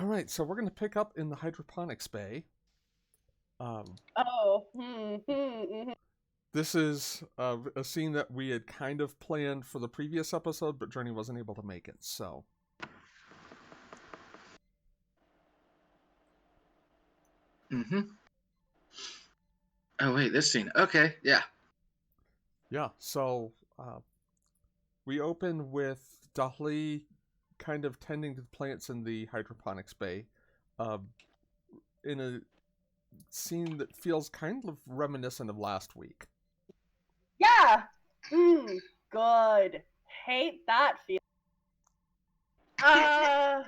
All right, so we're going to pick up in the hydroponics bay. Oh, mhm. This is a scene that we had kind of planned for the previous episode, but Journey wasn't able to make it, so. Mm-hmm. Oh, wait, this scene. Okay, yeah. Yeah, so we open with Dahli kind of tending to the plants in the hydroponics bay uh, in a scene that feels kind of reminiscent of last week. Yeah. Good. Hate that feeling. Uh,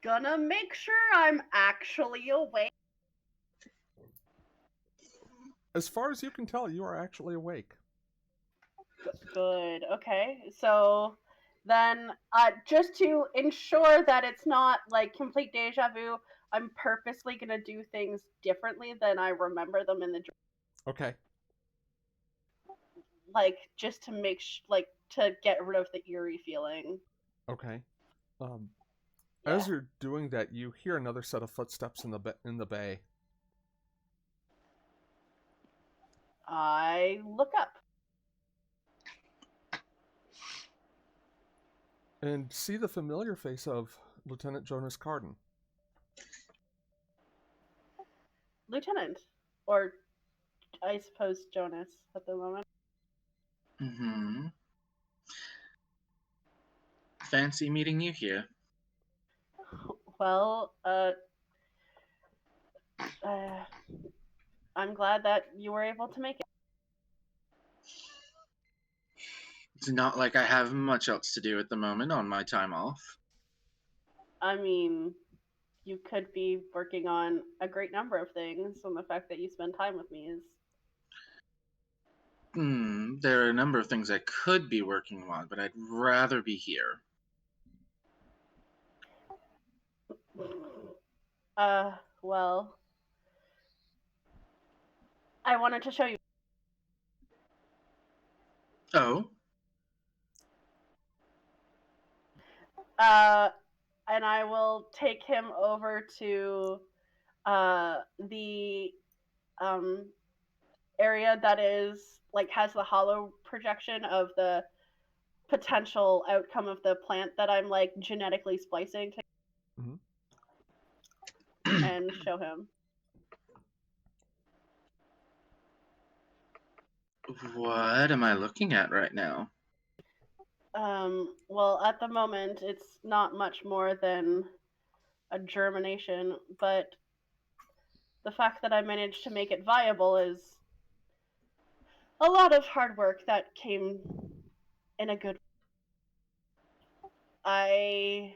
gonna make sure I'm actually awake. As far as you can tell, you are actually awake. Good. Okay. So then, just to ensure that it's not like complete deja vu, I'm purposely gonna do things differently than I remember them in the dream. Okay. Like just to like to get rid of the eerie feeling. Okay. Um, Yeah. As you're doing that, you hear another set of footsteps in the bay. I look up. And see the familiar face of Lieutenant Jonas Carden. Lieutenant, or I suppose Jonas at the moment. Mm-hmm. Fancy meeting you here. Well, I'm glad that you were able to make it. It's not like I have much else to do at the moment on my time off. I mean, you could be working on a great number of things, and the fact that you spend time with me is. There are a number of things I could be working on, but I'd rather be here. Well, I wanted to show you. Oh? And I will take him over to the area that is like has the hollow projection of the potential outcome of the plant that I'm like genetically splicing to Mm-hmm. and show him. What am I looking at right now? Well, at the moment, it's not much more than a germination, but the fact that I managed to make it viable is a lot of hard work that came in a good. I.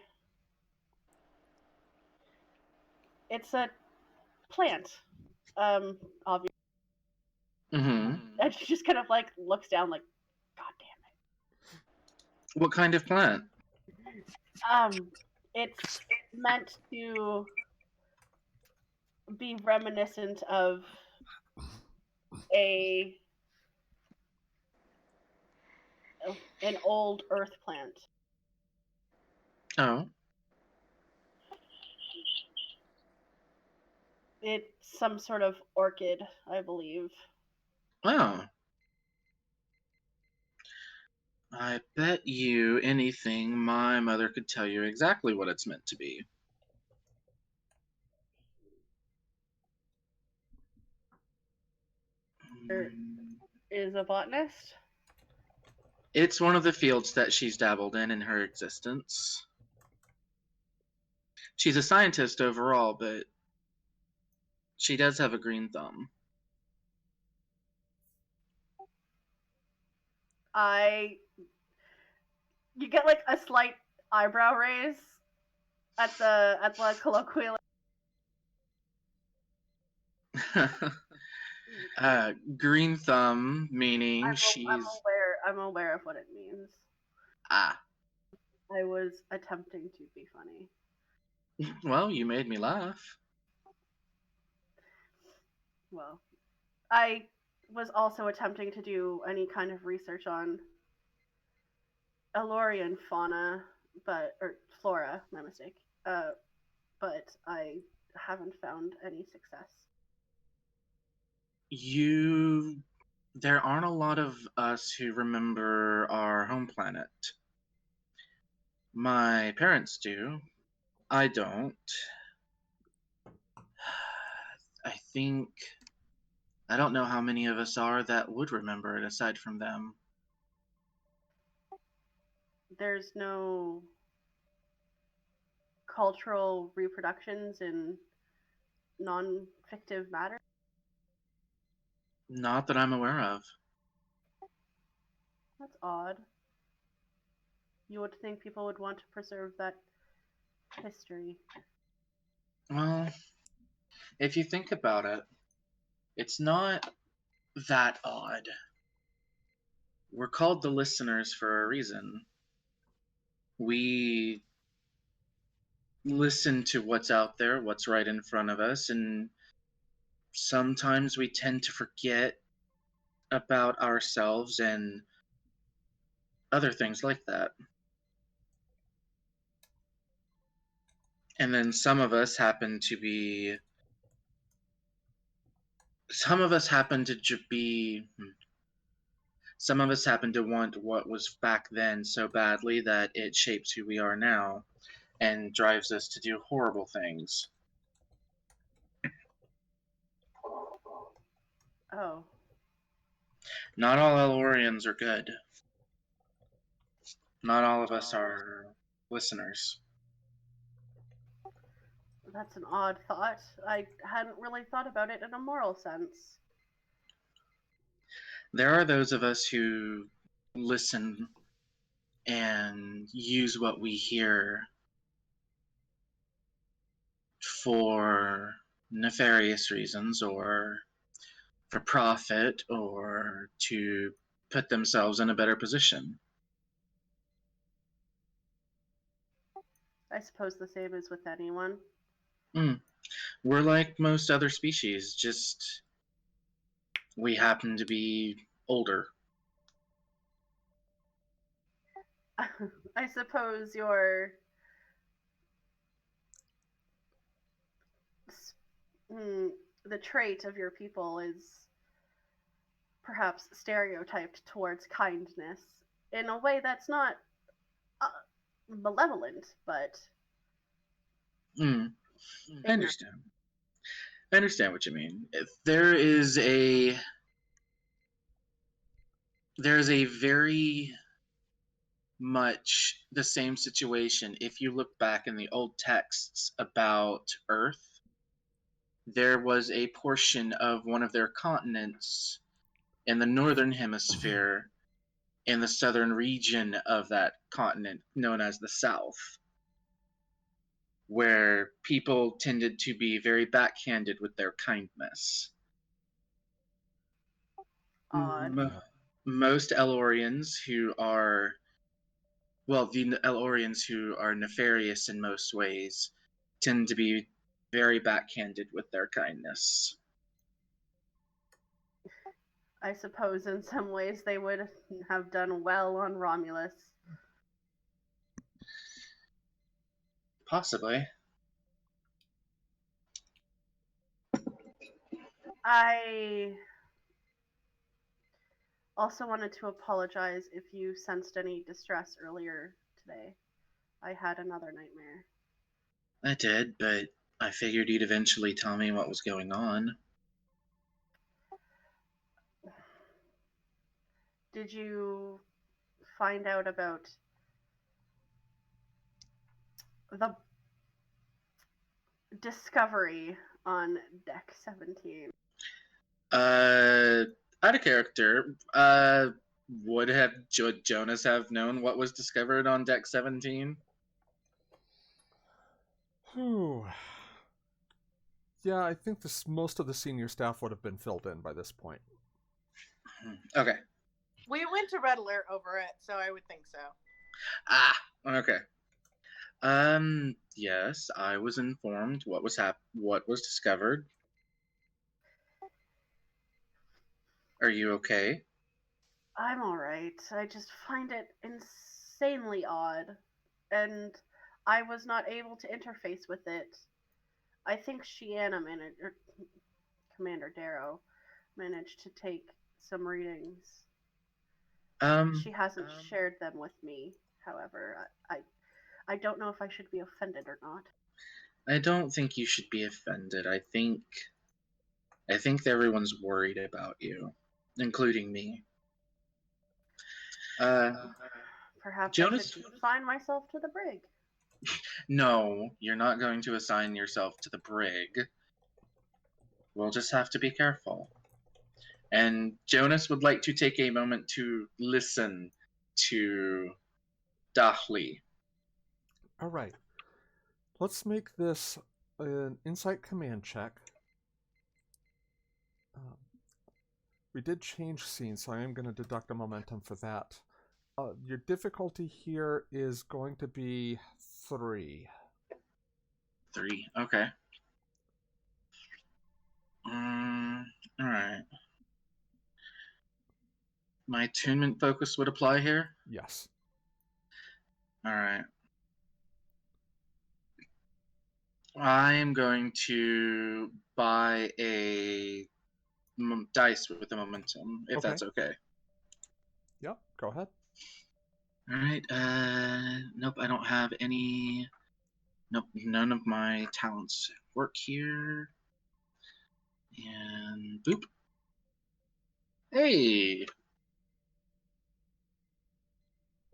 It's a plant. Obviously. Mm-hmm. And she just kind of like looks down, like, God damn What kind of plant? it. It's meant to be reminiscent of a an old earth plant. Oh. It's some sort of orchid, I believe. Oh. I bet you anything my mother could tell you exactly what it's meant to be. There is a botanist. It's one of the fields that she's dabbled in her existence. She's a scientist overall, but she does have a green thumb. You get like a slight eyebrow raise at the colloquial. Green thumb meaning I'm she's aware. I'm aware of what it means. ah. I was attempting to be funny. Well, you made me laugh. Well, I was also attempting to do any kind of research on Elorian fauna or Flora, my mistake. But I haven't found any success. There aren't a lot of us who remember our home planet. My parents do. I don't. I think. I don't know how many of us are that would remember it aside from them. There's no cultural reproductions in non-fictive matter. Not that I'm aware of. That's odd. You would think people would want to preserve that history. Well, if you think about it, it's not that odd. We're called the listeners for a reason. We listen to what's out there, what's right in front of us, and sometimes we tend to forget about ourselves and other things like that. And then some of us happen to be some of us happen to want what was back then so badly that it shapes who we are now and drives us to do horrible things. Oh, Not all Elorians are good. Not all of us are listeners. that's an odd thought. I hadn't really thought about it in a moral sense. There are those of us who listen and use what we hear for nefarious reasons or for profit or to put themselves in a better position. I suppose the same is with anyone. Mm. We're like most other species, just we happen to be older. I suppose your the trait of your people is perhaps stereotyped towards kindness in a way that's not uh, malevolent, but Mm. I ignorant. understand. I understand what you mean. There is a very much the same situation. If you look back in the old texts about Earth, there was a portion of one of their continents in the northern hemisphere in the southern region of that continent known as the South, where people tended to be very backhanded with their kindness. Odd. M- Most Elorians who are, well, the Elorians who are nefarious in most ways tend to be very backhanded with their kindness. I suppose in some ways they would have done well on Romulus. Possibly. I also wanted to apologize if you sensed any distress earlier today. I had another nightmare. I did, but I figured you'd eventually tell me what was going on. Did you find out about the discovery on deck 17? Uh, Out of character, would Jonas have known what was discovered on deck 17? Whew. Yeah, I think most of the senior staff would have been filled in by this point. Okay. We went to Red Alert over it, so I would think so. Okay. Yes, I was informed what was discovered. Are you okay? I'm alright. I just find it insanely odd. and I was not able to interface with it. I think Commander Darrow managed to take some readings. Um, She hasn't shared them with me, however. I don't know if I should be offended or not. I don't think you should be offended. I think everyone's worried about you, including me. Perhaps I Jonas, should confine myself to the brig. no, you're not going to assign yourself to the brig. We'll just have to be careful. And Jonas would like to take a moment to listen to Dahli. All right. Let's make this an insight command check. We did change scenes, so I am going to deduct a momentum for that. Your difficulty here is going to be 3. 3. Okay. Alright. My attunement focus would apply here? Yes. Alright. I'm going to buy a dice with the momentum, if Okay. that's okay. Yep, go ahead. Alright, nope, I don't have any. Nope, none of my talents work here. And boop. Hey!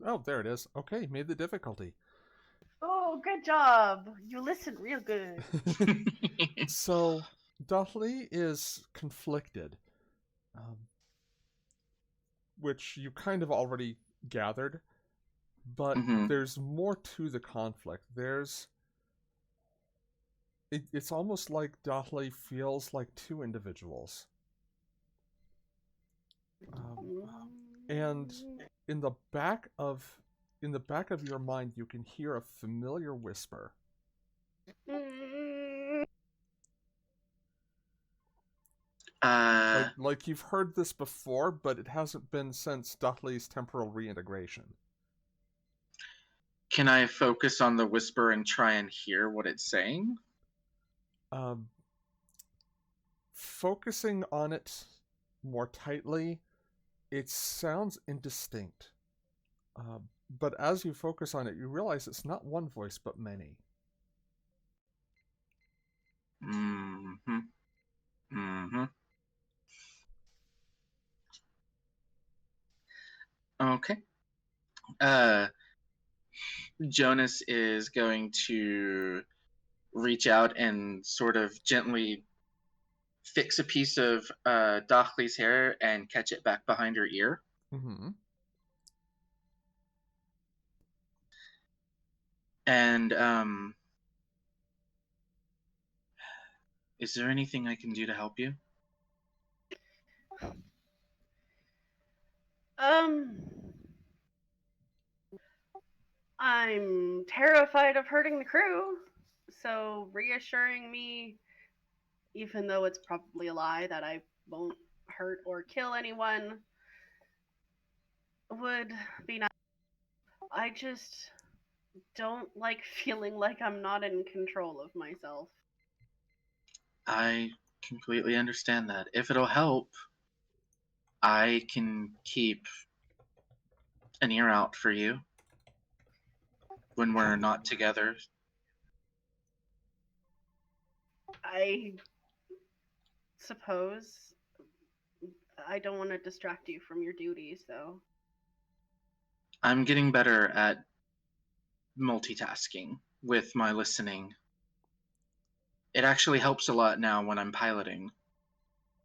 Oh, there it is. Okay, made the difficulty. Oh, good job! You listened real good. So, Dudley is conflicted, which you kind of already gathered, but there's more to the conflict. It's almost like Dudley feels like two individuals. And in the back of your mind, you can hear a familiar whisper. Like you've heard this before, but it hasn't been since Dudley's temporal reintegration. Can I focus on the whisper and try and hear what it's saying? Focusing on it more tightly, it sounds indistinct. But as you focus on it, you realize it's not one voice, but many. Mm-hmm. Mm-hmm. Okay. Jonas is going to reach out and sort of gently fix a piece of Dachli's hair and catch it back behind her ear. Mm-hmm. And is there anything I can do to help you? I'm terrified of hurting the crew, so reassuring me, even though it's probably a lie, that I won't hurt or kill anyone would be nice. I just don't like feeling like I'm not in control of myself. I completely understand that. If it'll help, I can keep an ear out for you when we're not together. I suppose I don't want to distract you from your duties, though. I'm getting better at multitasking with my listening. It actually helps a lot now when I'm piloting,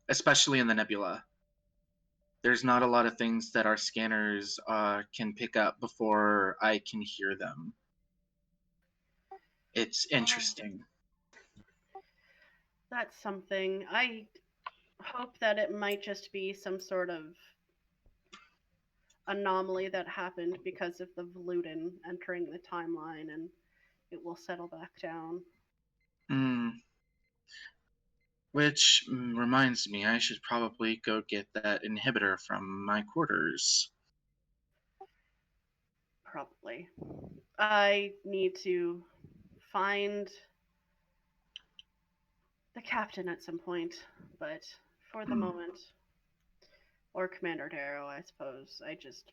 especially in the nebula. There's not a lot of things that our scanners can pick up before I can hear them. It's interesting. That's something. I hope that it might just be some sort of anomaly that happened because of the Voluden entering the timeline, and it will settle back down. Which reminds me, I should probably go get that inhibitor from my quarters. probably. I need to find the captain at some point, but for the moment, or Commander Darrow, I suppose, I just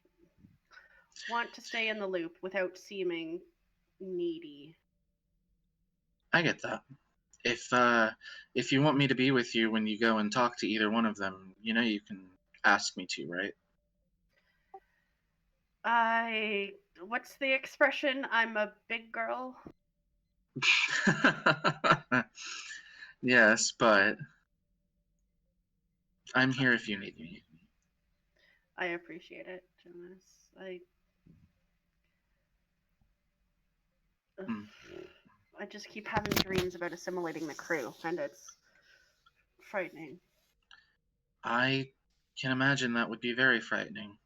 want to stay in the loop without seeming needy. I get that. If you want me to be with you when you go and talk to either one of them, you can ask me to, right? What's the expression? I'm a big girl? Yes, but I'm here if you need me. I appreciate it, Jonas. Hmm. I just keep having dreams about assimilating the crew, and it's frightening. I can imagine that would be very frightening.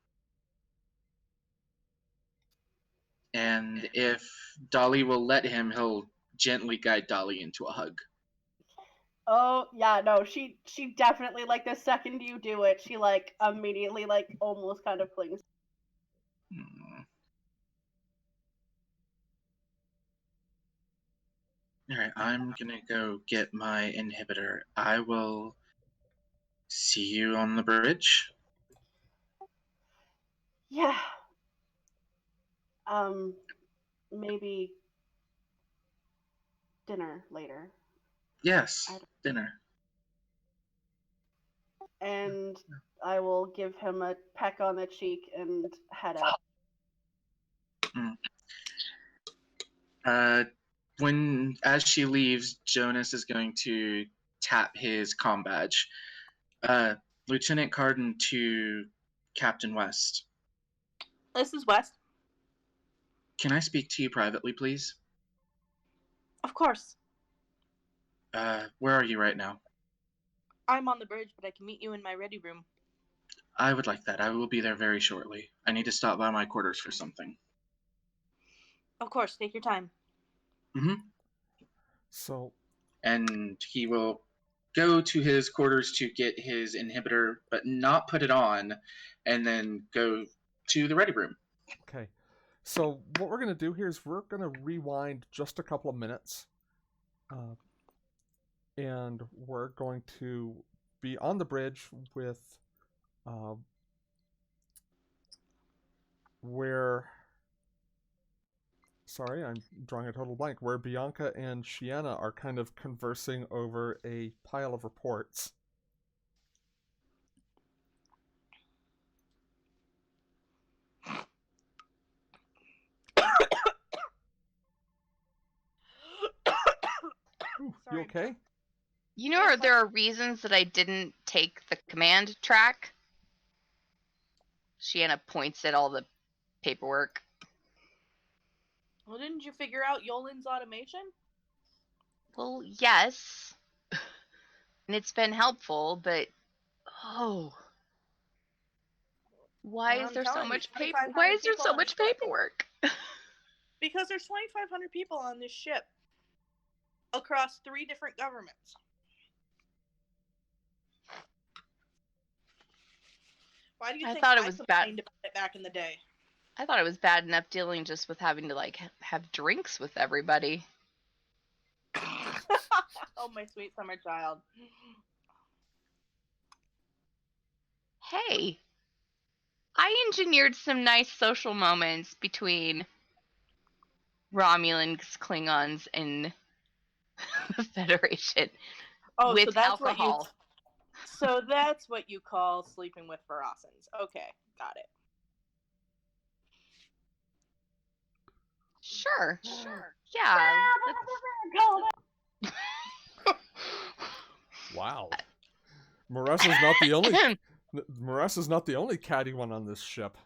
And if Dolly will let him, he'll gently guide Dolly into a hug. Oh yeah, no, she definitely, like, the second you do it, she like immediately like almost kind of clings. Hmm. Alright, I'm gonna go get my inhibitor. I will see you on the bridge. Yeah. Maybe dinner later. Yes, dinner. And I will give him a peck on the cheek and head out. As she leaves, Jonas is going to tap his comm badge. Lieutenant Carden to Captain West. This is West. Can I speak to you privately, please? Of course. Where are you right now? I'm on the bridge, but I can meet you in my ready room. I would like that. I will be there very shortly. I need to stop by my quarters for something. Of course, take your time. Mm-hmm. So, And he will go to his quarters to get his inhibitor, but not put it on, and then go to the ready room. okay. So, what we're going to do here is we're going to rewind just a couple of minutes. And we're going to be on the bridge with where. Sorry, I'm drawing a total blank. Where Bianca and Shiana are kind of conversing over a pile of reports. Ooh, you okay? You know, there are reasons that I didn't take the command track. Shiana points at all the paperwork. Well, didn't you figure out Yolin's automation? Well, yes. And it's been helpful, but why is there so much paper? Why is there so much paperwork? Because there's 2,500 people on this ship across 3 different governments. Why do you think thought it was bad complained about it back in the day? I thought it was bad enough dealing just with having to like have drinks with everybody. Oh, my sweet summer child. Hey, I engineered some nice social moments between Romulans, Klingons, and the Federation with alcohol. So that's what you call sleeping with Verasans. Okay, got it. Sure. Yeah. Wow. Maressa's not the only. Maressa's not the only catty one on this ship.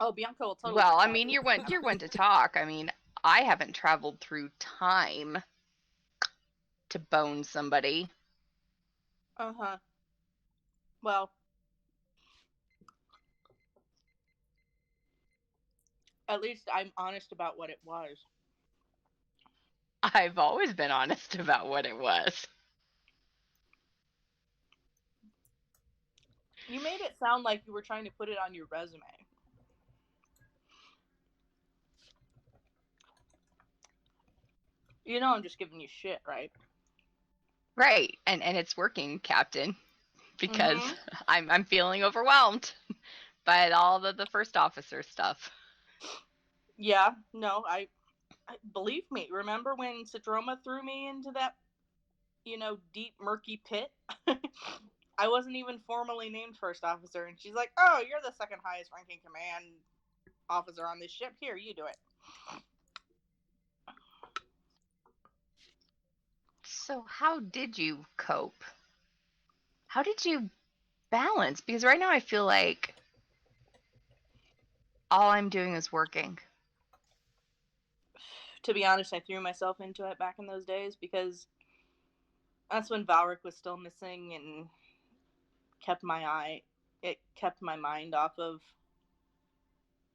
Oh, Bianca will totally. Well, I mean, you're one to talk. I mean, I haven't traveled through time to bone somebody. Uh-huh. Well, at least I'm honest about what it was. I've always been honest about what it was. You made it sound like you were trying to put it on your resume. You know I'm just giving you shit, right? Right, and it's working, Captain, because Mhm. I'm feeling overwhelmed by all the first officer stuff. Yeah, no, I believe me. Remember when Citroma threw me into that, deep murky pit? I wasn't even formally named first officer, and she's like, "Oh, you're the second highest ranking command officer on this ship. Here, you do it." So how did you cope? How did you balance? Because right now I feel like all I'm doing is working. To be honest, I threw myself into it back in those days because that's when Valric was still missing and it kept my mind off of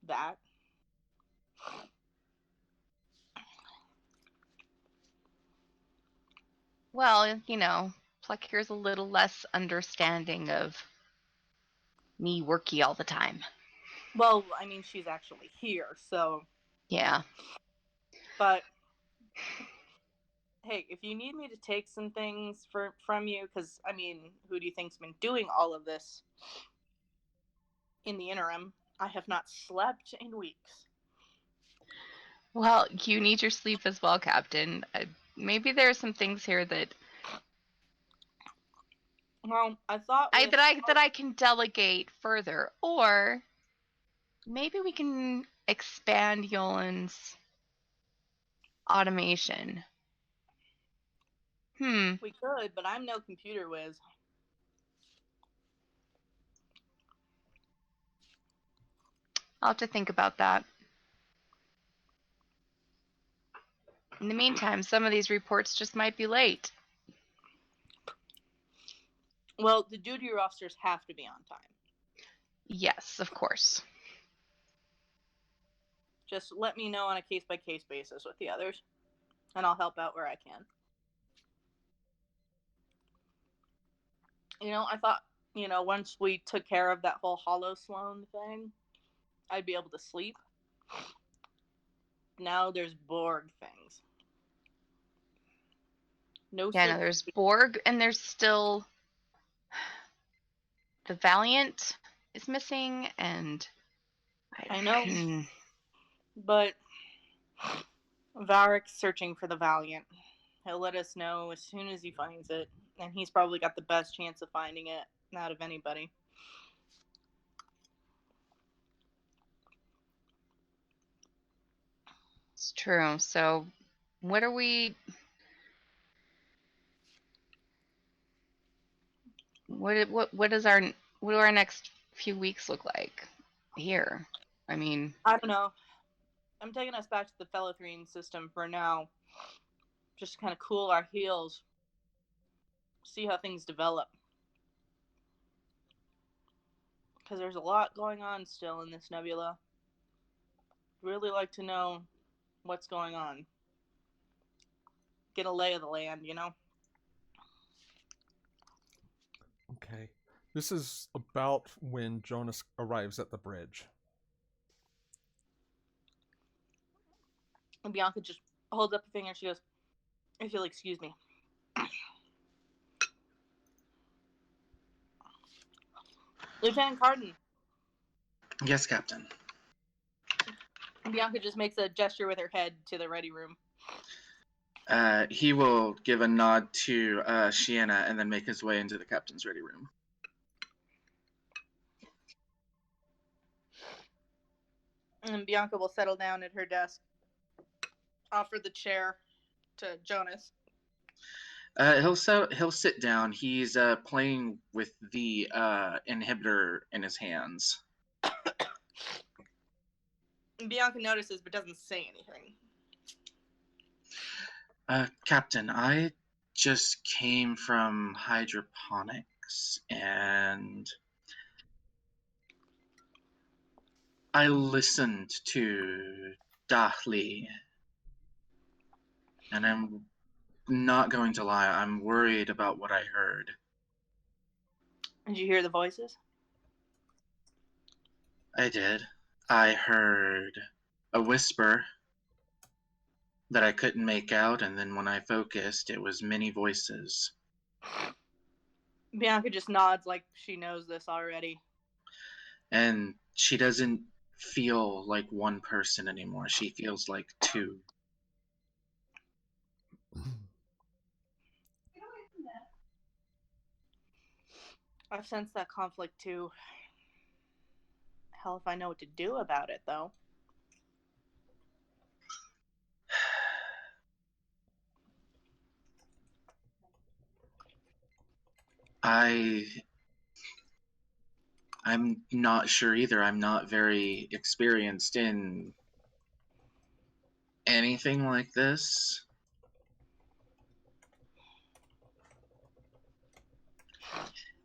that. Well, Pluck here's a little less understanding of me worky all the time. Well, I mean, she's actually here, so. Yeah. But hey, if you need me to take some things from you, because I mean, who do you think's been doing all of this in the interim? I have not slept in weeks. Well, you need your sleep as well, Captain. Maybe there are some things here that Well, I thought with that I can delegate further, or maybe we can expand Yolan's automation. we could, but I'm no computer whiz. I'll have to think about that. In the meantime, some of these reports just might be late. Well, the duty rosters have to be on time. Yes, of course. Just let me know on a case-by-case basis with the others, and I'll help out where I can. I thought, once we took care of that whole Hollow Sloan thing, I'd be able to sleep. Now there's Borg things. No Yeah, sleep. no, there's Borg, and there's still the Valiant is missing, and I know, but Varric's searching for the Valiant. He'll let us know as soon as he finds it, and he's probably got the best chance of finding it out of anybody. It's true. So, what are we? What does what do our next few weeks look like here? I mean, I don't know. I'm taking us back to the Felothrene system for now, just to kind of cool our heels, see how things develop. Because there's a lot going on still in this nebula. Really like to know what's going on. Get a lay of the land, Okay. This is about when Jonas arrives at the bridge. And Bianca just holds up a finger. She goes, "If you'll excuse me." Lieutenant Carden. Yes, Captain. Bianca just makes a gesture with her head to the ready room. He will give a nod to Shiena and then make his way into the captain's ready room. And Bianca will settle down at her desk, offer the chair to Jonas. He'll sit down. He's playing with the inhibitor in his hands. Bianca notices but doesn't say anything. Captain, I just came from hydroponics and I listened to Dathli, and I'm not going to lie, I'm worried about what I heard. Did you hear the voices? I did. I heard a whisper that I couldn't make out, and then when I focused, it was many voices. Bianca just nods like she knows this already. And she doesn't feel like one person anymore. She feels like two. I've sensed that conflict too. Hell if I know what to do about it, though. I'm not sure either. I'm not very experienced in anything like this.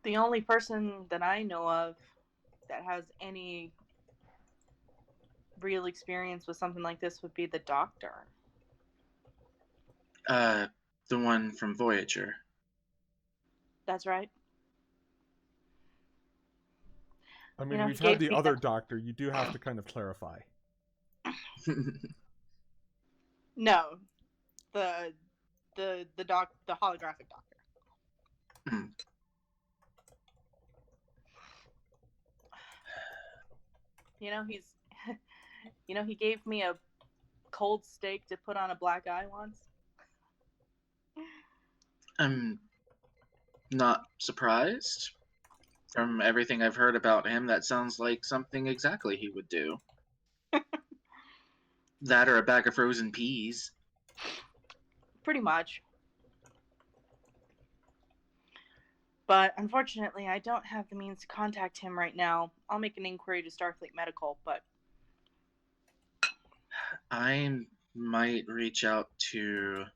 The only person that I know of that has any real experience with something like this would be the doctor. The one from Voyager. That's right. I mean, You know, we've he had gave the me other that. doctor. You do have to kind of clarify. No, the the holographic doctor. You know, he gave me a cold steak to put on a black eye once. I'm not surprised. From everything I've heard about him, that sounds like something exactly he would do. That or a bag of frozen peas. Pretty much. But unfortunately, I don't have the means to contact him right now. I'll make an inquiry to Starfleet Medical, but I might reach out to.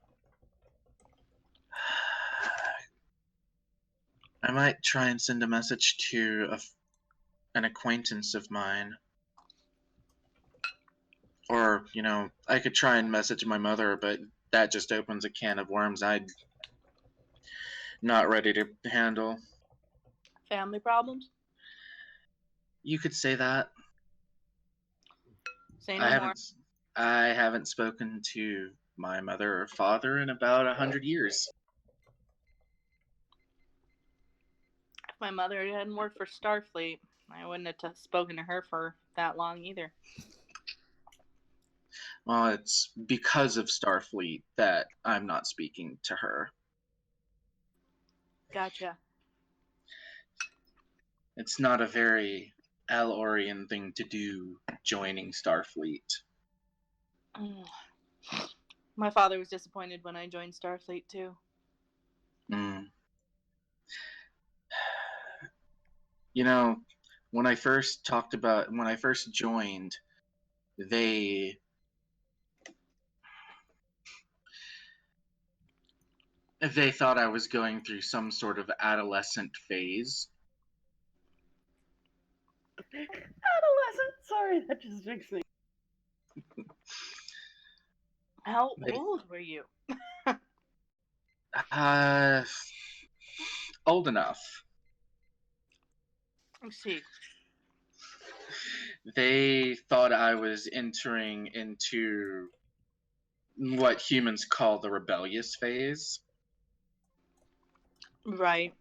I might try and send a message to an acquaintance of mine. Or, I could try and message my mother, but that just opens a can of worms I'm not ready to handle. family problems? You could say that. Say I no more. haven't I haven't spoken to my mother or father in about 100 years. If my mother hadn't worked for Starfleet, I wouldn't have spoken to her for that long either. Well, it's because of Starfleet that I'm not speaking to her. Gotcha. It's not a very Alorian thing to do, joining Starfleet. My father was disappointed when I joined Starfleet too. Mm. When I first joined, they thought I was going through some sort of adolescent phase. Adolescent? Sorry, that just makes me. How old were you? Old enough. Let's see. They thought I was entering into what humans call the rebellious phase. Right.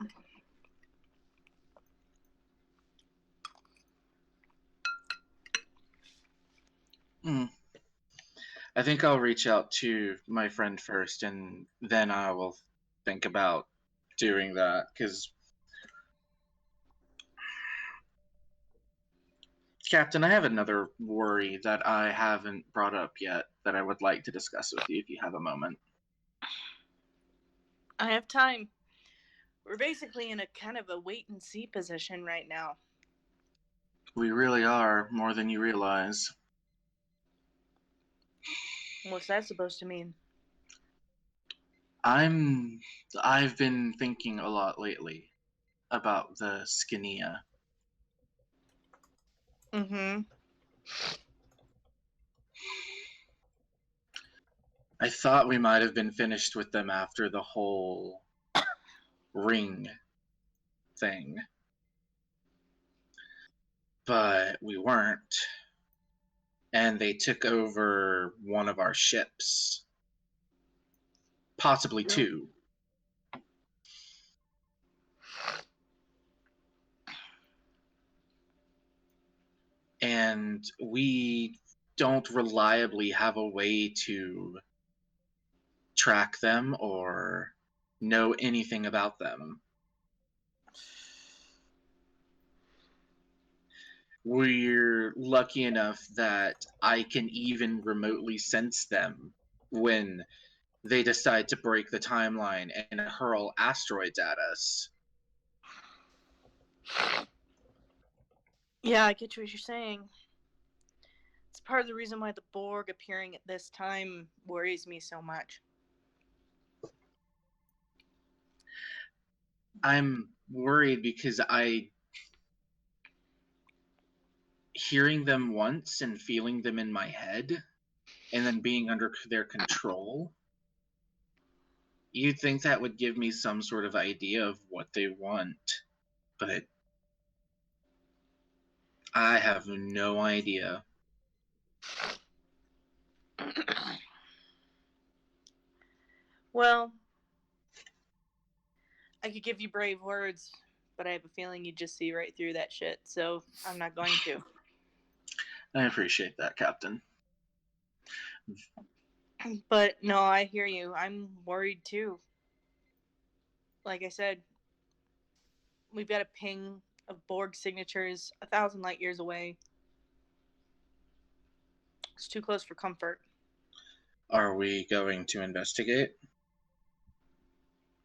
I think I'll reach out to my friend first, and then I will think about doing that, because Captain, I have another worry that I haven't brought up yet that I would like to discuss with you if you have a moment. I have time. We're basically in a kind of a wait and see position right now. We really are, more than you realize. What's that supposed to mean? I've been thinking a lot lately about the Skinia. Mm-hmm. I thought we might have been finished with them after the whole ring thing. but we weren't. And they took over one of our ships. Possibly two. And we don't reliably have a way to track them or know anything about them. We're lucky enough that I can even remotely sense them when they decide to break the timeline and hurl asteroids at us. Yeah, I get what you're saying. It's part of the reason why the Borg appearing at this time worries me so much. I'm worried because hearing them once and feeling them in my head and then being under their control, you'd think that would give me some sort of idea of what they want, but I have no idea. Well, I could give you brave words, but I have a feeling you'd just see right through that shit, so I'm not going to. I appreciate that, Captain. But no, I hear you. I'm worried too. Like I said, we've got a ping of Borg signatures 1,000 light years away. It's too close for comfort. Are we going to investigate?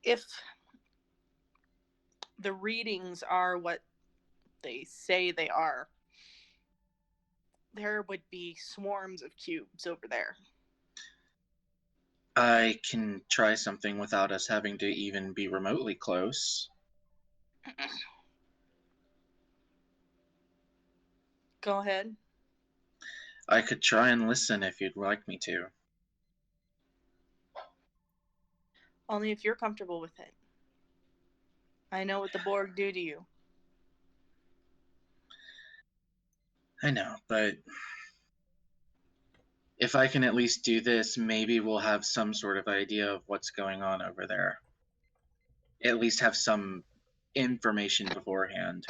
If the readings are what they say they are, there would be swarms of cubes over there. I can try something without us having to even be remotely close. Go ahead. I could try and listen if you'd like me to. Only if you're comfortable with it. I know what the Borg do to you. I know, but if I can at least do this, maybe we'll have some sort of idea of what's going on over there. At least have some information beforehand.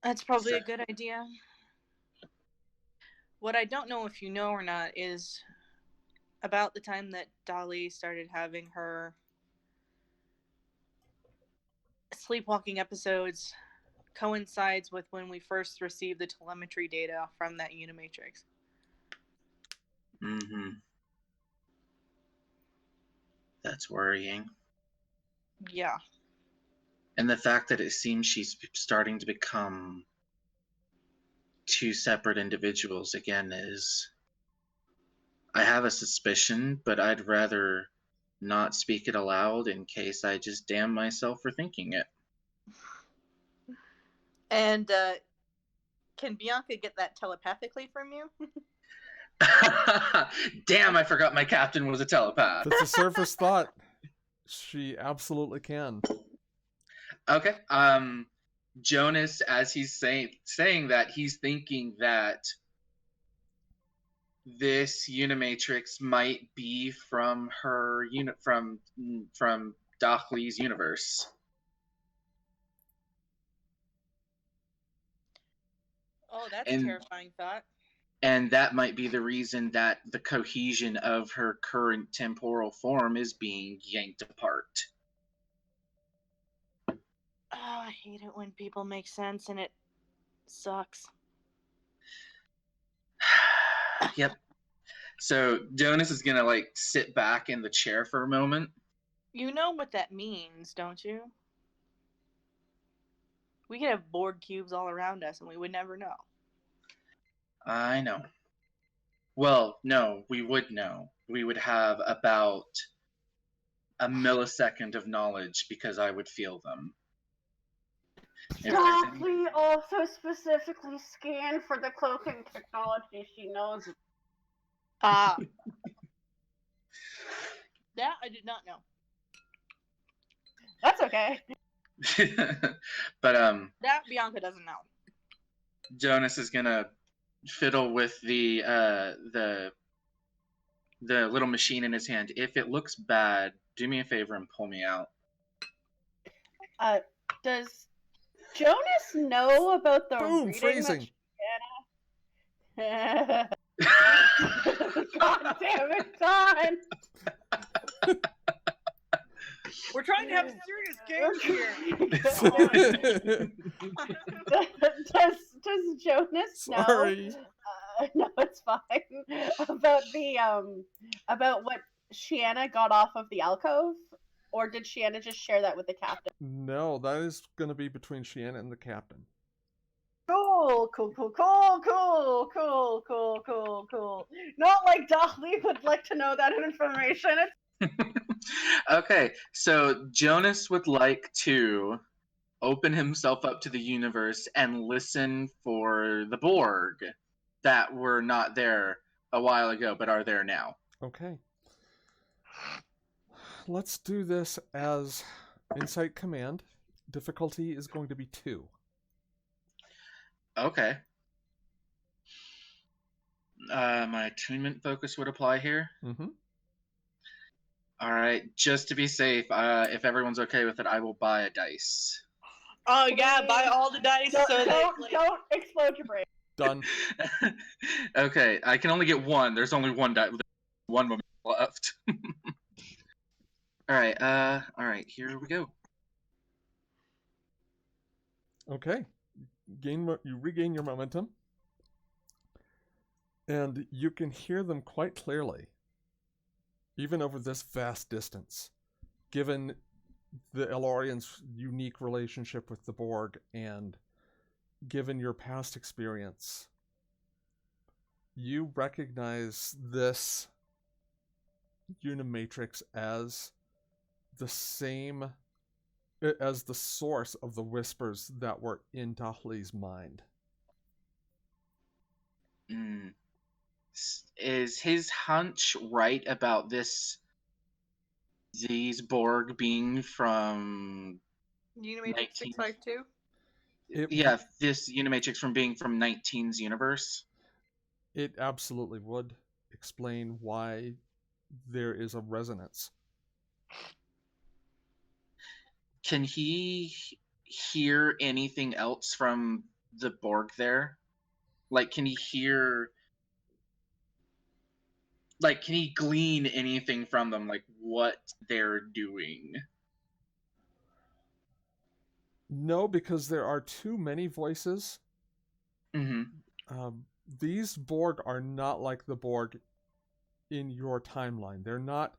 That's probably a good idea. What I don't know if you know or not is about the time that Dolly started having her sleepwalking episodes coincides with when we first received the telemetry data from that Unimatrix. Mm-hmm. That's worrying. Yeah. And the fact that it seems she's starting to become two separate individuals again is... I have a suspicion, but I'd rather not speak it aloud in case I just damn myself for thinking it. And can Bianca get that telepathically from you? Damn, I forgot my captain was a telepath. That's a surface thought. She absolutely can. Okay. Jonas, as he's saying that, he's thinking that this Unimatrix might be from her from Dochley's universe. Oh, that's a terrifying thought. And that might be the reason that the cohesion of her current temporal form is being yanked apart. Oh, I hate it when people make sense and it sucks. Yep. So Jonas is gonna like sit back in the chair for a moment. You know what that means, don't you? We could have Borg cubes all around us and we would never know. I know. Well, no, we would know. We would have about a millisecond of knowledge because I would feel them. Dauntless also specifically scanned for the cloaking technology she knows. Ah. That I did not know. That's okay. But That Bianca doesn't know. Jonas is gonna fiddle with the little machine in his hand. If it looks bad, do me a favor and pull me out. Does Jonas know about the Boom, reading phrasing. that God damn it, Don! We're trying to have serious games here. Does Jonas know? Sorry. No, it's fine. About the about what Shiana got off of the alcove, or did Shiana just share that with the captain? No, that is going to be between Shiana and the captain. Cool. Not like Dolly would like to know that information. Okay, so Jonas would like to open himself up to the universe and listen for the Borg that were not there a while ago but are there now. Okay. Let's do this as Insight Command. Difficulty is going to be 2. Okay. My attunement focus would apply here. Mm-hmm. All right, just to be safe, if everyone's okay with it, I will buy a dice. Oh yeah, buy all the dice Don't explode your brain. Done. Okay, I can only get one. There's only one one moment left. All right, here we go. Okay. You regain your momentum. And you can hear them quite clearly, even over this vast distance, given the Elorian's unique relationship with the Borg and given your past experience. You recognize this Unimatrix as the same, as the source of the whispers that were in Dahli's mind. Is his hunch right about these Borg being from Unimatrix 652? Yeah, this Unimatrix from being from 19's universe? It absolutely would explain why there is a resonance. Can he hear anything else from the Borg there? Like, can he glean anything from them, like what they're doing? No, because there are too many voices. Mm-hmm. These Borg are not like the Borg in your timeline. They're not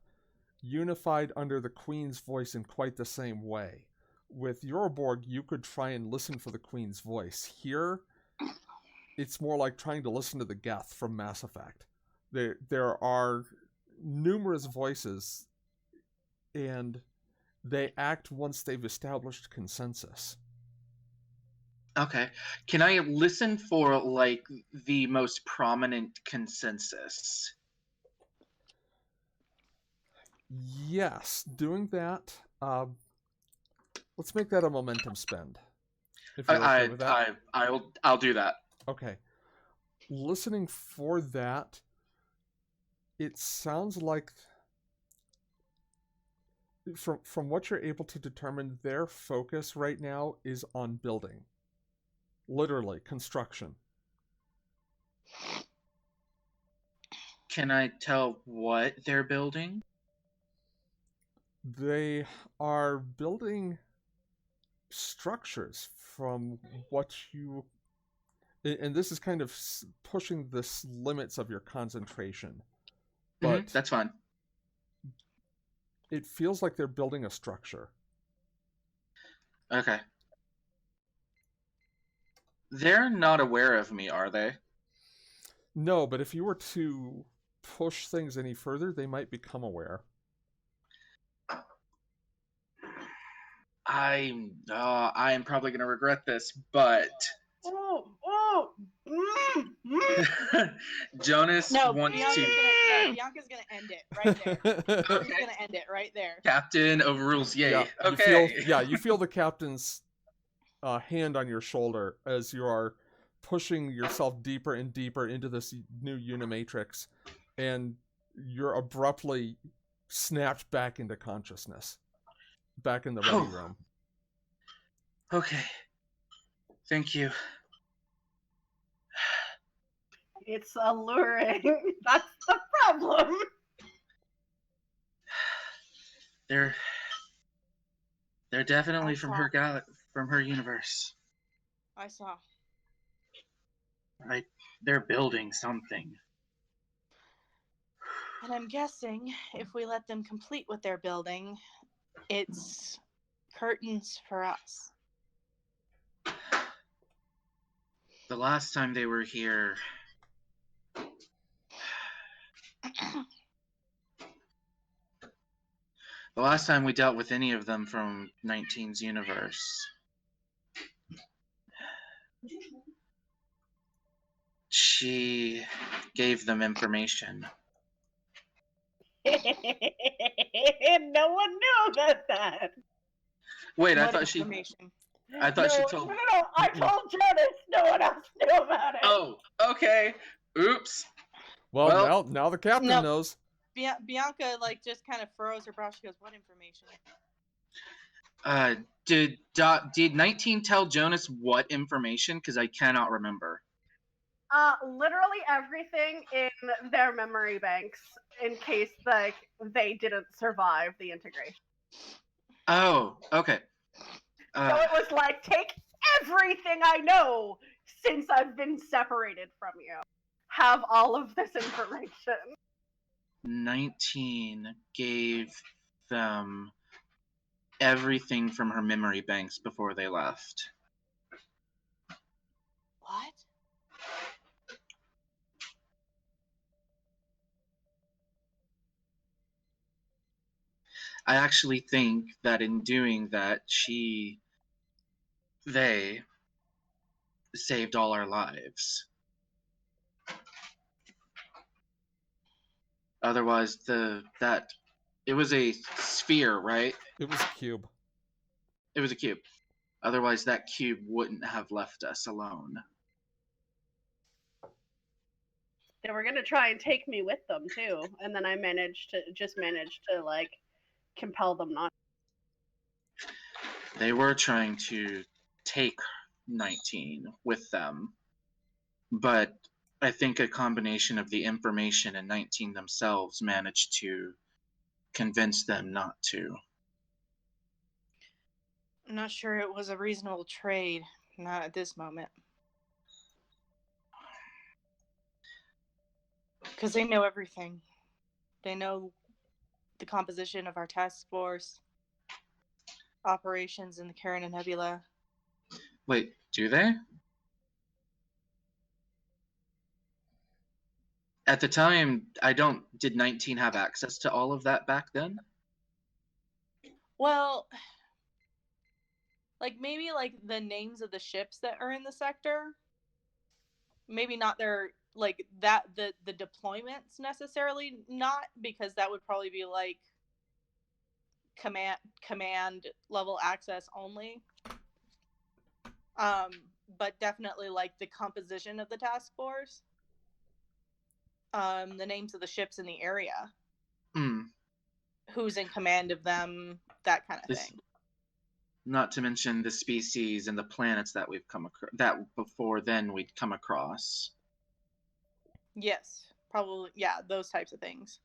unified under the Queen's voice in quite the same way. With your Borg, you could try and listen for the Queen's voice. Here, it's more like trying to listen to the Geth from Mass Effect. There are numerous voices, and they act once they've established consensus. Okay. Can I listen for, like, the most prominent consensus? Yes, doing that. Let's make that a momentum spend. If you're okay with that. I'll do that. Okay. Listening for that, it sounds like from what you're able to determine, their focus right now is on building. Literally, construction. Can I tell what they're building? They are building structures from what you... And this is kind of pushing the limits of your concentration. But that's fine. It feels like they're building a structure. Okay. They're not aware of me, are they? No, but if you were to push things any further, they might become aware. I am probably going to regret this, but... Jonas wants Bianca's to... gonna Bianca's gonna end it right there. She's Okay. gonna end it right there. Captain overrules. Yay. Yeah, Okay. you feel the captain's hand on your shoulder as you are pushing yourself deeper and deeper into this new Unimatrix, and you're abruptly snapped back into consciousness, back in the ready room. Okay. Thank you. It's alluring. That's the problem. They're definitely from her universe. I saw. Right. They're building something. And I'm guessing if we let them complete what they're building, it's curtains for us. The last time they were here, the last time we dealt with any of them from 19's universe, she gave them information. No one knew about that. Wait, What information? I thought she No, told. no, I told Janice. No one else knew about it. Oh, okay. Oops. Well, now the captain No. knows. Bianca just kind of furrows her brow. She goes, "What information?" Did 19 tell Jonas what information? Because I cannot remember. Literally everything in their memory banks in case they didn't survive the integration. Oh, okay. So it was like, take everything I know since I've been separated from you. Have all of this information. 19 gave them everything from her memory banks before they left. What? I actually think that in doing that, they saved all our lives. Otherwise, it was a sphere, right? It was a cube. It was a cube. Otherwise, that cube wouldn't have left us alone. They were gonna try and take me with them too, and then I managed to compel them not. They were trying to take 19 with them, but I think a combination of the information and 19 themselves managed to convince them not to. I'm not sure it was a reasonable trade. Not at this moment. Because they know everything. They know the composition of our task force, operations in the Carina Nebula. Wait, do they? At the time, did 19 have access to all of that back then? Well, maybe the names of the ships that are in the sector. Maybe not their the deployments necessarily, not, because that would probably be command level access only. But definitely the composition of the task force. The names of the ships in the area. Who's in command of them, that kind of thing. Not to mention the species and the planets that we've come across, that before then we'd come across. Yes, probably, yeah, those types of things.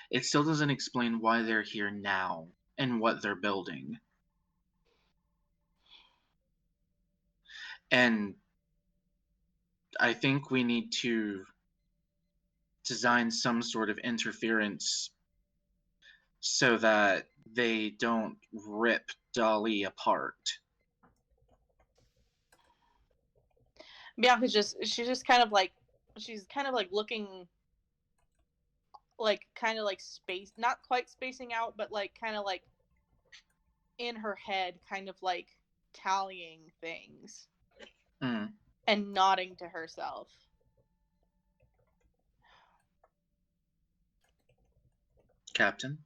It still doesn't explain why they're here now and what they're building. And I think we need to design some sort of interference so that they don't rip Dali apart. Bianca's she's kind of looking space, not quite spacing out, but in her head, tallying things and nodding to herself. Captain.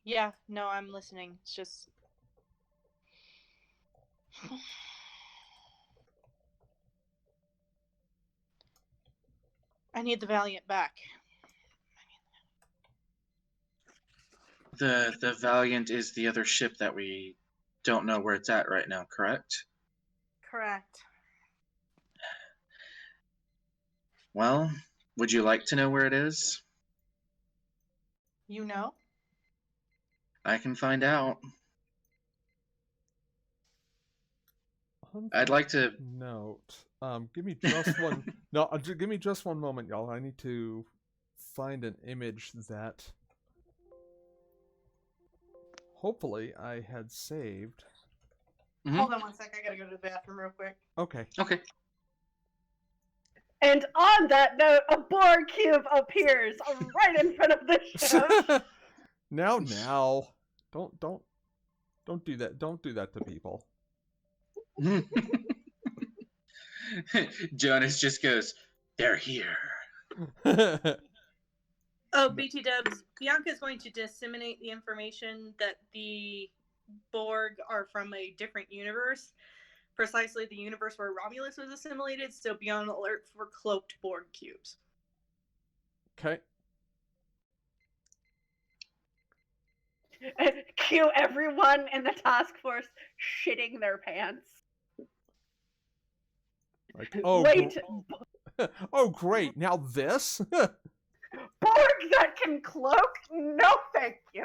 Yeah, no, I'm listening. It's just. I need the Valiant back. The Valiant is the other ship that we don't know where it's at right now, correct? Correct. Well, would you like to know where it is? You know? I can find out. On I'd that like to. note. Give me just one. No, give me just one moment, y'all. I need to find an image that hopefully I had saved. Mhm. Hold on one sec. I gotta go to the bathroom real quick. Okay. Okay. And on that note, a Borg cube appears right in front of the ship. now, don't do that. Don't do that to people. Jonas just goes, "They're here." Oh, BT Dubs, Bianca is going to disseminate the information that the Borg are from a different universe, precisely the universe where Romulus was assimilated, so be on alert for cloaked Borg cubes. Okay. Cue everyone in the task force shitting their pants. Like, oh, Wait, oh, great. Now this? Borg that can cloak? No, thank you.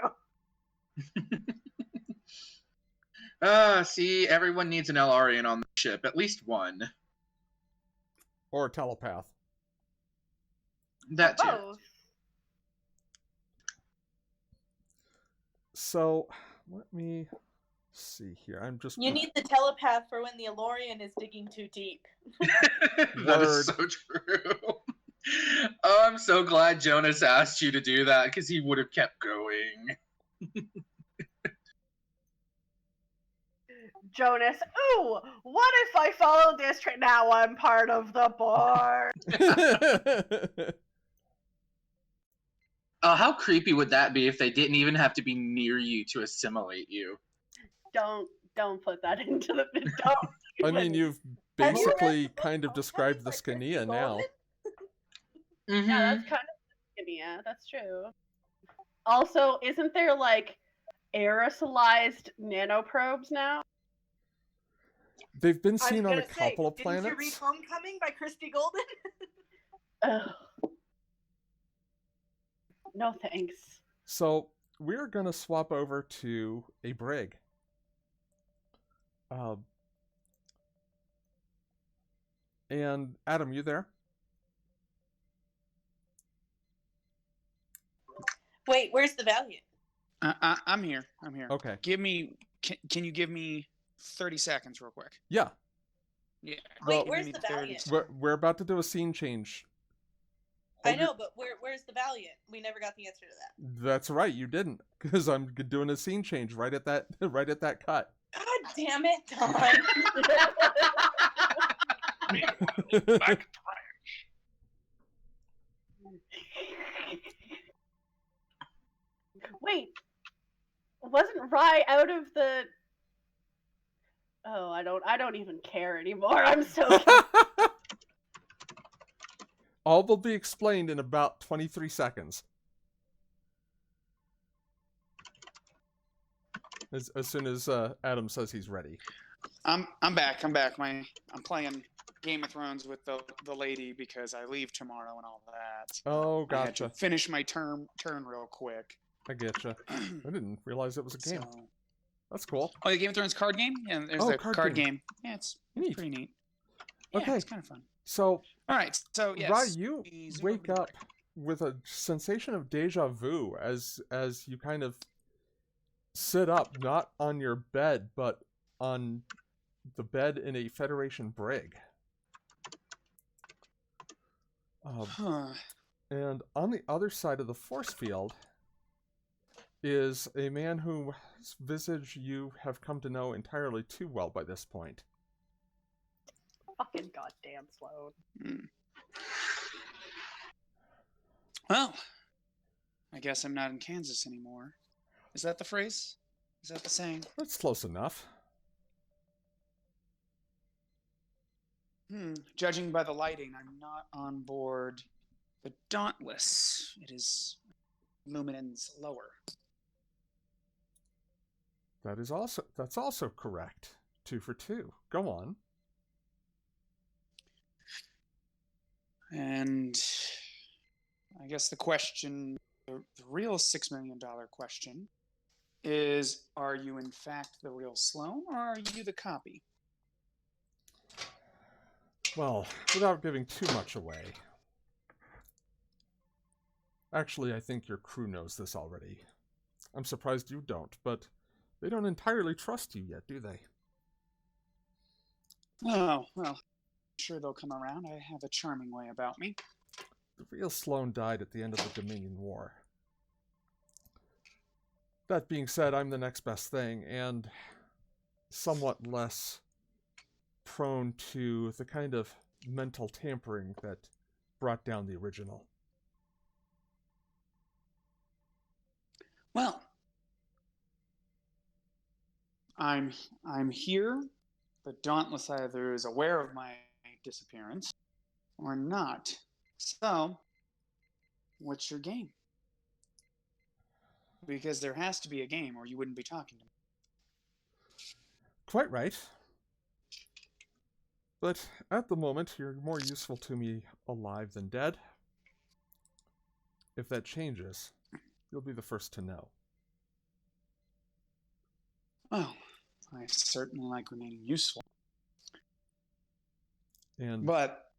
See, everyone needs an LRian on the ship, at least one. Or a telepath. That too. Both. So, let me see here. I'm just. You need the telepath for when the Elorian is digging too deep. That is Word. so true. Oh, I'm so glad Jonas asked you to do that, because he would have kept going. Jonas, ooh, what if I follow this train? Now I'm part of the Borg. Oh, how creepy would that be if they didn't even have to be near you to assimilate you? Don't put that into the. Don't. I mean, you've Have you read basically the book kind of Homecoming described by the Christy Scania now. Golden? Mm-hmm. Yeah, that's kind of Scania. That's true. Also, isn't there like aerosolized nanoprobes now? They've been I was seen on a gonna say, couple of didn't you read planets. Homecoming by Christy Golden? Ugh. No thanks. So, we're going to swap over to a brig. And Adam, you there? Wait, where's the Valiant? I'm here. I'm here. Okay. Can you give me 30 seconds real quick? Yeah. Yeah. Wait, Well, where's give me the 30 Valiant? seconds. We're about to do a scene change. I Hold your- know, but where's the Valiant? We never got the answer to that. That's right, you didn't, because I'm doing a scene change right at that cut. God damn it, Don. Back. Wait, wasn't Rye out of the? Oh, I don't even care anymore. I'm so. All will be explained in about 23 seconds. As soon as Adam says he's ready. I'm back. I'm playing Game of Thrones with the lady because I leave tomorrow and all that. Oh, I had to gotcha. finish my turn real quick. I getcha. I didn't realize it was a game. So, That's cool. oh, the Game of Thrones card game? Yeah, there's Oh, the card card game. game. Yeah, it's Neat. pretty neat. Yeah, Okay. it's kind of fun. So, All right. So yes, Rye, you we zoom wake over up with a sensation of deja vu as you kind of sit up, not on your bed, but on the bed in a Federation brig. Huh. And on the other side of the force field is a man whose visage you have come to know entirely too well by this point. Fucking goddamn Sloan. Well, I guess I'm not in Kansas anymore. Is that the phrase? Is that the saying? That's close enough. Judging by the lighting, I'm not on board the Dauntless. It is luminance lower. That's also correct. 2 for 2. Go on. And I guess the question, the real $6 million question is, are you in fact the real Sloan, or are you the copy? Well, without giving too much away. Actually, I think your crew knows this already. I'm surprised you don't, but they don't entirely trust you yet, do they? Oh, well, sure they'll come around. I have a charming way about me. The real Sloan died at the end of the Dominion War. That being said, I'm the next best thing, and somewhat less prone to the kind of mental tampering that brought down the original. Well, I'm here. The Dauntless either is aware of my disappearance or not. So, what's your game? Because there has to be a game, or you wouldn't be talking to me. Quite right. But at the moment, you're more useful to me alive than dead. If that changes, you'll be the first to know. Well, I certainly like remaining useful. And But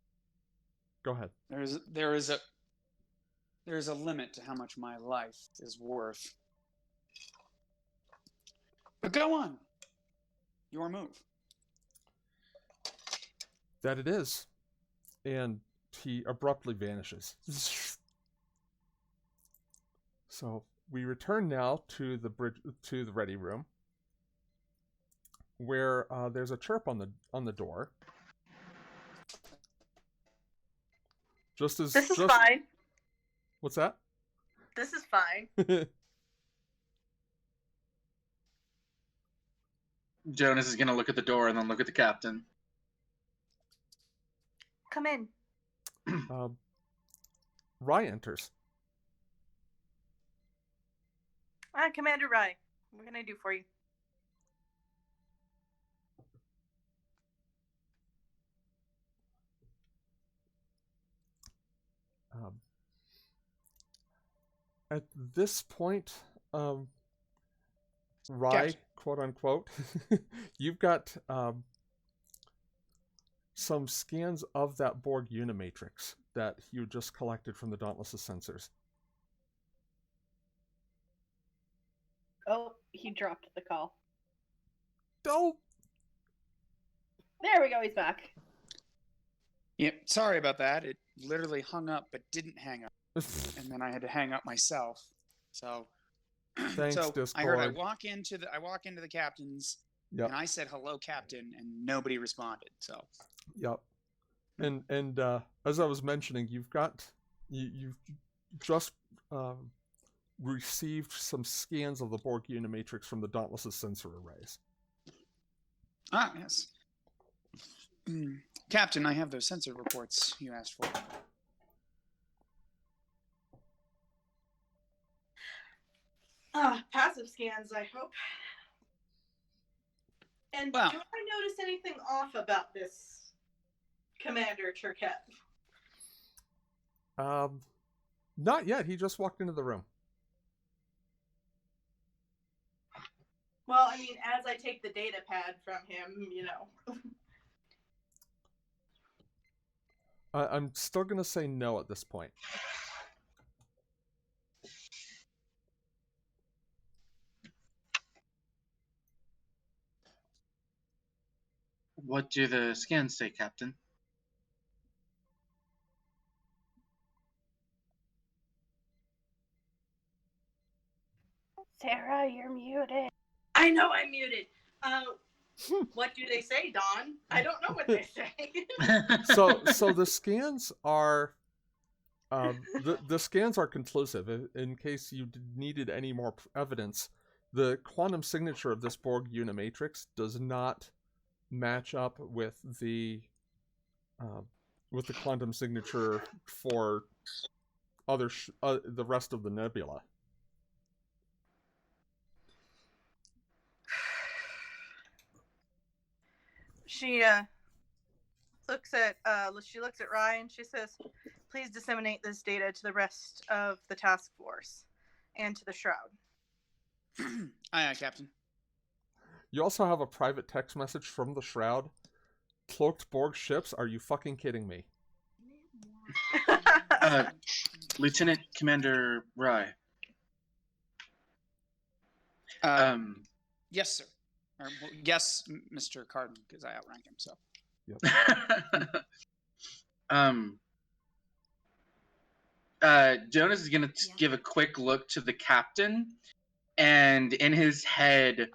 go ahead. there is a limit to how much my life is worth. But go on. Your move. That it is. And he abruptly vanishes. So we return now to the ready room, where there's a chirp on the door. This is fine. What's that? This is fine. Jonas is going to look at the door and then look at the captain. Come in. Rye enters. Commander Rye, what can I do for you? At this point, Rye, Captain. quote unquote, you've got some scans of that Borg Unimatrix that you just collected from the Dauntless' sensors. Oh, he dropped the call. Dope! There we go, he's back. Yep, sorry about that. It literally hung up but didn't hang up. And then I had to hang up myself. So Thanks, Discord. I heard I walk into the captain's, Yep. and I said hello, captain, and nobody responded. So Yep. And as I was mentioning, you've just received some scans of the Borg Unimatrix from the Dauntless' sensor arrays. yes. Captain, I have those sensor reports you asked for. Passive scans, I hope. And Well, do I notice anything off about this Commander Turquette? Not yet. He just walked into the room. Well, I mean, as I take the data pad from him, you know. I'm still going to say no at this point. What do the scans say, Captain? Sarah, you're muted. I know I'm muted. What do they say, Dawn? I don't know what they say. So the scans are The scans are conclusive. In case you needed any more evidence, the quantum signature of this Borg unimatrix does not match up with the quantum signature for the rest of the nebula. She looks at Rye and she says, "Please disseminate this data to the rest of the task force and to the Shroud." Aye, Captain. You also have a private text message from the Shroud. Cloaked Borg ships? Are you fucking kidding me? Lieutenant Commander Rye. Yes, sir. Or, well, yes, Mr. Carden, because I outrank him. So. Jonas is gonna give a quick look to the captain, and in his head,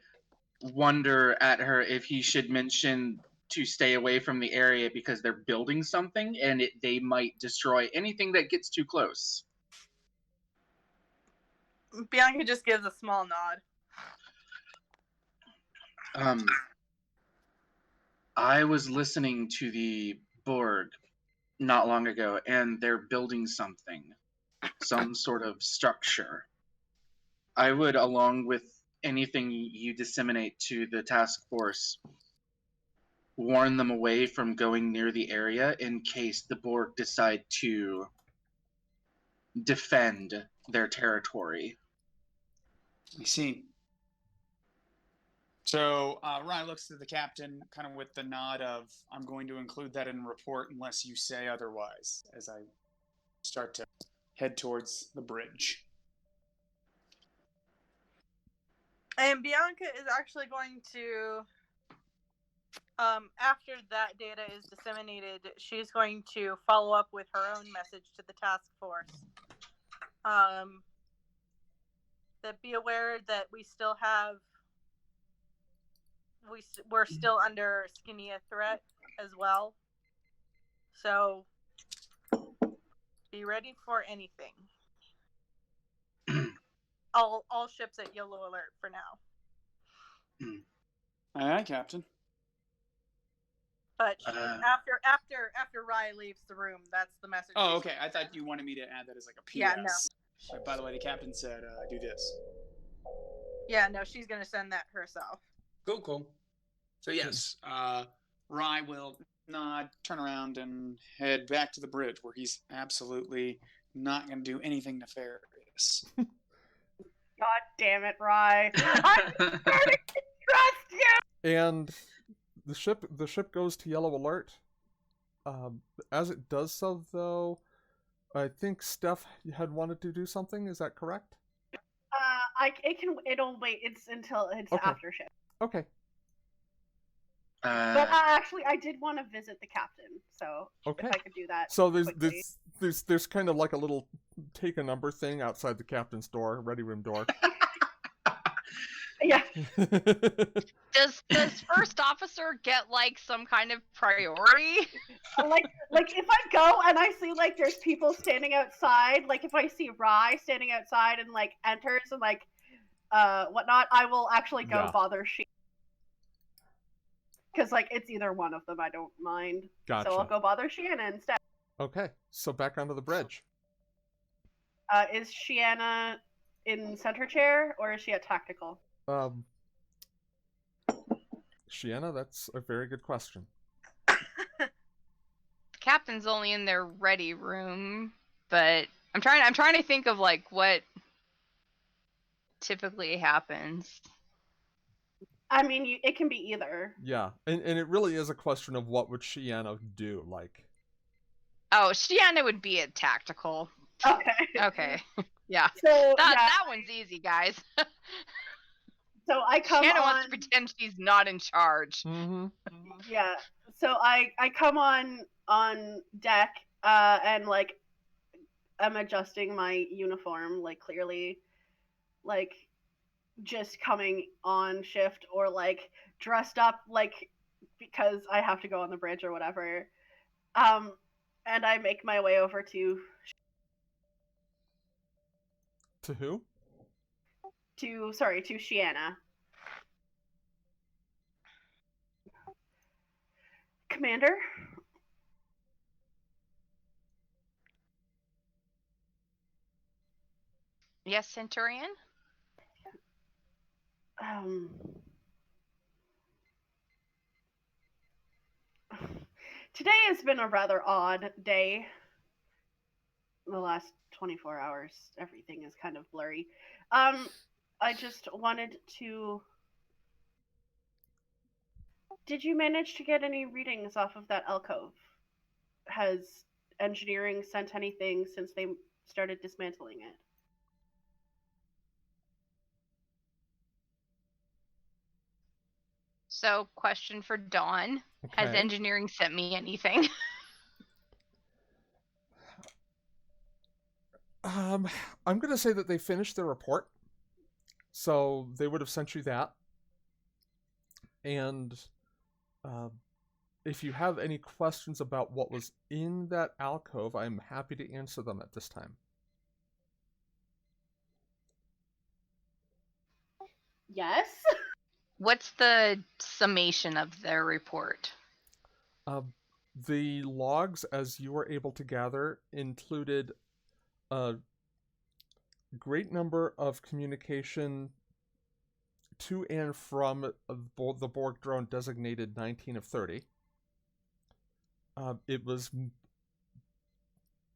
wonder at her if he should mention to stay away from the area because they're building something and they might destroy anything that gets too close. Bianca just gives a small nod. I was listening to the Borg not long ago, and they're building something, some sort of structure. I would, along with anything you disseminate to the task force, warn them away from going near the area in case the Borg decide to defend their territory. I see. So Ryan looks to the captain, kind of with the nod of, "I'm going to include that in the report unless you say otherwise," as I start to head towards the bridge. And Bianca is actually going to, after that data is disseminated, she's going to follow up with her own message to the task force. That be aware that we still have, we're still under Skinia threat as well. So be ready for anything. All ships at yellow alert for now. Aye, Captain. But she, after Rye leaves the room, that's the message. Oh, okay. I thought you wanted me to add that as like a PS. Yeah, no. Like, by the way, the captain said, "Do this." Yeah, no, she's gonna send that herself. Cool. So yes, Rye will nod, turn around, and head back to the bridge, where he's absolutely not going to do anything nefarious. God damn it, Rye. I'm starting to trust you! And the ship goes to yellow alert. As it does so, though, I think Steph had wanted to do something. Is that correct? It'll wait. It's until it's Okay. after shift. Okay. But actually, I did want to visit the captain, so Okay. if I could do that. So quickly. there's kind of like a little take a number thing outside the captain's door, ready room door. Yeah. Does first officer get like some kind of priority? like if I go and I see like there's people standing outside, like if I see Rye standing outside and like enters and like whatnot, I will actually go bother she. Because like it's either one of them, I don't mind. Gotcha. So I'll go bother Shiana instead. Okay, so back onto the bridge. Is Shiana in center chair or is she at tactical? Shiana, that's a very good question. The captain's only in their ready room, but I'm trying to think of like what typically happens. I mean, it can be either. Yeah, and it really is a question of what would Shiana do, like. Oh, Shiana would be at tactical. Okay. Yeah. So that one's easy, guys. So I come Shiana on. wants to pretend she's not in charge. Mm-hmm. Yeah. So I come on deck and like I'm adjusting my uniform, like clearly like just coming on shift or like dressed up like because I have to go on the bridge or whatever. And I make my way over to To who? To Shiana. Commander, Yes, Centurion? Today has been a rather odd day. The last 24 hours, everything is kind of blurry. I just wanted to. Did you manage to get any readings off of that alcove? Has engineering sent anything since they started dismantling it? So, question for Dawn. Has Okay. engineering sent me anything? I'm going to say that they finished their report. So they would have sent you that. And if you have any questions about what was in that alcove, I'm happy to answer them at this time. Yes. What's the summation of their report? The logs, as you were able to gather, included a great number of communication to and from the Borg drone designated 19 of 30. It was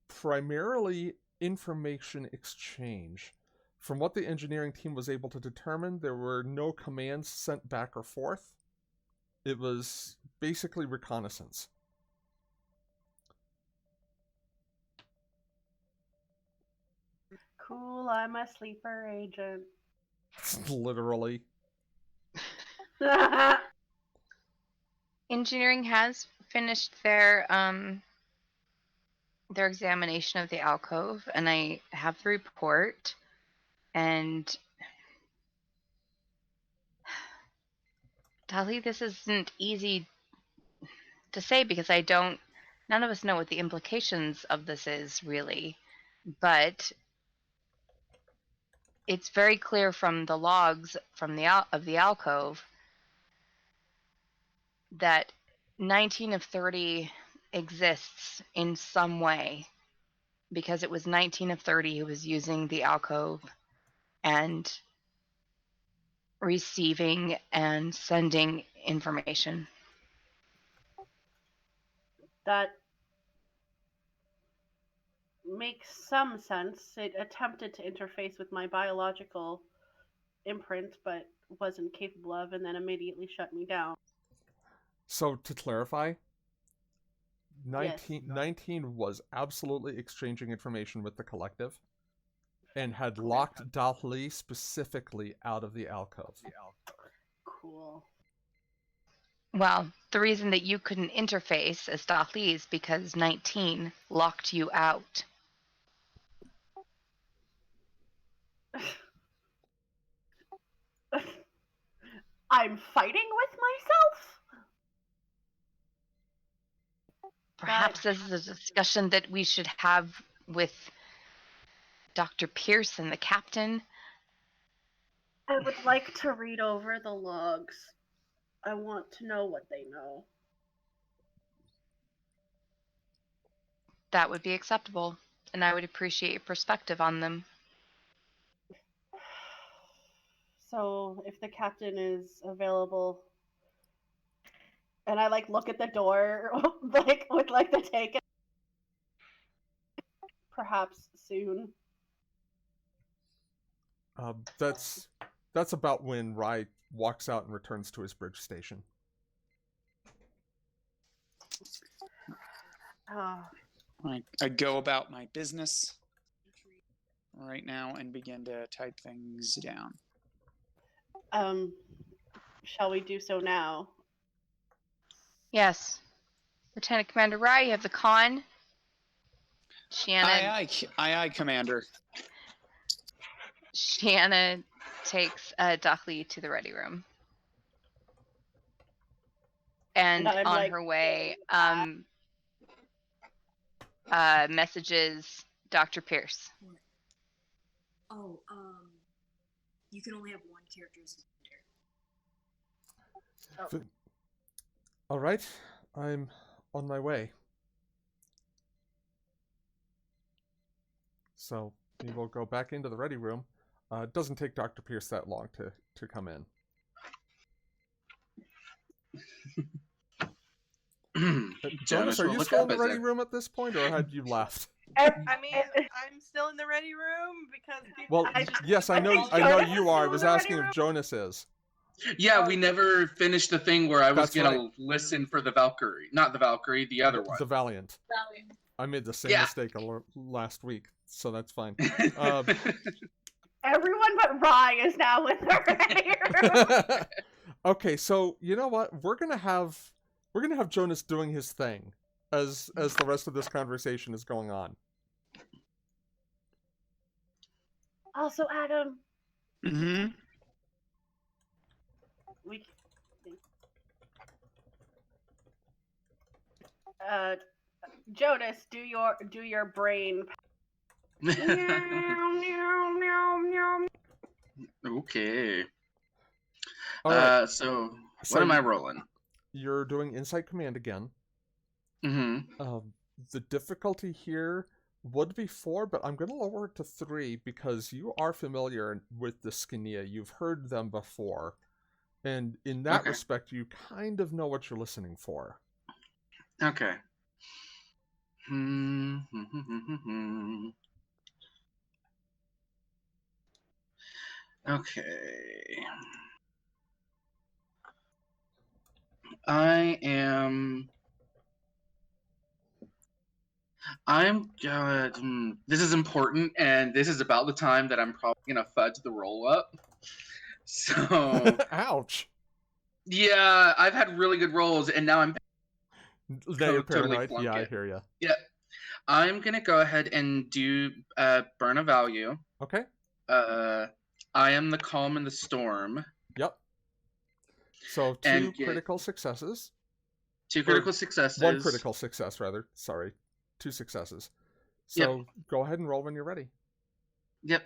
primarily information exchange. From what the engineering team was able to determine, there were no commands sent back or forth. It was basically reconnaissance. Cool, I'm a sleeper agent. Literally. Engineering has finished their examination of the alcove, and I have the report. And Dolly, this isn't easy to say because none of us know what the implications of this is really, but it's very clear from the logs from of the alcove that 19 of 30 exists in some way, because it was 19 of 30 who was using the alcove and receiving and sending information. That makes some sense. It attempted to interface with my biological imprint, but wasn't capable of, and then immediately shut me down. So, to clarify, Yes. 19 was absolutely exchanging information with the collective and had locked Dauntless specifically out of the alcove. Cool. Well, the reason that you couldn't interface as Dathli is because 19 locked you out. I'm fighting with myself? Perhaps this is a discussion that we should have with Dr. Pierce and the captain. I would like to read over the logs. I want to know what they know. That would be acceptable, and I would appreciate your perspective on them. So, if the captain is available, and I look at the door, with the take, perhaps soon. That's about when Rai walks out and returns to his bridge station. I go about my business right now and begin to type things down. Shall we do so now? Yes. Lieutenant Commander Rai, you have the con. Shanna. Aye, Commander. Shanna takes Dathli to the ready room. And on her way, messages Dr. Pierce. Oh, you can only have one character's gender. All right, I'm on my way. So we will go back into the ready room. It doesn't take Dr. Pierce that long to come in. Jonas, are you look still up in the as ready a- room at this point, or had you left? I mean, I'm still in the ready room because people. Well, I- yes, I I know. think I know Jonas is you are. I still in was the ready asking if room. Jonas is. Yeah, we never finished the thing where I was That's gonna right. listen for the Valkyrie. Not the Valkyrie, the other one. The Valiant. I made the same Yeah. mistake last week, so that's fine. Everyone but Rye is now in the ready room. Okay, so you know what? We're gonna have Jonas doing his thing as the rest of this conversation is going on. Also, Adam, Mm-hmm. we. Uh, Jonas, do your brain. Okay. All right. So So what am I rolling? You're doing Insight Command again. Mm-hmm. The difficulty here would be 4, but I'm going to lower it to 3 because you are familiar with the Skinia. You've heard them before. And in that Okay. respect, you kind of know what you're listening for. Okay. Okay. This is important, and this is about the time that I'm probably gonna fudge the roll up. So Ouch. yeah, I've had really good rolls, and now I'm Now you're totally paranoid. flunk Yeah, I it. hear you. Yeah, I'm gonna go ahead and do burn a value. Okay. I am the calm in the storm. Yep. So 2 And get critical successes. 2 critical successes. 1 critical success, rather. Sorry. 2 successes. So go ahead and roll when you're ready. Yep.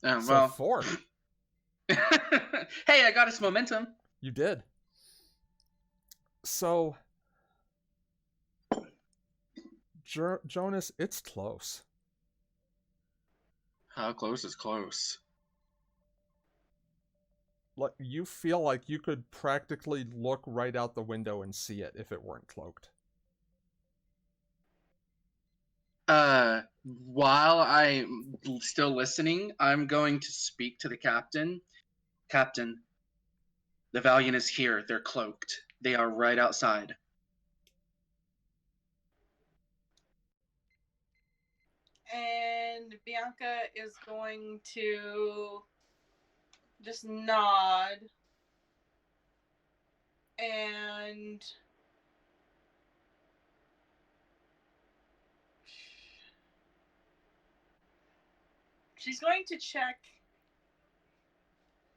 Oh, So well. 4. Hey, I got us momentum. You did. So, Jonas, it's close. How close is close? Like, you feel like you could practically look right out the window and see it if it weren't cloaked. While I'm still listening, I'm going to speak to the captain. Captain, the Valiant is here. They're cloaked. They are right outside. And Bianca is going to just nod and she's going to check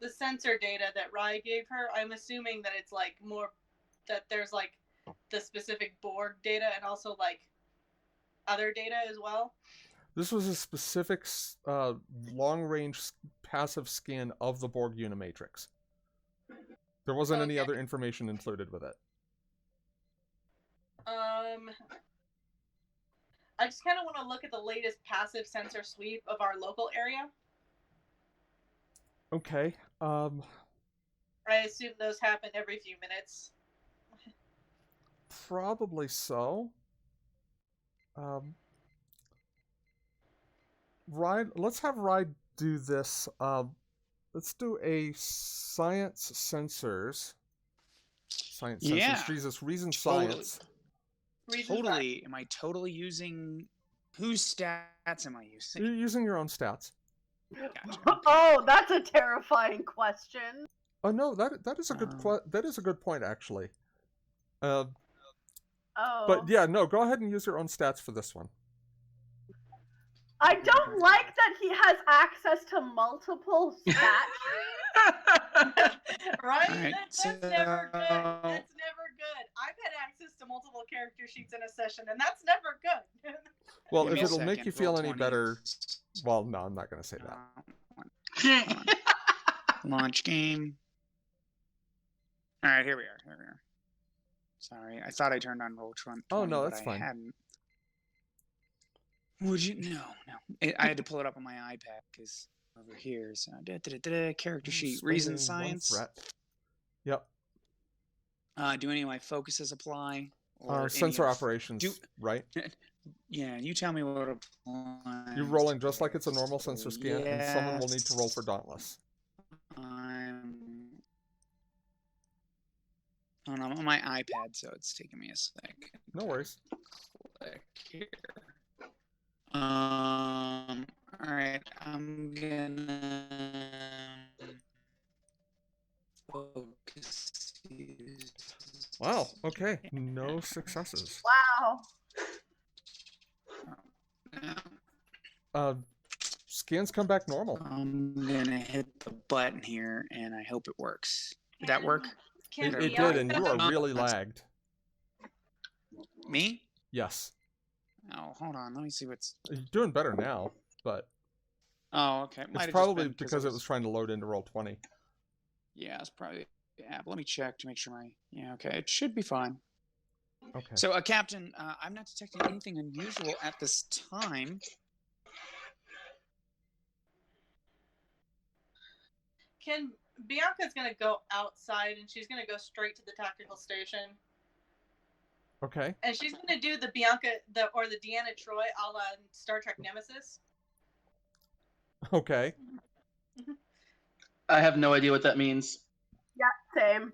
the sensor data that Rye gave her. I'm assuming that it's like more that there's like the specific Borg data and also like other data as well. This was a specific long-range passive scan of the Borg Unimatrix. There wasn't any other information included with it. I just kind of want to look at the latest passive sensor sweep of our local area. Okay. I assume those happen every few minutes. Probably so. Ride. Let's have Ride do this. Let's do a science sensors. Science Yeah. sensors. Jesus, reason Totally. science. Totally. Am I totally using... Whose stats am I using? You're using your own stats. Gotcha. Oh, that's a terrifying question. Oh no, that is a good that is a good point actually. Oh. But yeah, no, go ahead and use your own stats for this one. I don't like that he has access to multiple stats. Right? Alright, That's never good. That's never good. I've had access to multiple character sheets in a session, and that's never good. Well, Give if me a it'll make second. you feel any Roll20 better, is- well, no, I'm not going to say that. Hold on. Launch game. All right, here we are. Sorry, I thought I turned on Roll20, Oh, no, but that's I fine. hadn't. Would you? No. I had to pull it up on my iPad because over here. So character sheet, reason Spending one science. threat. Yep. Do any of my focuses apply? Or any Sensor of- operations, right? Yeah, you tell me what applies. You're rolling just like it's a normal So, sensor scan, and someone will need to roll for yes, Dauntless. I'm on my iPad, so it's taking me a second. No worries. Click here. All right, I'm gonna focus. Wow, okay. No successes. Wow. Scans come back normal. I'm gonna hit the button here, and I hope it works. Did that work? Can It did, and you are Bianca- really lagged. Me? Yes. Oh, hold on. Let me see what's. You're doing better now, but Oh, okay. Might it's have just probably been because it was trying to load into Roll20. Yeah, it's probably the app. Let me check to make sure my. Yeah, okay. It should be fine. Okay. So, Captain, I'm not detecting anything unusual at this time. Can Bianca's gonna go outside and she's gonna go straight to the tactical station. Okay. And she's gonna do the Bianca the Deanna Troy a la Star Trek Nemesis. Okay. I have no idea what that means. Yeah, same.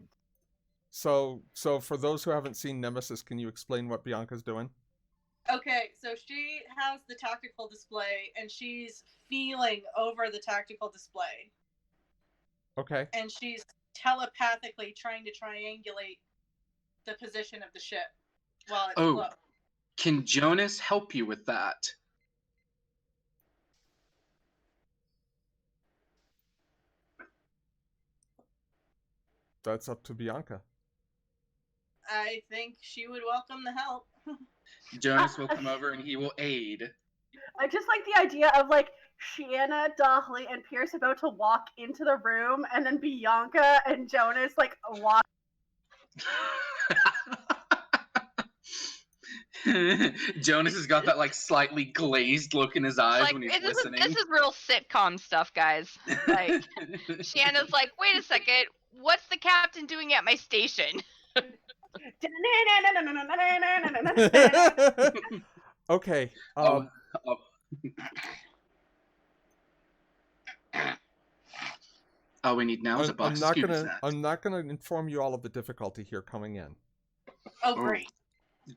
So for those who haven't seen Nemesis, can you explain what Bianca's doing? Okay, so she has the tactical display and she's feeling over the tactical display. Okay. And she's telepathically trying to triangulate the position of the ship while it's Oh. low. Can Jonas help you with that? That's up to Bianca. I think she would welcome the help. Jonas will come over and he will aid. I just like the idea of like Shiana, Dahley, and Pierce about to walk into the room, and then Bianca and Jonas like walk. Jonas has got that like slightly glazed look in his eyes Like, when he's this listening. is real sitcom stuff, guys. Like, Shanna's like, wait a second, what's the captain doing at my station? Okay. Oh. All we need now is a box of Scooby snacks. I'm not gonna inform you all of the difficulty here coming in. Oh, great.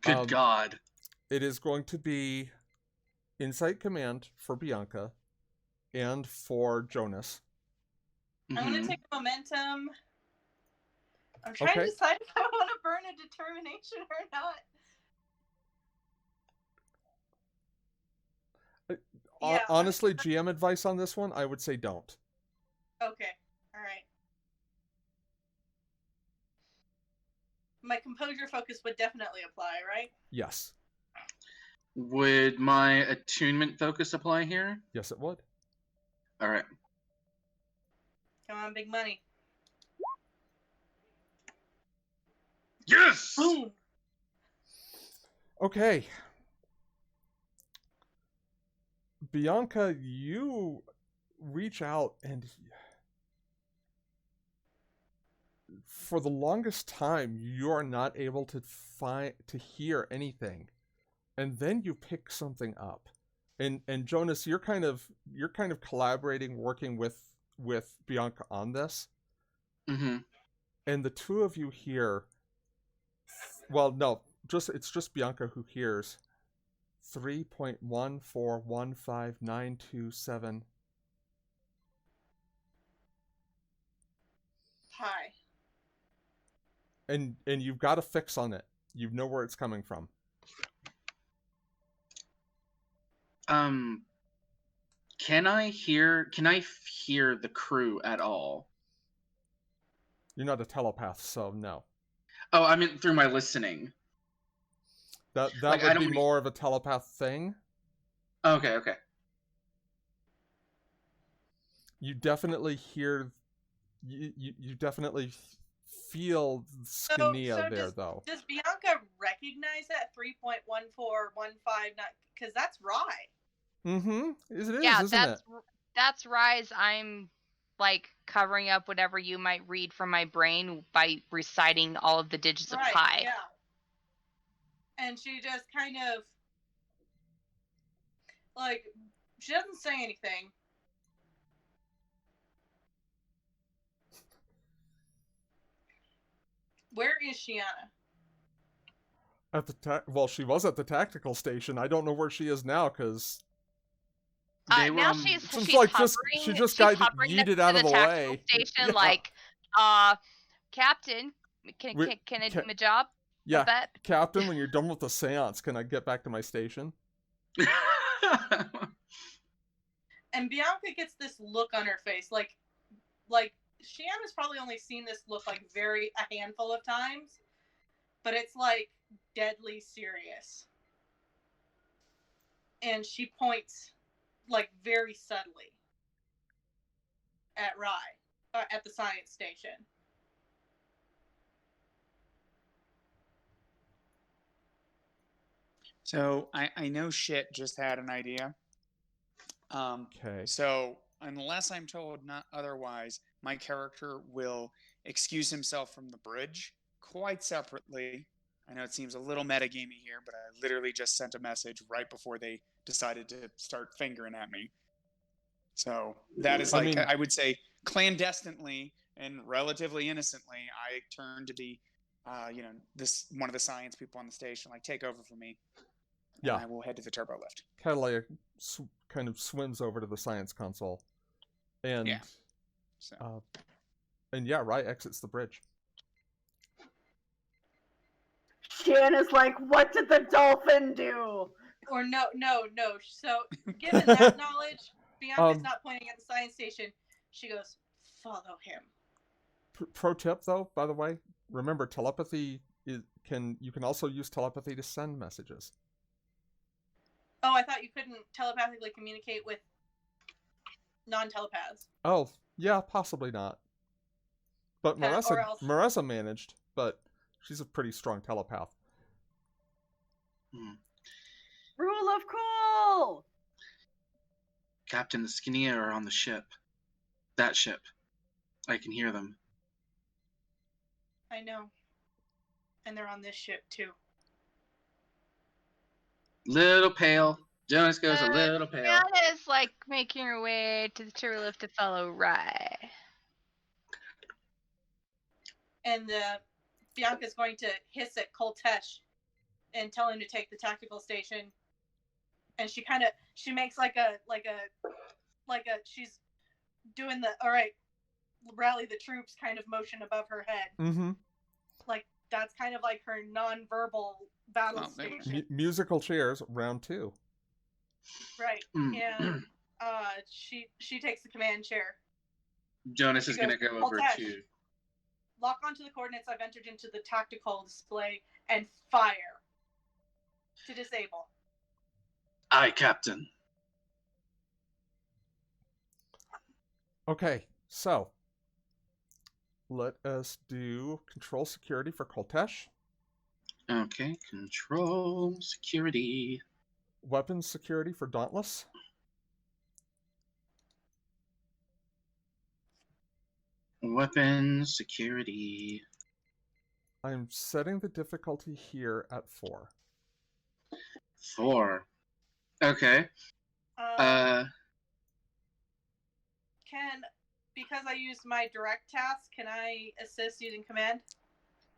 Good God. It is going to be Insight Command for Bianca and for Jonas. I'm going Mhm. to take momentum. I'm trying to Okay. decide if I want to burn a determination or not. Yeah. Honestly, GM advice on this one, I would say don't. Okay. All right. My composure focus would definitely apply, right? Yes. Would my attunement focus apply here? Yes, it would. All right. Come on, big money. Yes! Boom! Okay. Bianca, you reach out and for the longest time you are not able to hear anything. And then you pick something up. And Jonas, you're kind of collaborating, working with Bianca on this. Mm-hmm. And the two of you hear, well, no, it's just Bianca who hears 3.1415927. Hi. And you've got a fix on it. You know where it's coming from. Can I hear the crew at all? You're not a telepath, so no. Oh, I mean through my listening. That Like, I would be don't- more of a telepath thing. Okay, okay. You definitely hear, you definitely feel Skinia there, though. Does Bianca recognize that 3.1415? Because that's Rye. Mm-hmm. It is, Yeah, isn't it? that's Rise. I'm like covering up whatever you might read from my brain by reciting all of the digits of pi. Yeah. And she just kind of like she doesn't say anything. Where is Shiana? At the well, she was at the tactical station. I don't know where she is now, because They were Now on- she's Seems she's like hovering. she just she's got hovering next yeeted out to of the the tactical way. station, Yeah. like, Captain, can I do my job? Yeah, Bet. Captain, when you're done with the seance, can I get back to my station? And Bianca gets this look on her face, like Shiana's probably only seen this look like a handful of times, but it's like deadly serious. And she points like very subtly at Rye, at the science station. So I know shit just had an idea. Okay. So unless I'm told not otherwise, my character will excuse himself from the bridge quite separately. I know it seems a little metagamey here, but I literally just sent a message right before they decided to start fingering at me. So that is like, I would say, clandestinely and relatively innocently, I turned to be, this one of the science people on the station, like, take over for me. And Yeah. I will head to the turbo lift. Catalea kind of swims over to the science console, and Yeah. So. And yeah, Rye exits the bridge. Shiana's like, what did the dolphin do? Or no. So, given that knowledge, Bianca's not pointing at the science station. She goes, follow him. Pro tip, though, by the way, remember telepathy you can also use telepathy to send messages. Oh, I thought you couldn't telepathically communicate with non-telepaths. Oh, yeah, possibly not. But Marissa managed, but she's a pretty strong telepath. Rule of cool! Captain, the Skinia are on the ship. That ship. I can hear them. I know. And they're on this ship, too. Little pale. Jonas goes a little pale. Rihanna is like making her way to the turbo lift to follow Rye. And Bianca's going to hiss at Koltesh and tell him to take the tactical station. And she makes like a she's doing the all right, rally the troops kind of motion above her head. Mm-hmm. Like that's kind of like her non-verbal battle station. Musical chairs, round 2. Right. And she takes the command chair. Jonas is going to go over to lock onto the coordinates I've entered into the tactical display and fire to disable. Aye, Captain. Okay, so let us do control security for Koltesh. Okay, control security. Weapons security for Dauntless. Weapons security. I'm setting the difficulty here at 4. 4. Okay. Because I used my direct task, can I assist using command?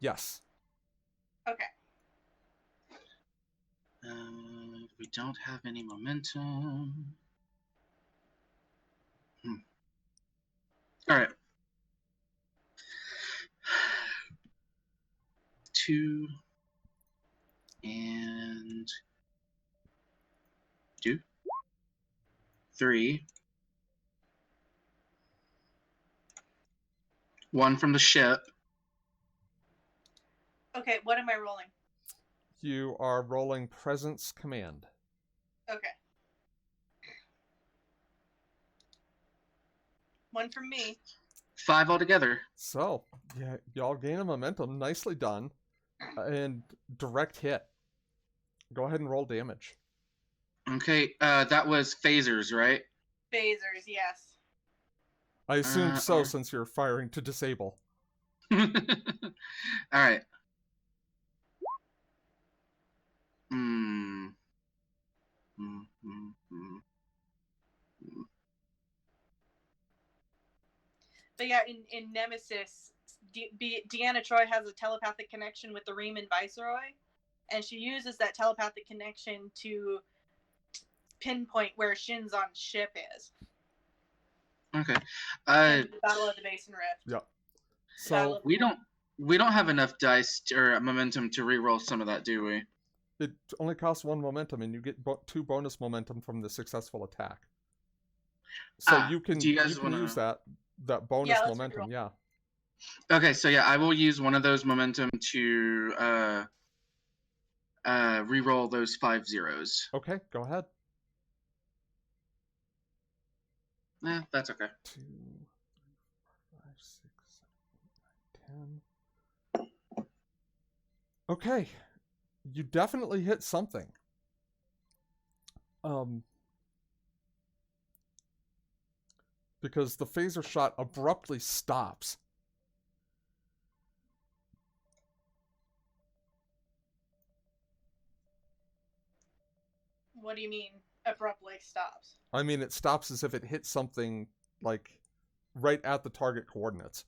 Yes. Okay. We don't have any momentum. All right. 2 and 2, 3. 1 from the ship. Okay, what am I rolling? You are rolling presence command. Okay. 1 from me. 5 altogether. So, yeah, y'all gain a momentum. Nicely done. And direct hit. Go ahead and roll damage. Okay, that was phasers, right? Phasers, yes. I assume so, alright. since you're firing to disable. Alright. Hmm. Hmm, hmm, hmm. But yeah, in Nemesis, Deanna Troy has a telepathic connection with the Riemann Viceroy, and she uses that telepathic connection to pinpoint where Shinzon's ship is. Okay. In the Battle of the Basin Rift. Yep. The Battle So of we don't have enough dice or momentum to reroll some of that, do we? it only costs 1 momentum, and you get 2 bonus momentum from the successful attack. So you can do you guys wanna use that bonus Yeah, let's momentum. reroll. Yeah. Okay, so yeah, I will use one of those momentum to re-roll those 5 zeros. Okay, go ahead. That's okay. 2, 5, 6, 7, 8, 9, 10. Okay, you definitely hit something. Because the phaser shot abruptly stops. What do you mean abruptly stops? I mean, it stops as if it hits something like right at the target coordinates.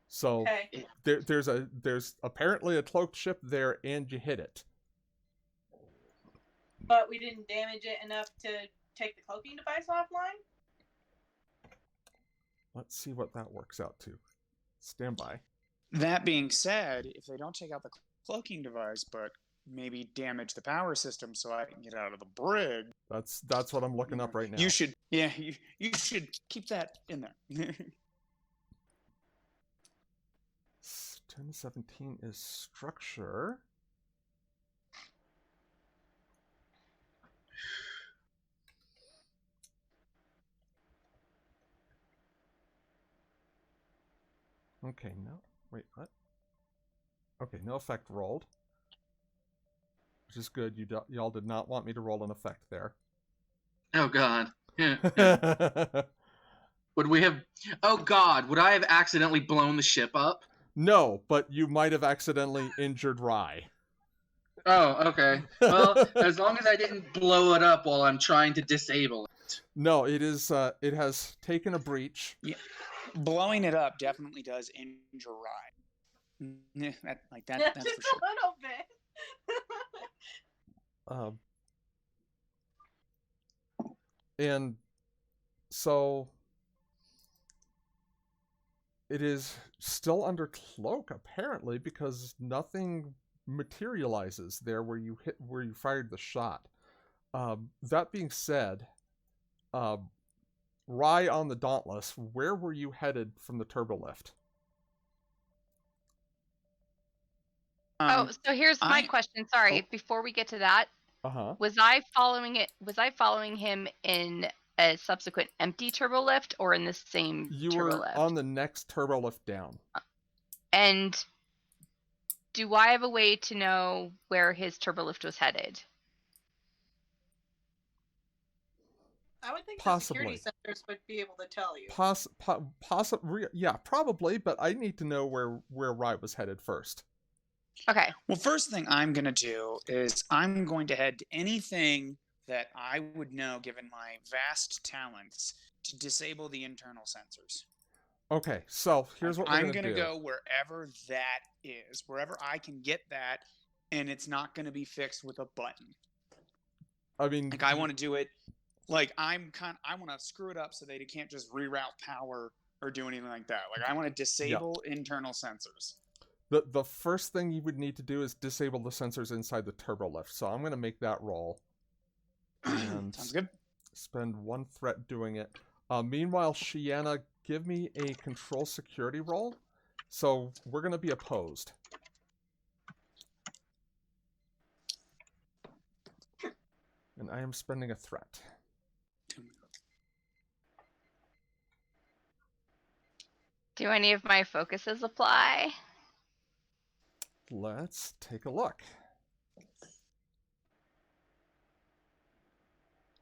So Okay. there's apparently a cloaked ship there, and you hit it. But we didn't damage it enough to take the cloaking device offline? Let's see what that works out to. Stand by. That being said, if they don't take out the cloaking device, but maybe damage the power system so I can get out of the brig. That's what I'm looking up right now. You should keep that in there. 1017 is structure. Okay, no. Wait, what? Okay, no effect rolled. Which is good. Y'all did not want me to roll an effect there. Oh god. Would we have... Oh god, would I have accidentally blown the ship up? No, but you might have accidentally injured Rye. Oh, okay. Well, as long as I didn't blow it up while I'm trying to disable it. No, it is. It has taken a breach. Yeah. Blowing it up definitely does injure Rye. That's Just for sure. a little bit. And so it is still under cloak, apparently, because nothing materializes there where you fired the shot. That being said, Rye on the Dauntless, where were you headed from the turbolift? So here's my question. Sorry, before we get to that, was I following it? Was I following him in a subsequent empty turbolift or in the same You turbolift? were on the next turbolift down. And do I have a way to know where his turbolift was headed? I would think Possibly. the security centers would be able to tell you. Possibly, yeah, probably, but I need to know where Rye was headed first. Okay. Well, first thing I'm going to do is I'm going to head to anything that I would know, given my vast talents, to disable the internal sensors. Okay, so here's what we're going to do. I'm going to go wherever that is, wherever I can get that, and it's not going to be fixed with a button. I mean, like I want to do it, like I want to screw it up so they can't just reroute power or do anything like that. Like I want to disable internal sensors. The first thing you would need to do is disable the sensors inside the turbolift. So I'm going to make that roll. And sounds good. Spend 1 threat doing it. Meanwhile, Shiana, give me a control security roll. So we're going to be opposed. And I am spending a threat. Do any of my focuses apply? Let's take a look.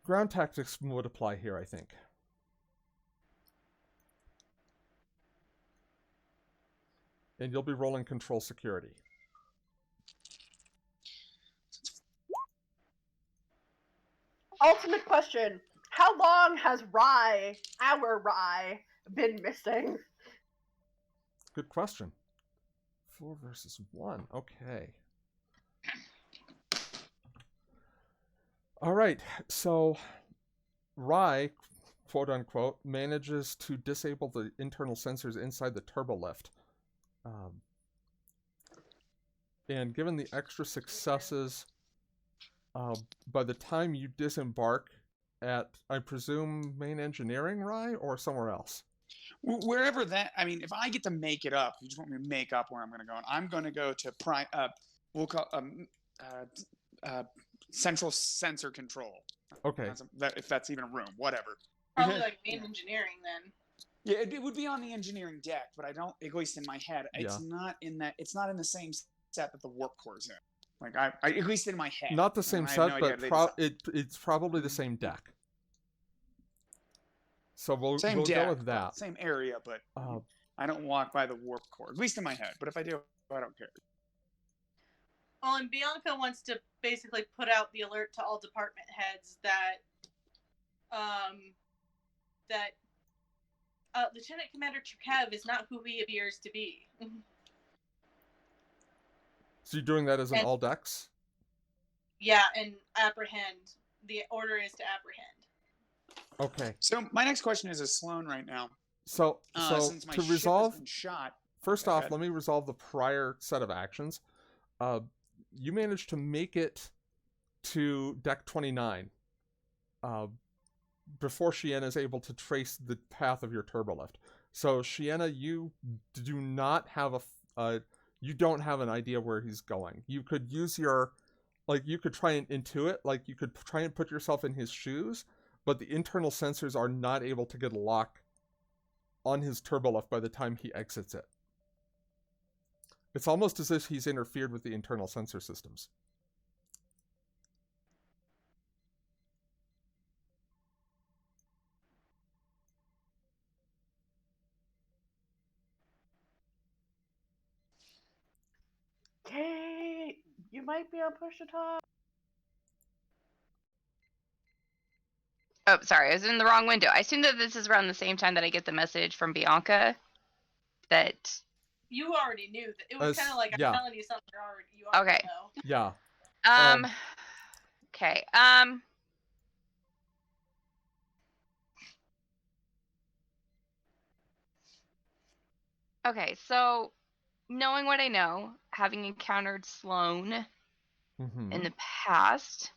Ground tactics would apply here, I think. And you'll be rolling control security. Ultimate question. How long has our Rye, been missing? Good question. 4 versus 1. Okay. All right. So Rye, quote unquote, manages to disable the internal sensors inside the turbolift. And given the extra successes, by the time you disembark at, I presume, main engineering, Rye, or somewhere else? Wherever that, I mean, if I get to make it up, you just want me to make up where I'm going to go. And I'm going to go to we'll call central sensor control. Okay. If that's even a room, whatever. Probably like main engineering then. Yeah, it would be on the engineering deck, but I don't, at least in my head, it's not in that. It's not in the same set that the warp core's in. Like I at least in my head. Not the same set, but it's probably the same deck. So we'll same go deck, with that. Same area, but I don't walk by the warp core, at least in my head. But if I do, I don't care. Well, and Bianca wants to basically put out the alert to all department heads that Lieutenant Commander Chukev is not who he appears to be. So you're doing that as an all decks? Yeah, and apprehend. The order is to apprehend. Okay. So my next question is Sloan right now. So since my to ship resolve, has been shot. First off, let me resolve the prior set of actions. You managed to make it to deck 29 before Shienna is able to trace the path of your turbolift. So Shienna, you do not have you don't have an idea where he's going. You could use your, you could try and intuit, you could try and put yourself in his shoes, but the internal sensors are not able to get a lock on his turbolift by the time he exits it. It's almost as if he's interfered with the internal sensor systems. Okay, you might be on push to talk. Oh, sorry, I was in the wrong window. I assume that this is around the same time that I get the message from Bianca that... You already knew that. It was kind of like I'm telling you something you already know. Yeah. Okay. Okay, so knowing what I know, having encountered Sloan in the past,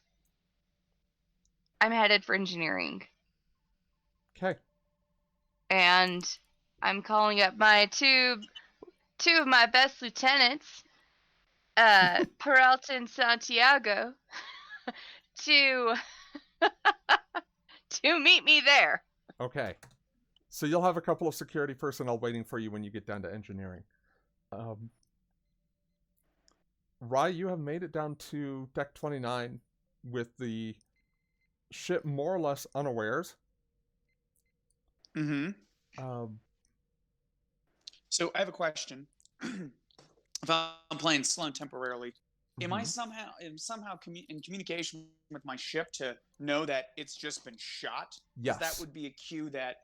I'm headed for engineering. Okay. And I'm calling up my two of my best lieutenants, Peralta and Santiago, to meet me there. Okay. So you'll have a couple of security personnel waiting for you when you get down to engineering. Rye, you have made it down to deck 29 with the ship more or less unawares. Mm-hmm. So I have a question. If I'm playing Sloan temporarily, am I somehow in communication with my ship to know that it's just been shot? Yes. That would be a cue that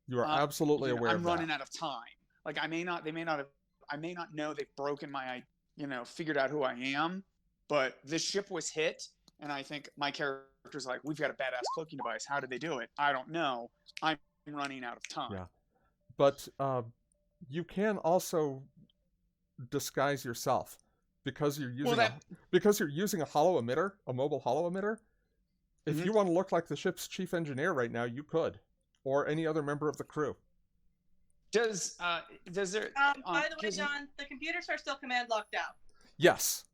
you are absolutely aware of that. I'm running out of time. I may not know they've broken my, figured out who I am, but this ship was hit, and I think my character's like, we've got a badass cloaking device. How did they do it? I don't know. I'm running out of time. Yeah. But you can also disguise yourself because you're using a hollow emitter, a mobile hollow emitter. If you want to look like the ship's chief engineer right now, you could, or any other member of the crew. Does there? By the way, John, the computers are still command locked out. Yes.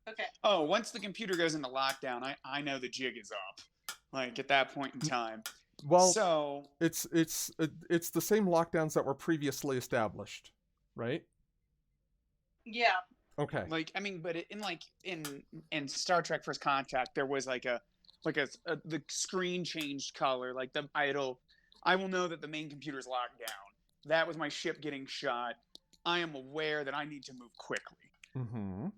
Okay. Oh, once the computer goes into lockdown, I know the jig is up. At that point in time. Well, so it's the same lockdowns that were previously established, right? Yeah. Okay. like I mean, but in Star Trek First Contact, there was like the screen changed color, like I will know that the main computer's locked down. That was my ship getting shot. I am aware that I need to move quickly. Mm-hmm.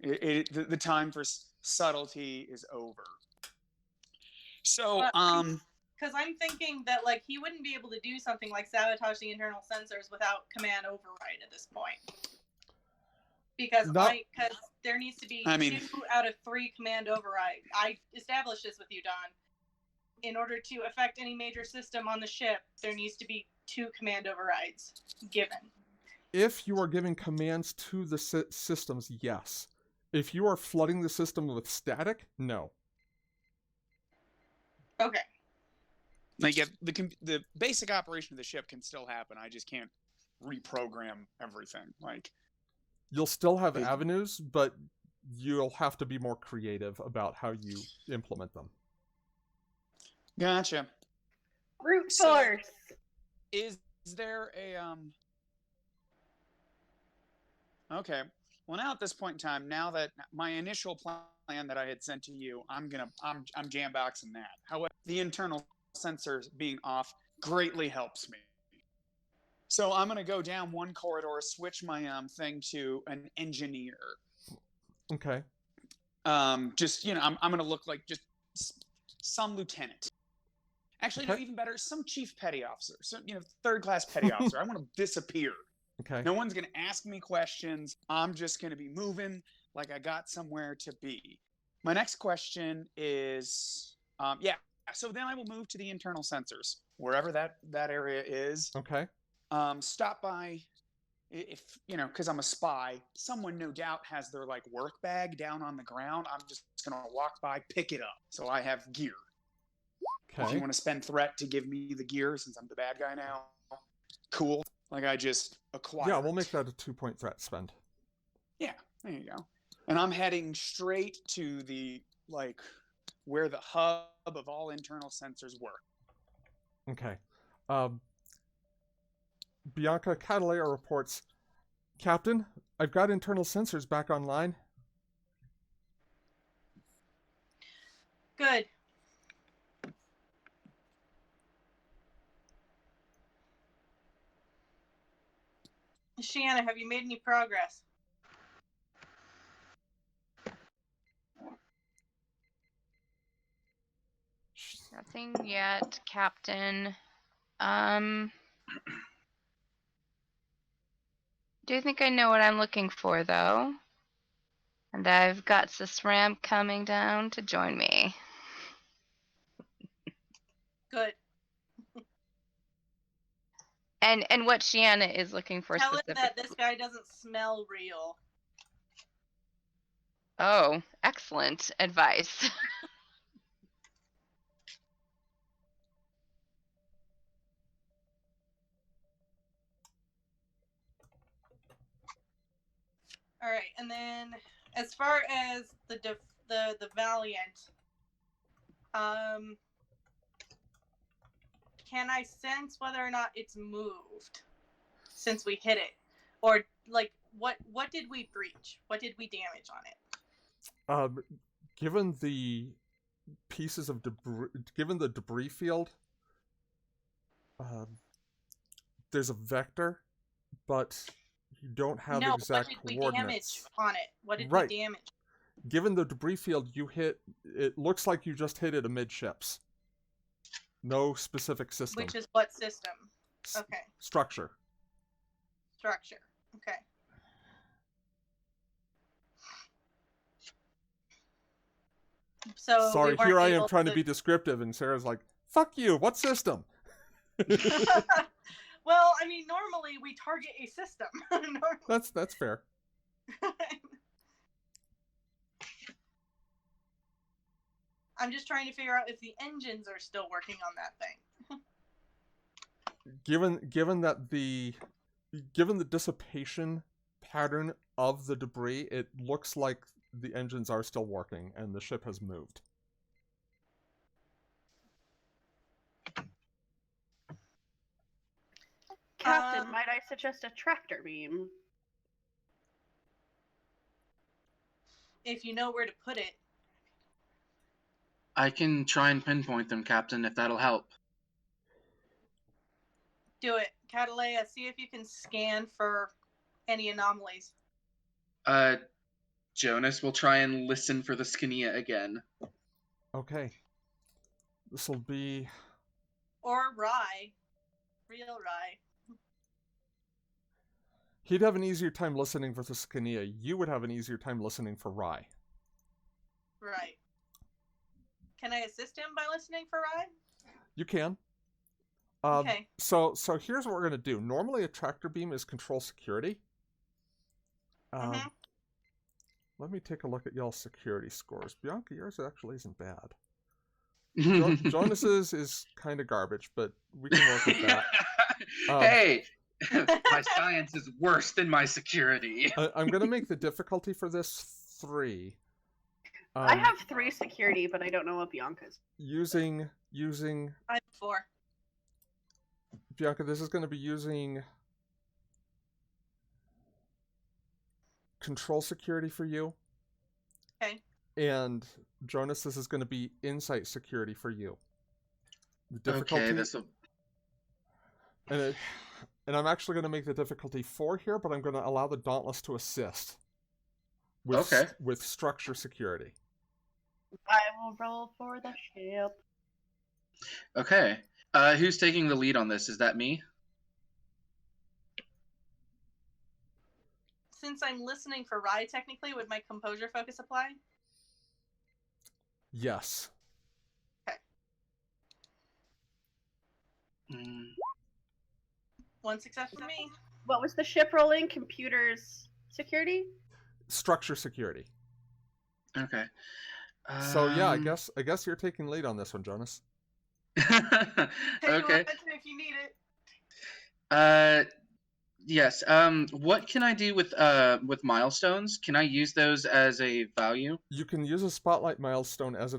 The time for subtlety is over. So, because I'm thinking that like he wouldn't be able to do something like sabotage the internal sensors without command override at this point. Because because there needs to be 2 out of 3 command override. I established this with you, Don. In order to affect any major system on the ship, there needs to be 2 command overrides given. If you are giving commands to the systems, yes. If you are flooding the system with static, no. Okay. Like, yeah, the basic operation of the ship can still happen. I just can't reprogram everything. Like, you'll still have avenues, but you'll have to be more creative about how you implement them. Gotcha. Brute force. Is there a Okay. Well, now at this point in time, now that my initial plan that I had sent to you, I'm jamboxing that. However, the internal sensors being off greatly helps me. So I'm gonna go down one corridor, switch my thing to an engineer. Okay. Just I'm gonna look like just some lieutenant. Actually, no, even better, some chief petty officer. So third class petty officer. I want to disappear. Okay. No one's gonna ask me questions. I'm just gonna be moving like I got somewhere to be. My next question is, So then I will move to the internal sensors, wherever that area is. Okay. Stop by, if because I'm a spy. Someone no doubt has their like work bag down on the ground. I'm just gonna walk by, pick it up, so I have gear. Okay. If you want to spend threat to give me the gear, since I'm the bad guy now, cool. Like I just acquired. Yeah, we'll make that a 2-point threat spend. Yeah, there you go. And I'm heading straight to the where the hub of all internal sensors were. Okay. Bianca Catalea reports, Captain, I've got internal sensors back online. Good. Shanna, have you made any progress? Nothing yet, Captain. Do you think I know what I'm looking for, though? And I've got Sisram coming down to join me. Good. And what Shanna is looking for Tell specifically. him that this guy doesn't smell real. Oh, excellent advice. All right, and then as far as the Valiant, can I sense whether or not it's moved since we hit it, or like what did we breach? What did we damage on it? Given the pieces of debris, given the debris field, there's a vector, but you don't have exact coordinates. What did we damage on it? What did we damage? Given the debris field you hit, it looks like you just hit it amidships. No specific system. Which is what system? Okay. Structure. Okay. So sorry, here I am trying to be descriptive, and Sarah's like, "Fuck you! What system?" Well, I mean, normally we target a system. That's fair. I'm just trying to figure out if the engines are still working on that thing. Given the dissipation pattern of the debris, it looks like the engines are still working and the ship has moved. Captain, might I suggest a tractor beam? If you know where to put it. I can try and pinpoint them, Captain, if that'll help. Do it. Catalea, see if you can scan for any anomalies. Jonas will try and listen for the Skinia again. Okay. This will be... Or Rye. Real Rye. He'd have an easier time listening for the Skinia. You would have an easier time listening for Rye. Right. Can I assist him by listening for Rye? You can. Okay. So here's what we're going to do. Normally a tractor beam is control security. Mhm. Let me take a look at y'all's security scores. Bianca, yours actually isn't bad. Jonas's is kind of garbage, but we can work with that. Hey! My science is worse than my security. I'm going to make the difficulty for this 3. I have 3 security, but I don't know what Bianca's. Using I have 4. Bianca, this is going to be using control security for you. Okay. And Jonas, this is going to be insight security for you. The difficulty, Okay, this'll... and I'm actually going to make the difficulty 4 here, but I'm going to allow the Dauntless to assist with structure security. I will roll for the ship. Okay. Who's taking the lead on this? Is that me? Since I'm listening for Rye, technically, would my composure focus apply? Yes. Okay. Mm. 1 success for me. What was the ship rolling? Computers security? Structure security. Okay. So yeah, I guess you're taking lead on this one, Jonas. Take Okay. a weapon if you need it. Yes. What can I do with milestones? Can I use those as a value? You can use a spotlight milestone as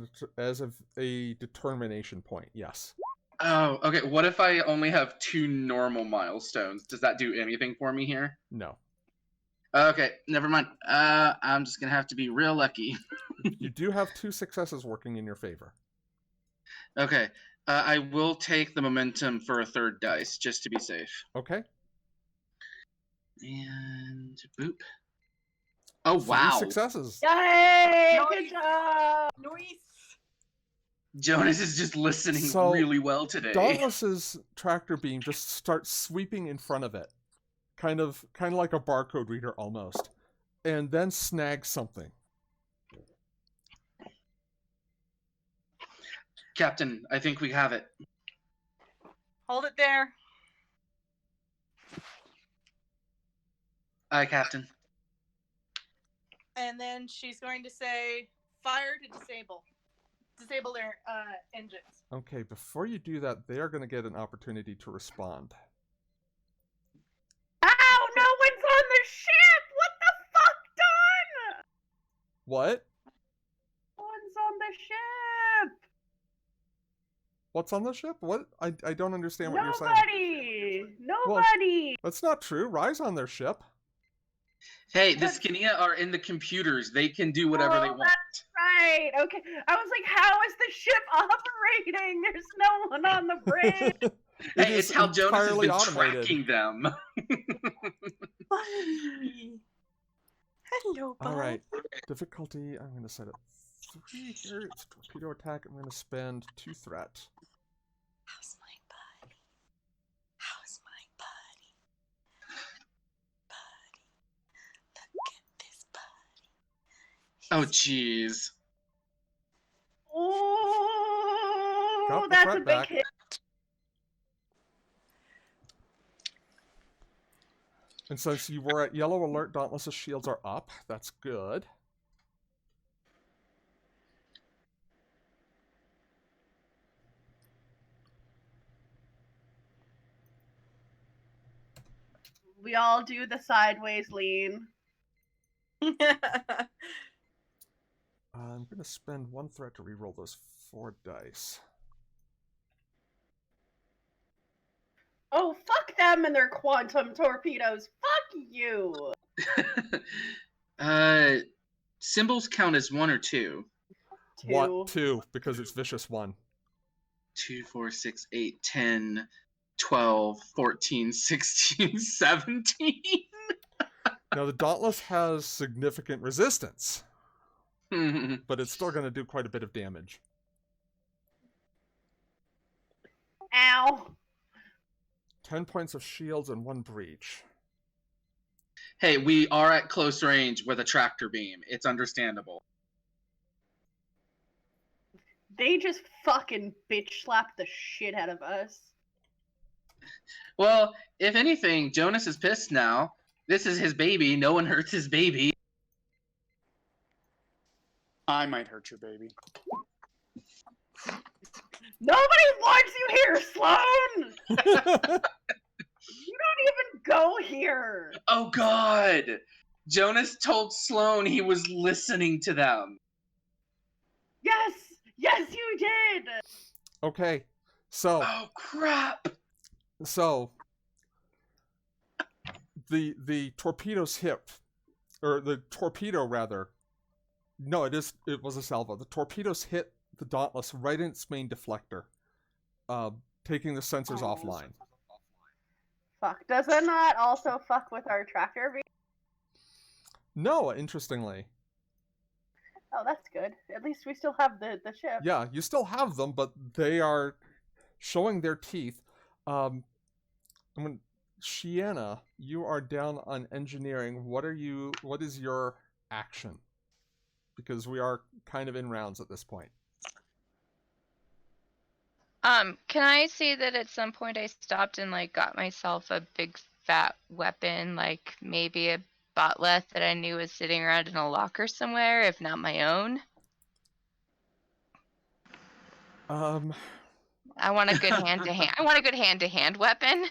a determination point. Yes. Oh, okay. What if I only have 2 normal milestones? Does that do anything for me here? No. Okay, never mind. I'm just gonna have to be real lucky. You do have 2 successes working in your favor. Okay. I will take the momentum for a 3rd dice, just to be safe. Okay. And boop. Oh, 3 wow. successes. Yay! Nice. Good job! Nice. Jonas is just listening So, really well today. Dauntless's tractor beam just starts sweeping in front of it. Kind of like a barcode reader almost. And then snags something. Captain, I think we have it. Hold it there. Aye, Captain. And then she's going to say, fire to disable. Disable their engines. Okay, before you do that, they are going to get an opportunity to respond. Ow! No one's on the ship! What the fuck, Don? What? No one's on the ship! What's on the ship? What? I don't understand what you're saying. Nobody! That's not true. Rye's on their ship. Hey, the Skinia are in the computers. They can do whatever they Oh, want. that's right. Okay. I was like, how is the ship operating? There's no one on the bridge. Hey, it's how Jonas has entirely been automated. tracking them. Buddy. Hello, bud. All right. Difficulty, I'm going to set it 3 here. It's torpedo attack. I'm going to spend 2 threat. How's my buddy? How's my buddy? Buddy. Look at this buddy. Oh, jeez. Oh, Got the that's a threat big back. hit. And since you were at yellow alert, Dauntless's shields are up. That's good. We all do the sideways lean. I'm going to spend 1 threat to reroll those 4 dice. Oh, fuck that! them and their quantum torpedoes. Fuck you. Symbols count as 1 or 2. Two. 2, because it's vicious 1. 2, 4, 6, 8, 10, 12, 14, 16, 17. Now, the Dauntless has significant resistance, but it's still going to do quite a bit of damage. Ow. 10 points of shields and 1 breach. Hey, we are at close range with a tractor beam. It's understandable. They just fucking bitch slapped the shit out of us. Well, if anything, Jonas is pissed now. This is his baby. No one hurts his baby. I might hurt your baby. Nobody wants you here, Sloan! You don't even go here! Oh, God! Jonas told Sloan he was listening to them. Yes! Yes, you did! Okay, so Oh, crap! the torpedo's hit, or the torpedo rather. No, it was a salvo. The torpedoes hit the Dauntless right in its main deflector, taking the sensors offline. Fuck. Does that not also fuck with our tractor beam? No, interestingly. Oh, that's good. At least we still have the ship. Yeah, you still have them, but they are showing their teeth. Shiana, you are down on engineering. What is your action? Because we are kind of in rounds at this point. Can I say that at some point I stopped and like got myself a big fat weapon, like maybe a botleth that I knew was sitting around in a locker somewhere, if not my own? I want a good hand-to-hand. I want a good hand-to-hand weapon.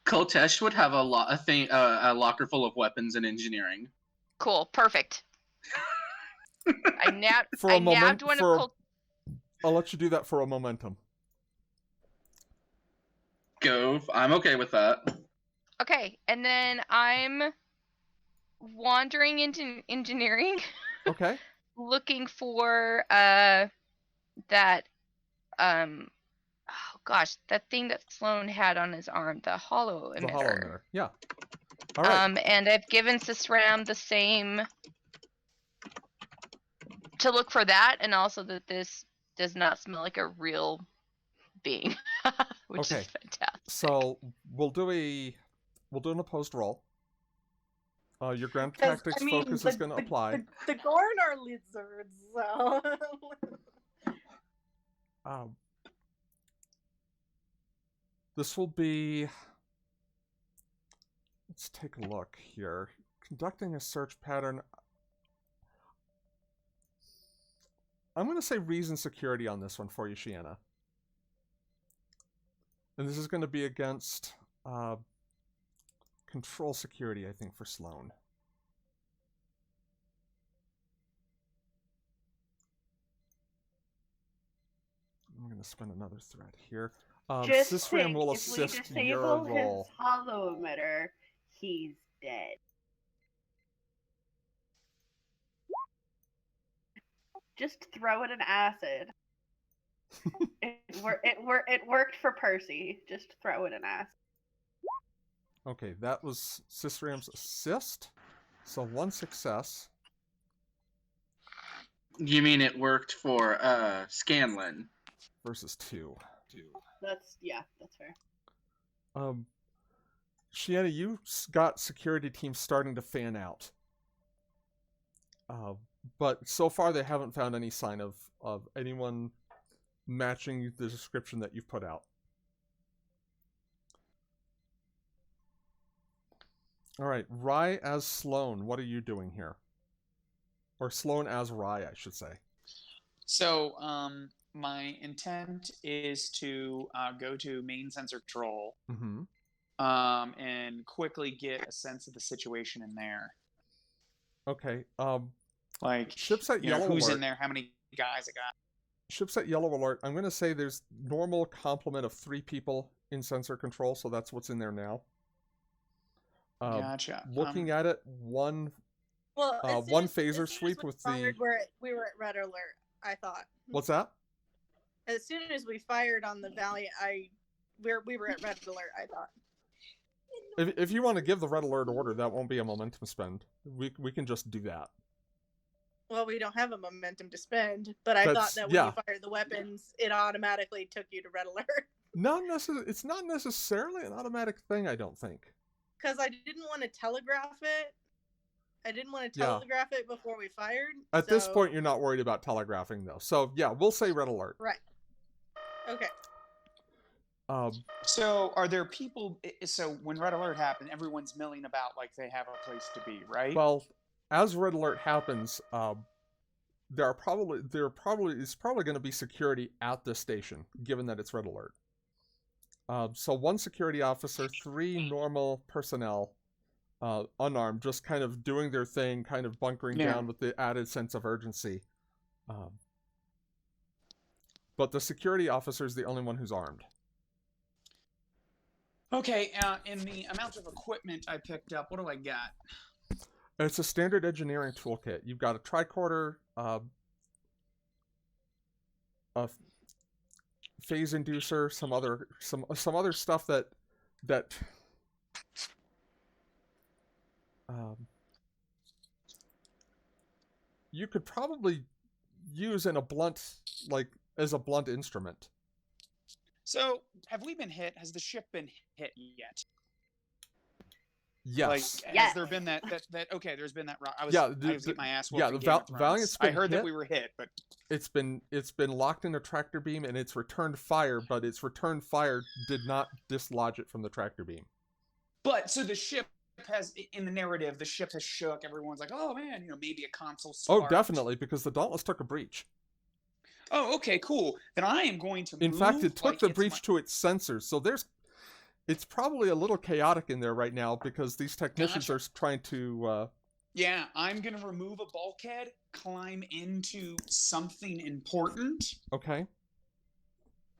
Koltesh would have a locker full of weapons in engineering. Cool, perfect. I nabbed one of Colt. I'll let you do that for a momentum. Go. I'm okay with that. Okay, and then I'm wandering into engineering. Okay. Looking for that oh gosh, that thing that Sloan had on his arm, the hollow emitter. The hollow emitter. Yeah. All right. And I've given Sisram the same to look for that, and also that this does not smell like a real being, which Okay. is fantastic. So we'll do an opposed roll. Your grand tactics focus is going to apply. The Gorn are lizards, so. This will be. Let's take a look here. Conducting a search pattern. I'm going to say reason security on this one for you, Shiana. And this is going to be against control security, I think, for Sloan. I'm going to spend another thread here. Sisram will assist your roll. If we disable his hollow emitter, he's dead. Just throw it in acid. It worked for Percy. Just throw it in acid. Okay, that was Sisram's assist. So 1 success. You mean it worked for Scanlan? Versus 2. That's fair. Shiana, you got security teams starting to fan out. But so far they haven't found any sign of anyone matching the description that you've put out. All right, Rye as Sloan, what are you doing here? Or Sloan as Rye, I should say. So, my intent is to go to main sensor control, and quickly get a sense of the situation in there. Okay. Like, ships at yellow who's alert. in there, how many guys I got. Ships at yellow alert. I'm going to say there's normal complement of 3 people in sensor control, so that's what's in there now. Gotcha. Looking at it, one Well, one phaser sweep we with the. we were at red alert. I thought. What's that? As soon as we fired on the Valiant, we were at red alert. I thought. If you want to give the red alert order, that won't be a momentum spend. We can just do that. Well, we don't have a momentum to spend, but I thought that when you fired the weapons, it automatically took you to red alert. It's not necessarily an automatic thing, I don't think. Because I didn't want to telegraph it. I didn't want to telegraph it before we fired. At this point, you're not worried about telegraphing, though. So, yeah, we'll say red alert. Right. Okay. So, are there people... So, when red alert happened, everyone's milling about like they have a place to be, right? Well, as red alert happens, is probably going to be security at the station, given that it's red alert. So one security officer, 3 normal personnel, unarmed, just kind of doing their thing, kind of bunkering down with the added sense of urgency. But the security officer is the only one who's armed. Okay, in the amount of equipment I picked up, what do I got? It's a standard engineering toolkit. You've got a tricorder, a phase inducer, some other stuff that you could probably use in a blunt, as a blunt instrument. So, have we been hit? Has the ship been hit yet? Yes. Has there been that? Okay, there's been that. I was getting my ass whooped. Yeah, the Valiant's been I heard hit. that we were hit, but it's been locked in a tractor beam and it's returned fire, but its return fire did not dislodge it from the tractor beam. But so the ship has, in the narrative, the ship has shook. Everyone's like, "Oh man, maybe a console sparked." Oh, definitely, because the Dauntless took a breach. Oh, okay, cool. Then I am going to. In fact, it took the breach to its sensors, so it's probably a little chaotic in there right now because these technicians are trying to... Yeah, I'm going to remove a bulkhead, climb into something important. Okay.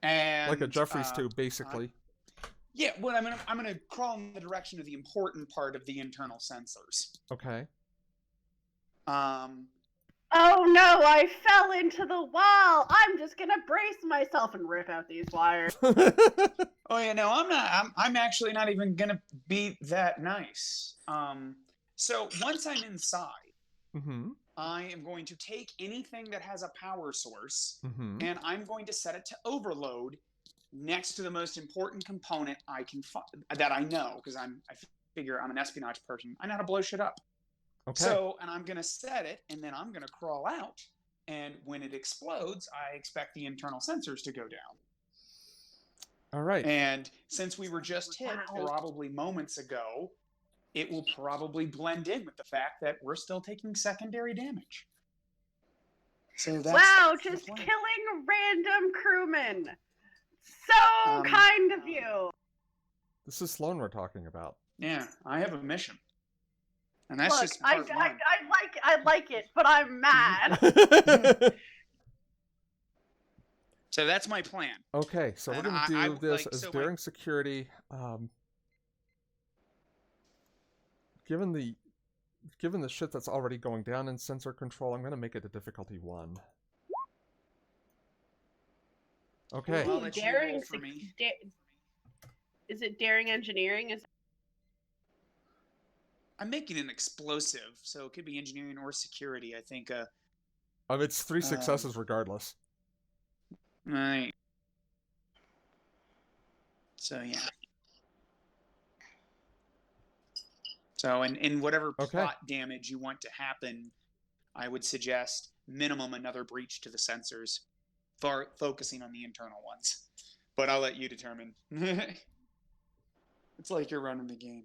And like a Jeffries tube, basically. Yeah, well, I'm gonna crawl in the direction of the important part of the internal sensors. Okay. Oh no, I fell into the wall! I'm just gonna brace myself and rip out these wires. Oh yeah, no, I'm not. I'm actually not even gonna be that nice. So once I'm inside, I am going to take anything that has a power source, and I'm going to set it to overload next to the most important component I can that I know, because I figure I'm an espionage person. I know how to blow shit up. Okay. So, and I'm going to set it, and then I'm going to crawl out. And when it explodes, I expect the internal sensors to go down. All right. And since we were just hit probably moments ago, it will probably blend in with the fact that we're still taking secondary damage. So that's just killing random crewmen. So kind of you. This is Sloan we're talking about. Yeah, I have a mission. And that's Look, just part one. I like it, but I'm mad. So that's my plan. Okay, so we're going to do this as during security. Given the shit that's already going down in sensor control, I'm going to make it a difficulty 1. Okay. Well, daring for me. Is it daring engineering? I'm making an explosive, so it could be engineering or security. I think. It's 3 successes regardless. Right. So yeah. So in whatever plot damage you want to happen, I would suggest minimum another breach to the sensors, focusing on the internal ones. But I'll let you determine. It's like you're running the game.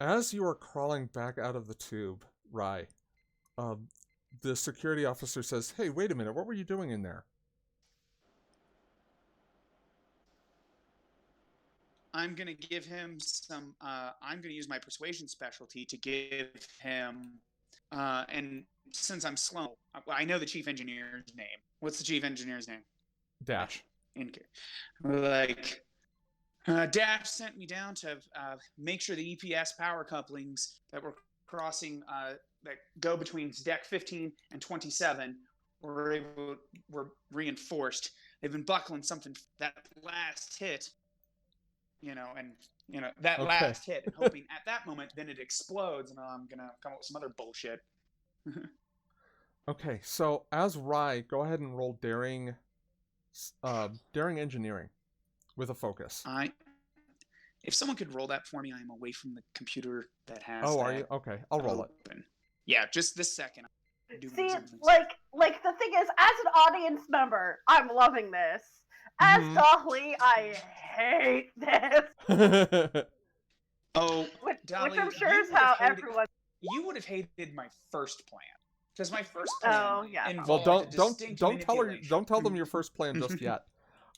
As you are crawling back out of the tube, Rai, the security officer says, "Hey, wait a minute, what were you doing in there?" I'm going to give him some, I'm going to use my persuasion specialty to give him, and since I'm slow, I know the chief engineer's name. What's the chief engineer's name? Dash. Like, Dash sent me down to make sure the EPS power couplings that were crossing, that go between deck 15 and 27 were reinforced. They've been buckling something that last hit, that Okay. last hit, and hoping at that moment then it explodes, and I'm gonna come up with some other bullshit. Okay, so as Rye, go ahead and roll daring engineering with a focus. If someone could roll that for me, I'm away from the computer that has. Oh, are you? Okay, I'll roll it. Yeah, just this second. See, like the thing is, as an audience member, I'm loving this. As Dolly, I hate this. Oh, which Dolly, I'm sure is how everyone. You would have hated my first plan, because my first plan involved well, distinct don't tell them your first plan just yet.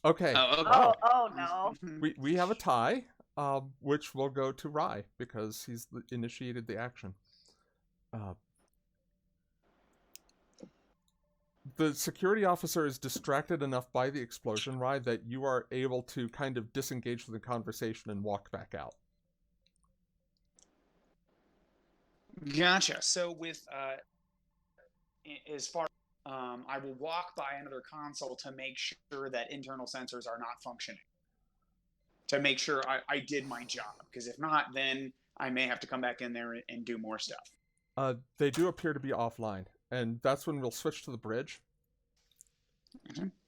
Okay. Oh, okay. Oh no. We have a tie, which will go to Rye because he's initiated the action. The security officer is distracted enough by the explosion, Rye, that you are able to kind of disengage from the conversation and walk back out. Gotcha. So with as far I will walk by another console to make sure that internal sensors are not functioning. To make sure I did my job, because if not, then I may have to come back in there and do more stuff. They do appear to be offline, and that's when we'll switch to the bridge.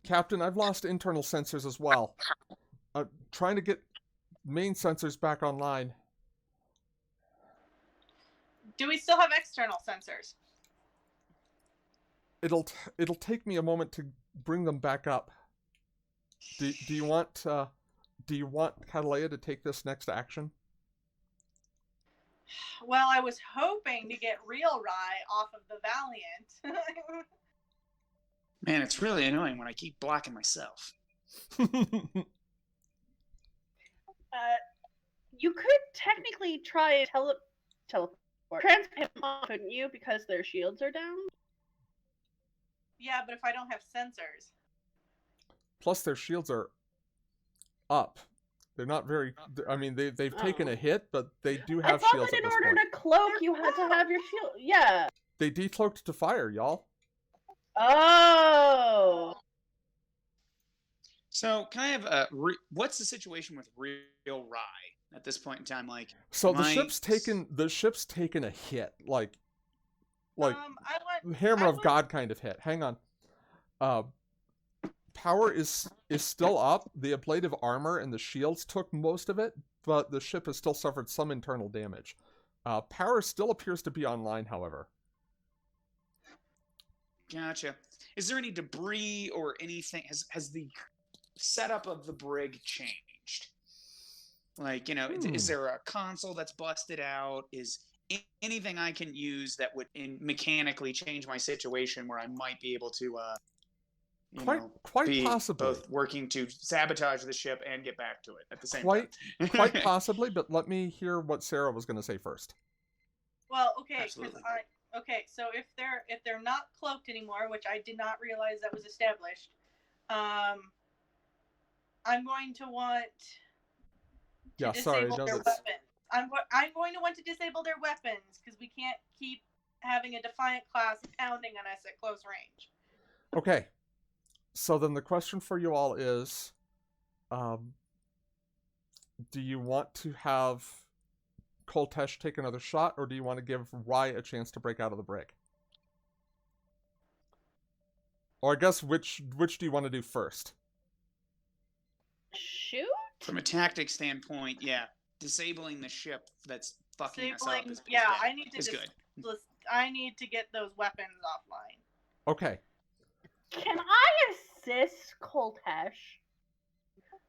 Captain, I've lost internal sensors as well. Trying to get main sensors back online. Do we still have external sensors? It'll take me a moment to bring them back up. Do you want Catalea to take this next action? Well, I was hoping to get real Rye off of the Valiant. Man, it's really annoying when I keep blocking myself. You could technically try and teleport. Transport him, couldn't you? Because their shields are down. Yeah, but if I don't have sensors. Plus, their shields are up. They're not very. I mean, they've taken a hit, but they do have shields. I thought that in order to cloak, you had to have your shield. Yeah. They decloaked to fire, y'all. Oh. So, can I have what's the situation with real Rye at this point in time? Like, so the ship's taken a hit, like Hammer of God kind of hit. Hang on. Power is still up. The ablative armor and the shields took most of it, but the ship has still suffered some internal damage. Power still appears to be online, however. Gotcha. Is there any debris or anything? Has the setup of the brig changed? Like, is there a console that's busted out? Is anything I can use that would mechanically change my situation where I might be able to, quite be possibly both working to sabotage the ship and get back to it at the same time? Quite possibly, but let me hear what Sarah was going to say first. Well, okay, so if they're not cloaked anymore, which I did not realize that was established, I'm going to want to disable their weapons. I'm going to want to disable their weapons because we can't keep having a Defiant class pounding on us at close range. Okay. So then the question for you all is, do you want to have Koltesh take another shot, or do you want to give Rye a chance to break out of the brig? Or I guess which do you want to do first? Shoot? From a tactic standpoint, yeah. Disabling the ship that's fucking us up is I need to good. I need to get those weapons offline. Okay. Can I assist Koltesh?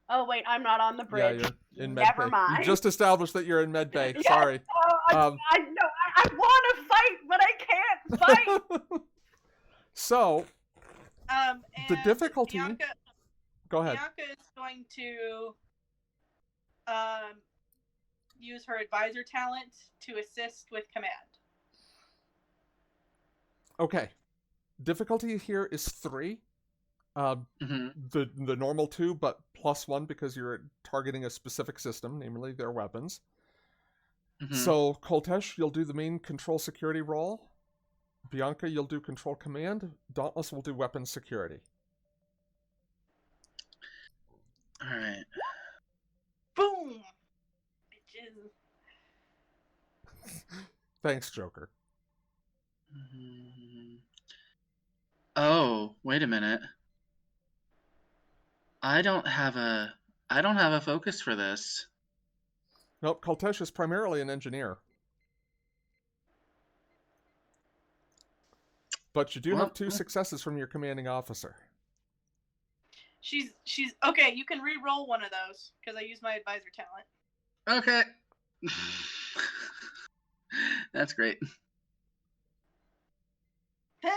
Oh wait, I'm not on the bridge. Yeah, you're in Never medbay. mind. You just established that you're in medbay. Yes. Sorry. I know. I want to fight, but I can't fight. So, the difficulty. Bianca, go ahead. Bianca is going to use her advisor talent to assist with command. Okay. Difficulty here is 3. The normal 2, but +1 because you're targeting a specific system, namely their weapons. So, Koltesh, you'll do the main control security role. Bianca, you'll do control command. Dauntless will do weapons security. Alright. Boom! Bitches. Thanks, Joker. Oh, wait a minute. I don't have a focus for this. Nope, Koltesh is primarily an engineer. But you do have 2 successes from your commanding officer. She's okay. You can re-roll one of those because I used my advisor talent. Okay. That's great. There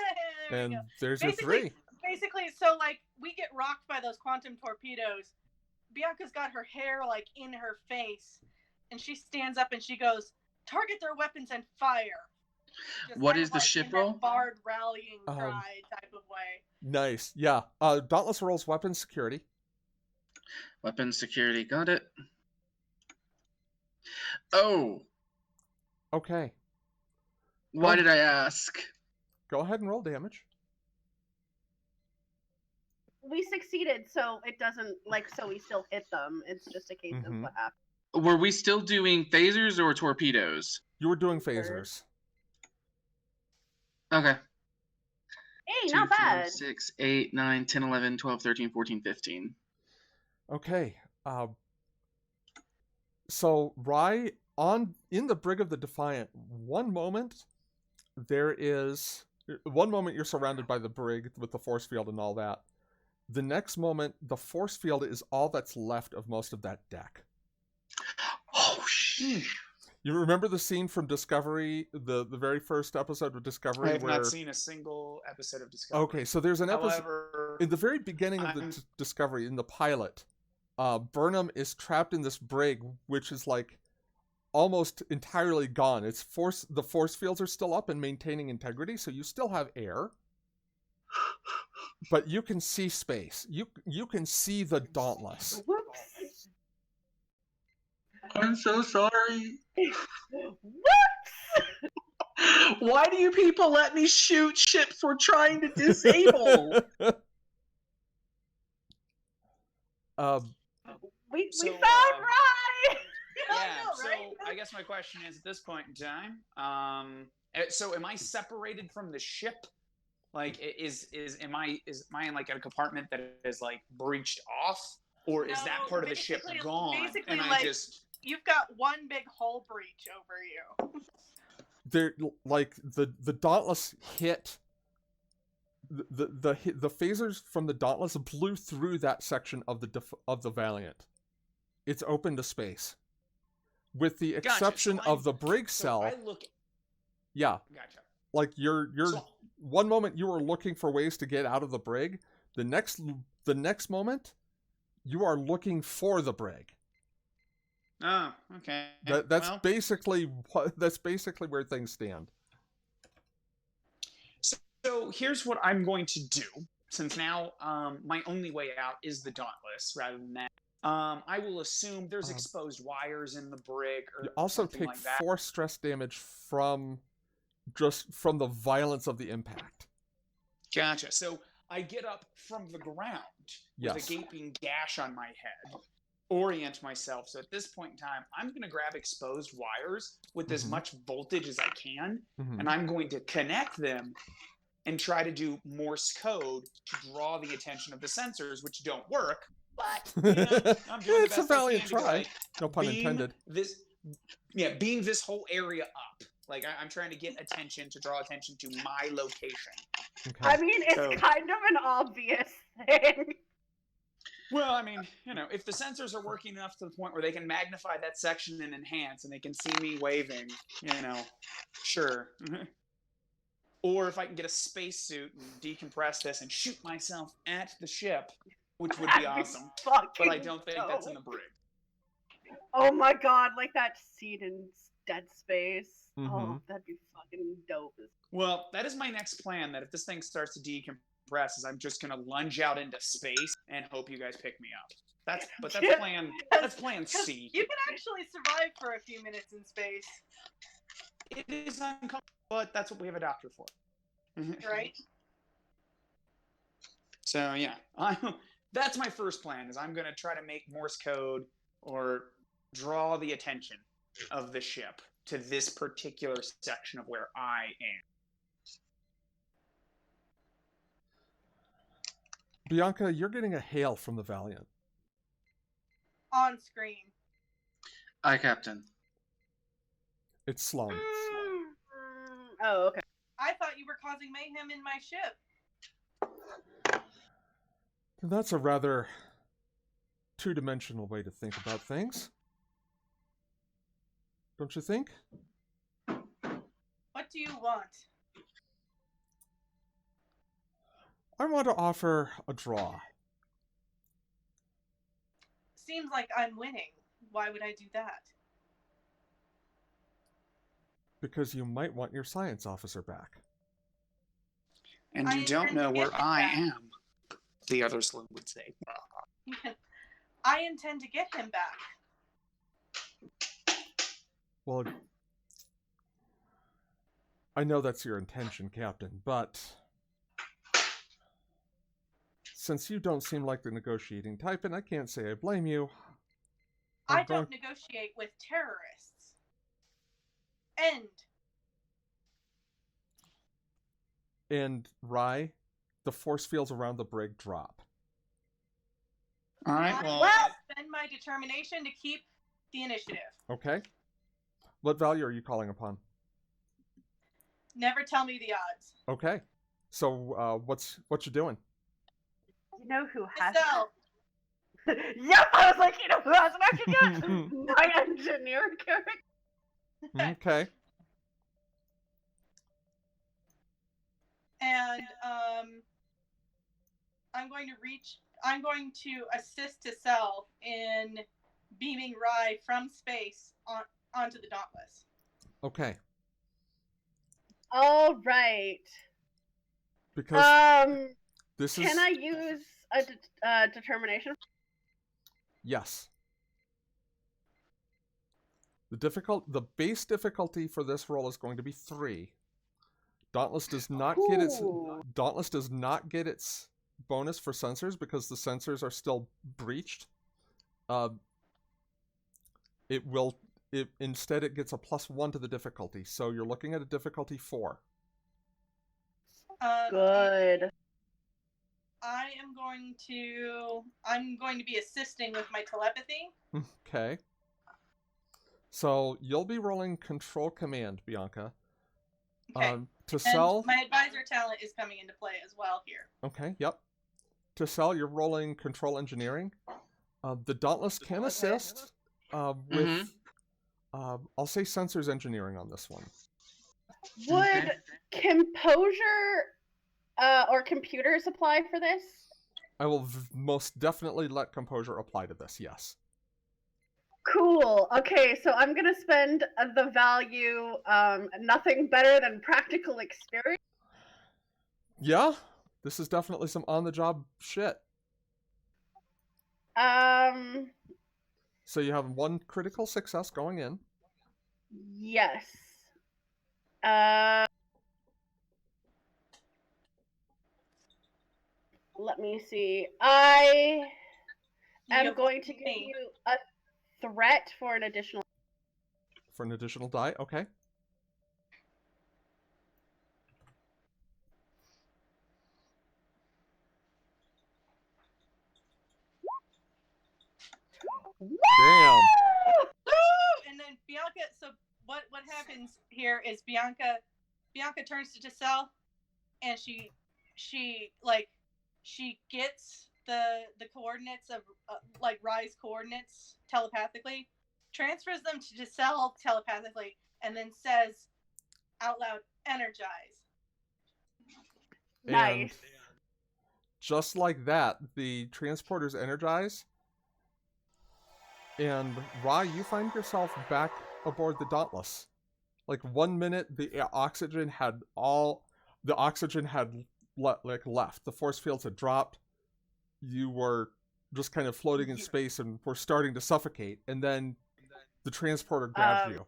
we And go. there's your 3. Basically, so like we get rocked by those quantum torpedoes. Bianca's got her hair like in her face, and she stands up and she goes, "Target their weapons and fire." Just What kind is of the like ship in that roll? Bard rallying cry type of way. Nice. Yeah. Dauntless rolls weapons security. Weapons security, got it. Oh, Okay. why did I ask? Go ahead and roll damage. We succeeded, so it doesn't so we still hit them. It's just a case of what happened. Were we still doing phasers or torpedoes? You were doing phasers. Okay. Hey, 2, not 4, bad. 6, 8, 9, 10, 11, 12, 13, 14, 15. Okay. So Rye, in the brig of the Defiant, one moment you're surrounded by the brig with the force field and all that. The next moment, the force field is all that's left of most of that deck. Oh, shit. You remember the scene from Discovery, the very first episode of Discovery? I have not seen a single episode of Discovery. Okay, so there's an episode... However, in the very beginning of the Discovery, in the pilot, Burnham is trapped in this brig, which is like almost entirely gone. The force fields are still up and maintaining integrity, so you still have air. But you can see space. You can see the Dauntless. Whoops. I'm so sorry. Whoops! Why do you people let me shoot ships we're trying to disable? We So, found Rye! yeah, know, right? so I guess my question is, at this point in time, so am I separated from the ship? Like, am I in like a compartment that is like breached off, or is that part of the ship gone? Basically, And I like, just you've got one big hull breach over you. They're like the Dauntless hit the phasers from the Dauntless blew through that section of the Valiant. It's open to space, with the exception of the brig cell. Yeah, Gotcha. like you're one moment you are looking for ways to get out of the brig. The next moment, you are looking for the brig. Oh, okay. That's basically where things stand. So here's what I'm going to do, since now my only way out is the Dauntless rather than that. I will assume there's exposed wires in the brig, or you also something take like that. 4 stress damage from the violence of the impact. Gotcha. So I get up from the ground with Yes. a gaping gash on my head, orient myself. So at this point in time, I'm going to grab exposed wires with as much voltage as I can, and I'm going to connect them and try to do Morse code to draw the attention of the sensors, which don't work. But I'm doing the It's a best I valiant can to try. like, No pun intended. beam this whole area up. Like I'm trying to get attention, to draw attention to my location. Okay. I mean, it's kind of an obvious thing. Well, I mean, if the sensors are working enough to the point where they can magnify that section and enhance, and they can see me waving, sure. Or if I can get a spacesuit and decompress this and shoot myself at the ship, which would be awesome. But I don't think that's in the brig. Oh my god, like that scene in Dead Space. Oh, that'd be fucking dope. Well, that is my next plan, that if this thing starts to decompress, press is I'm just gonna lunge out into space and hope you guys pick me up. That's Yeah. plan. That's plan 'Cause C. you can actually survive for a few minutes in space, It is uncomfortable, but that's what we have a doctor for. right? So yeah, that's my first plan. Is I'm gonna try to make Morse code or draw the attention of the ship to this particular section of where I am. Bianca, you're getting a hail from the Valiant. On screen. Aye, Captain. It's Sloan. Oh, okay. I thought you were causing mayhem in my ship. That's a rather two-dimensional way to think about things. Don't you think? What do you want? I want to offer a draw. Seems like I'm winning. Why would I do that? Because you might want your science officer back. And I you don't intend to know where get him I back. am, the other Sloan would say. I intend to get him back. Well, I know that's your intention, Captain, but since you don't seem like the negotiating type, and I can't say I blame you, I I'm don't negotiate with terrorists. End. And Rye, the force fields around the brig drop. All right. I Well, will spend my determination to keep the initiative. Okay. What value are you calling upon? Never tell me the odds. Okay. So what you doing? You know who has Estelle, Yep, I was like, you know who has an action gun? My engineer character. Okay. and I'm going to assist Estelle in beaming Rye from space onto the Dauntless. Okay. All right. Because this is Can I use a determination? yes. The base difficulty for this roll is going to be 3. Dauntless does not get its Ooh. Dauntless does not get its bonus for sensors because the sensors are still breached. Instead it gets a +1 to the difficulty. So you're looking at a difficulty 4. Good. I'm going to be assisting with my telepathy. Okay. So you'll be rolling control command, Bianca. Okay. To And sell. my advisor talent is coming into play as well here. Okay. Yep. To sell, you're rolling control engineering. The Dauntless can assist with. I'll say sensors engineering on this one. Would composure or computers apply for this? I will most definitely let composure apply to this. Yes. Cool. Okay, so I'm gonna spend the value nothing better than practical experience. Yeah. This is definitely some on-the-job shit. So you have 1 critical success going in. Yes. Let me see. I am You've going to give me. you a threat for an additional. For an additional die. Okay. Damn. Woo! And then Bianca. So what happens here is Bianca turns to Giselle, and she gets the coordinates of like Rye's coordinates telepathically, transfers them to Giselle telepathically, and then says out loud, "Energize." Nice. And just like that, the transporters energize. And Rye, you find yourself back aboard the Dauntless. Like 1 minute, the oxygen had left. The force fields had dropped. You were just kind of floating in space and were starting to suffocate, and then the transporter grabbed you.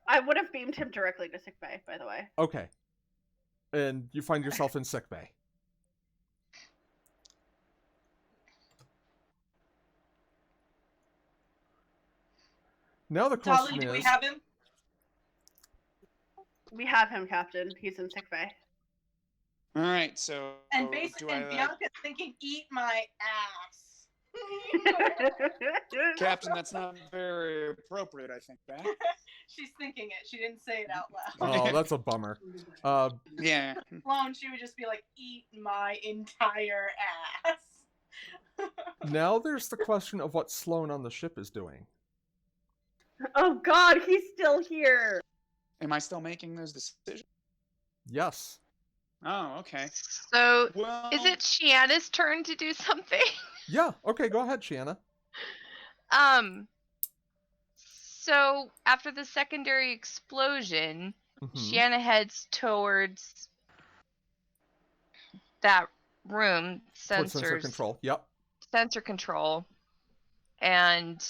I would have beamed him directly to sickbay, by the way. Okay. And you find yourself in sickbay. Now the question Dolly, do we is... have him? We have him, Captain. He's in sickbay. All right, so And basically, Bianca's thinking, "Eat my ass." Captain, that's not very appropriate, I think, Back. She's thinking it. She didn't say it out Oh, loud. that's a bummer. Yeah. Sloan, she would just be like, "Eat my entire ass." Now there's the question of what Sloan on the ship is doing. Oh God, he's still here. Am I still making those decisions? Yes. Oh, okay. So, Well, is it Shiana's turn to do something? Yeah. Okay, go ahead, Shanna. So after the secondary explosion, Shiana heads towards that room, Towards sensor control. Yep. sensor control, and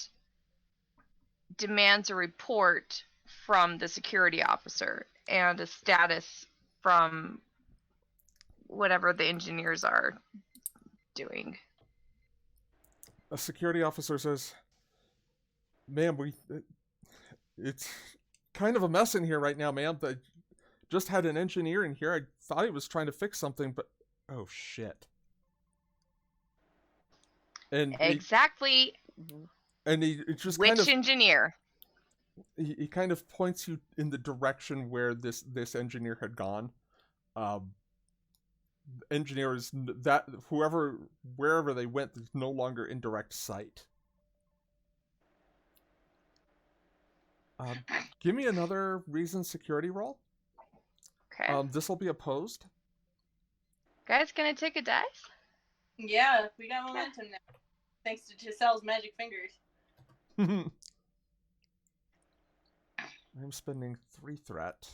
demands a report from the security officer and a status from whatever the engineers are doing. A security officer says, "Ma'am, it's kind of a mess in here right now, ma'am. I just had an engineer in here. I thought he was trying to fix something, but oh shit." And exactly. He just which kind of engineer? He kind of points you in the direction where this engineer had gone. Engineers that wherever they went is no longer in direct sight. Give me another reason security roll. Okay. This will be opposed. Guys, can I take a dice? Yeah, we got momentum now, thanks to Giselle's magic fingers. I'm spending 3 threat.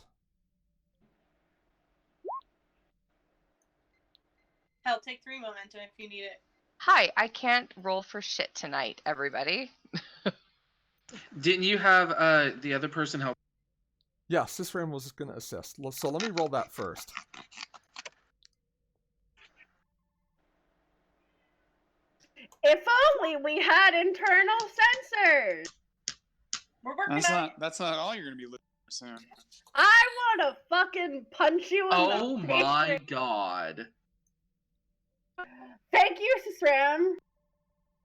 Hell, take 3 momentum if you need it. Hi, I can't roll for shit tonight, everybody. Didn't you have the other person help? Yeah, Sisram was going to assist. So let me roll that first. If only we had internal sensors. We're working on it. That's not all you're gonna be looking for soon. I want to fucking punch you in Oh the face. my god. Thank you, Sisram.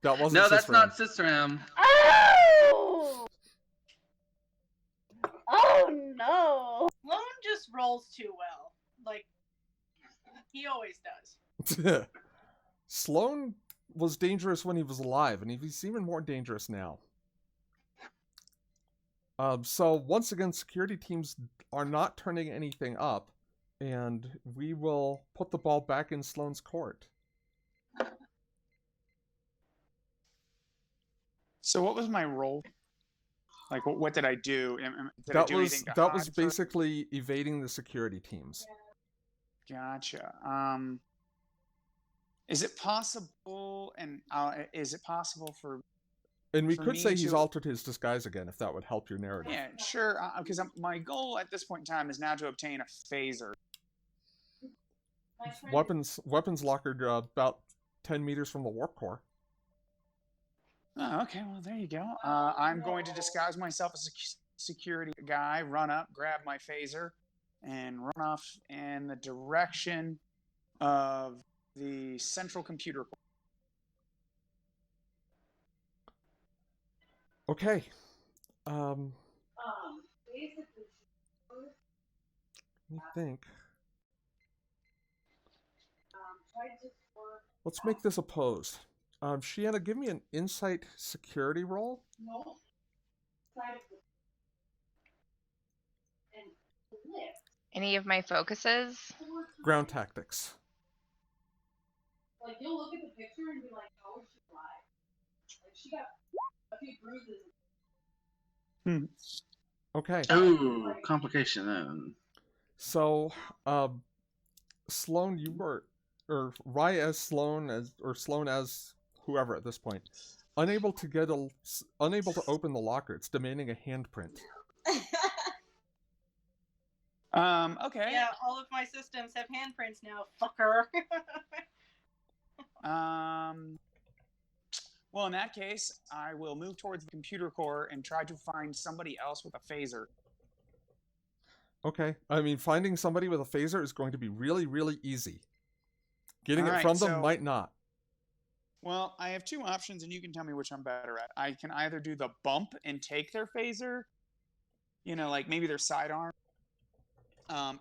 That wasn't No, that's Sisram. not Sistram. Oh! Oh no! Sloan just rolls too well. Like, he always does. Sloan was dangerous when he was alive, and he's even more dangerous now. So once again, security teams are not turning anything up, and we will put the ball back in Sloan's court. So what was my role? Like, what did I do? Did I That do was anything to that hide was for- basically evading the security teams. Gotcha. Is it possible? And is it possible for? And we For could me say he's to- altered his disguise again, if that would help your narrative. Yeah, sure. Because my goal at this point in time is now to obtain a phaser. Weapons locker about 10 meters from the warp core. Oh, okay. Well, there you go. I'm going to disguise myself as a security guy, run up, grab my phaser, and run off in the direction of the central computer core. Okay. Let me think. Let's make this opposed. Shiana, give me an insight security roll. No. Any of my focuses? Ground tactics. Like, you'll look at the picture and be like, "How is she alive?" Like, she got a few bruises. Okay. Oh, complication then. So, Sloan, you were, or Rye as Sloan or Sloan as whoever at this point, unable to open the locker. It's demanding a handprint. Okay. Yeah, all of my systems have handprints now, fucker. Well, in that case, I will move towards the computer core and try to find somebody else with a phaser. Okay. I mean, finding somebody with a phaser is going to be really, really easy. Getting it Alright, from them so- might not. Well, I have two options, and you can tell me which I'm better at. I can either do the bump and take their phaser, like maybe their sidearm.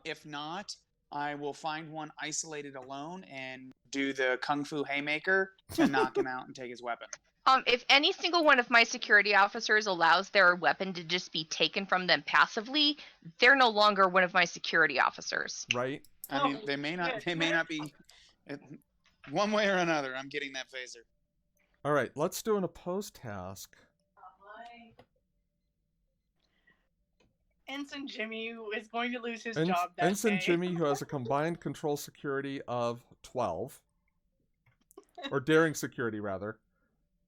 If not, I will find one isolated alone and do the Kung Fu Haymaker to knock him out and take his weapon. If any single one of my security officers allows their weapon to just be taken from them passively, they're no longer one of my security officers. Right? I mean, they may not be. One way or another, I'm getting that phaser. All right, let's do an opposed task. Ensign Jimmy is going to lose his job that Ensign day. Jimmy, who has a combined control security of 12, or daring security rather,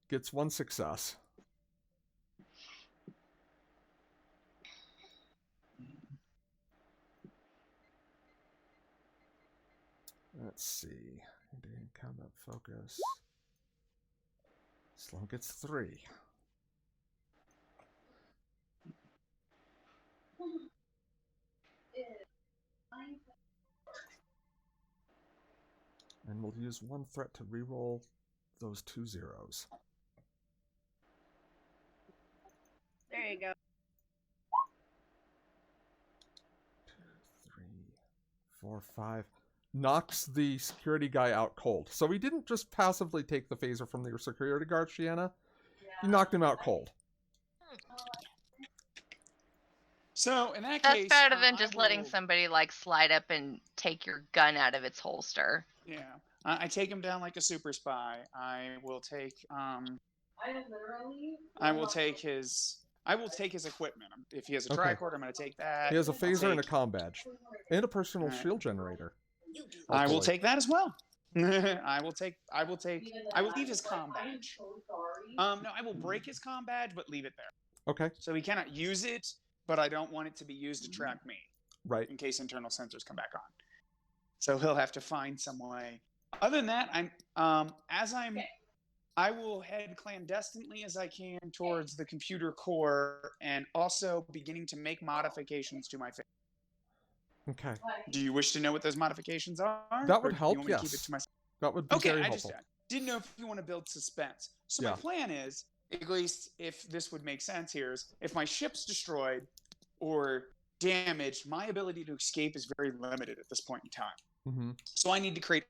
gets 1 success. Let's see. Daring combat focus. Sloan gets 3. And we'll use 1 threat to reroll those 2 zeros. There you go. 2, 3, 4, 5. Knocks the security guy out cold. So he didn't just passively take the phaser from the security guard, Shiana. He knocked him out cold. So in that That's case, better than just I letting will- somebody slide up and take your gun out of its holster. Yeah, I take him down like a super spy. I will take his equipment. If he has a Okay. tricorder, I'm going to take that. He has a I'll phaser and a take- comm badge. And a personal Alright. shield generator. I will Hopefully. take that as well. I will leave his comm badge. No, I will break his comm badge, but leave it there. Okay, So he cannot use it, but I don't want it to be used to track me right. in case internal sensors come back on. So he'll have to find some way. Other than that, I will head clandestinely as I can towards the computer core and also beginning to make modifications to my face. Okay. Do you wish to know what those modifications are? That would Or do help, you want me to keep yes. it to myself? That would be Okay, very I helpful. just didn't know if you want to build suspense. So Yeah. my plan is, at least if this would make sense here, is if my ship's destroyed or damaged, my ability to escape is very limited at this point in time. Mm-hmm. So I need to create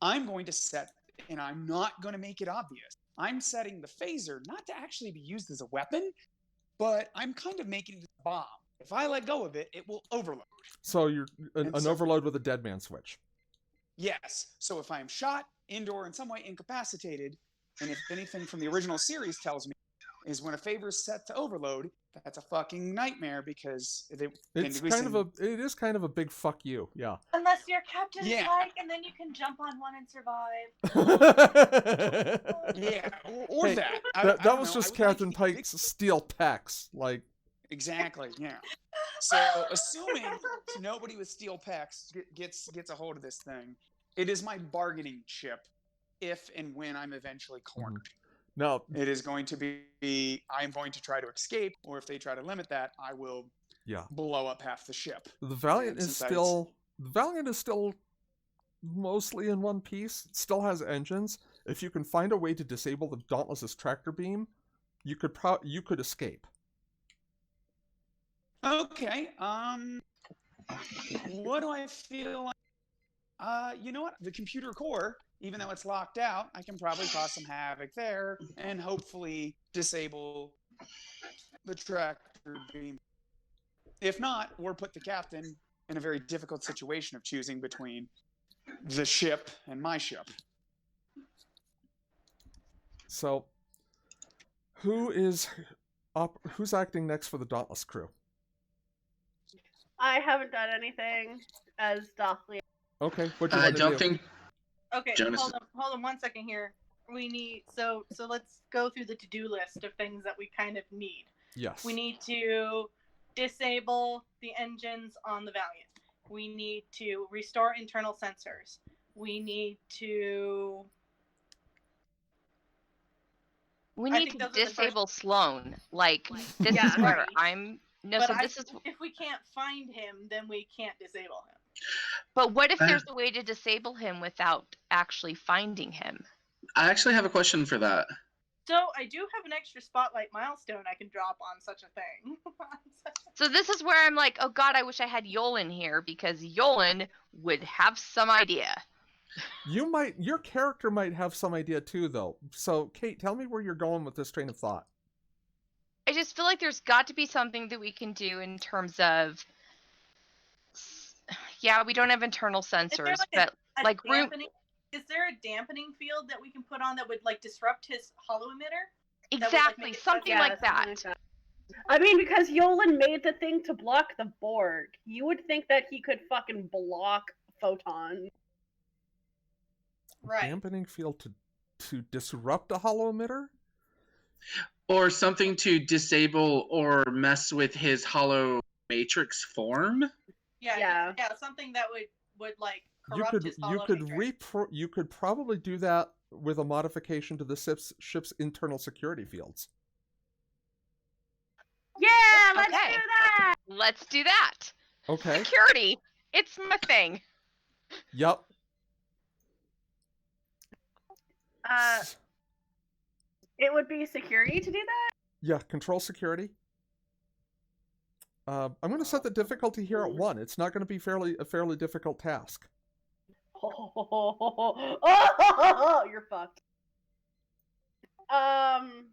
I'm going to set, and I'm not going to make it obvious. I'm setting the phaser not to actually be used as a weapon, but I'm kind of making it a bomb. If I let go of it, it will overload. So you're an And so- overload with a dead man switch. Yes. So if I'm shot, indoor, in some way incapacitated, and if anything from the original series tells me is when a favor is set to overload, that's a fucking nightmare because It is kind of a big fuck you, yeah. Unless you're Captain Yeah. Pike, and then you can jump on one and survive. yeah, or Hey, that. that was just Captain Pike's steel pecs. Like, Exactly. Yeah. So assuming nobody with steel pecs gets a hold of this thing, it is my bargaining chip if and when I'm eventually cornered. no, It is going to be I'm going to try to escape, or if they try to limit that, I will yeah. blow up half the ship. The Valiant And is since still mostly in one piece. It still has engines. If you can find a way to disable the Dauntless's tractor beam, you could escape. Okay. What do I feel like? You know what? The computer core, even though it's locked out, I can probably cause some havoc there and hopefully disable the tractor beam. If not, or put the captain in a very difficult situation of choosing between the ship and my ship. So, who's acting next for the Dauntless crew? I haven't done anything as Dauntless. Okay, what do you I want to do? don't think Okay, Jonas. hold on 1 second here. We need so let's go through the to-do list of things that we kind of need. Yes. We need to disable the engines on the Valiant. We need to restore internal sensors. We need to. We I need think to those are the disable Sloan. Like, this Yeah. is where Right. I'm. No, But so this is. if we can't find him, then we can't disable him. But what if I- there's a way to disable him without actually finding him? I actually have a question for that. So I do have an extra spotlight milestone I can drop on such a thing. So this is where I'm like, oh god, I wish I had Yolan here, because Yolan would have some idea. Your character might have some idea too, though. So, Kate, tell me where you're going with this train of thought. I just feel like there's got to be something that we can do in terms of, yeah, we don't have internal sensors, but like room. Is there a dampening field that we can put on that would like disrupt his hollow emitter? Exactly, something like that. I mean, because Yolan made the thing to block the Borg. You would think that he could fucking block photon. Right. Dampening field to disrupt a hollow emitter? Or something to disable or mess with his hollow matrix form? Yeah, something that would like corrupt his hollow matrix. You could probably do that with a modification to the ship's internal security fields. Yeah, let's do that! Let's do that! Okay. Security! It's my thing! Yep. It would be security to do that? Yeah, control security. I'm going to set the difficulty here at 1. It's not going to be a fairly difficult task. Oh, you're fucked. I'm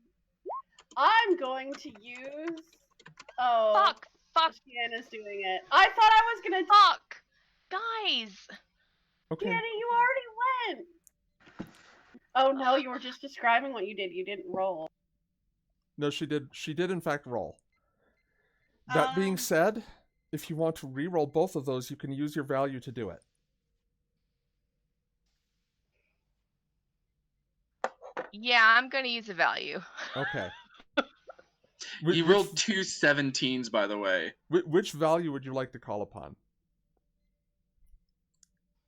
going to use. Oh, fuck. Sienna's doing it. I thought I was gonna. Fuck, guys. Okay. Sienna, you already went. Oh no, you were just describing what you did. You didn't roll. No, she did. She did in fact roll. That being said, if you want to re-roll both of those, you can use your value to do it. Yeah, I'm gonna use a value. Okay. You rolled 2 17s, by the way. Which value would you like to call upon?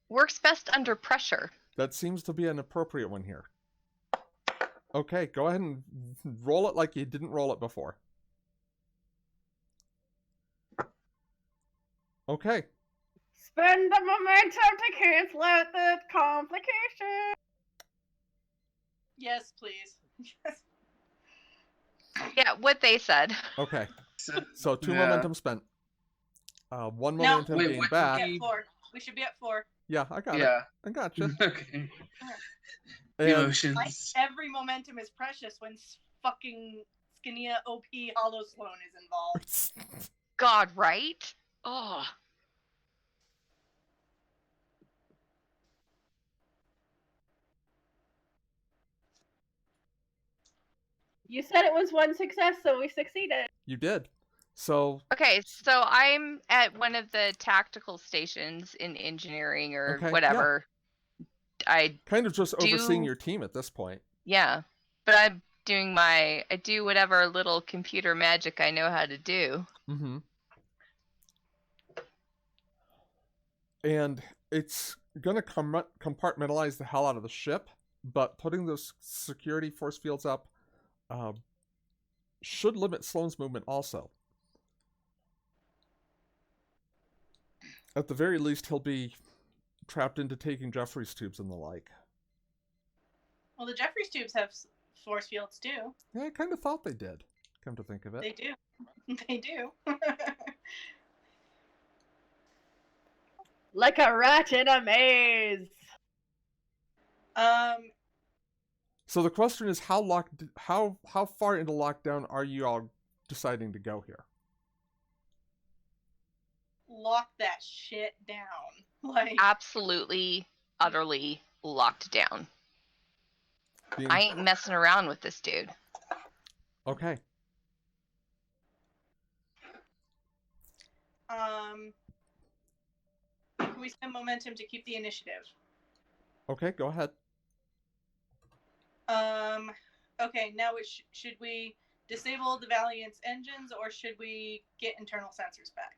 Works best under pressure. That seems to be an appropriate one here. Okay, go ahead and roll it like you didn't roll it before. Okay. Spend the momentum to cancel out the complication. Yes, please. Yeah, what they said. Okay. So 2 Yeah. momentum spent. 1 momentum wait, gained what- back. We should be at 4. Yeah, I got it. Yeah. I got you. Okay. And Emotions. Like, every momentum is precious when fucking Skinia OP Hollow Sloan is involved. God, right? Oh. You said it was 1 success, so we succeeded. you did. So Okay, so I'm at one of the tactical stations in engineering or Okay, whatever. I kind of just overseeing Do- your team at this point. yeah, but I'm doing I do whatever little computer magic I know how to do. Mm-hmm. And it's gonna compartmentalize the hell out of the ship, but putting those security force fields up should limit Sloane's movement also. At the very least, he'll be trapped into taking Jeffrey's tubes and the like. Well, the Jeffries tubes have force fields too. Yeah, I kind of thought they did, come to think of it. They do. They do. Like a rat in a maze. So the question is, how far into lockdown are you all deciding to go here? Lock that shit down. Like, Absolutely, utterly locked down. Being- I ain't messing around with this dude. Okay. can we spend momentum to keep the initiative? Okay, go ahead. Okay, now should we disable the Valiant's engines, or should we get internal sensors back?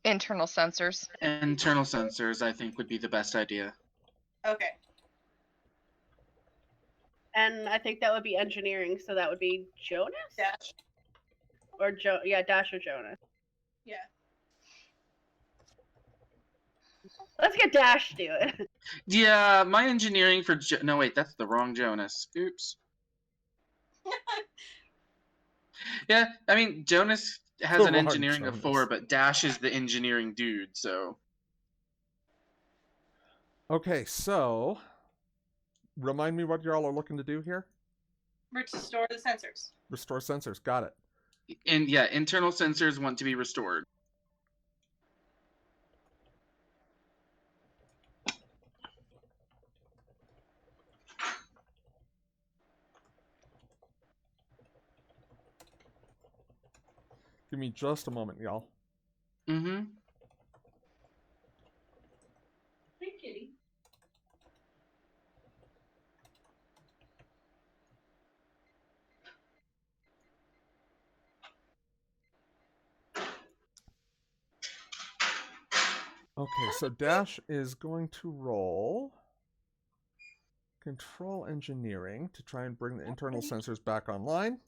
Internal sensors. Internal sensors, I think, would be the best idea. Okay. And I think that would be engineering, so that would be Jonas? Dash. Or Dash or Jonas. Yeah. Let's get Dash to do it. Yeah, my engineering for no, wait, that's the wrong Jonas. Oops. Yeah, I mean, Jonas has The an wrong engineering of 4, Jonas. but Dash is the engineering dude, so. Okay, so remind me what y'all are looking to do here. Restore the sensors. Restore sensors. Got it. And yeah, internal sensors want to be restored. Give me just a moment, y'all. Mm-hmm. Hey, kitty. Okay, so Dash is going to roll control engineering to try and bring the internal sensors back online.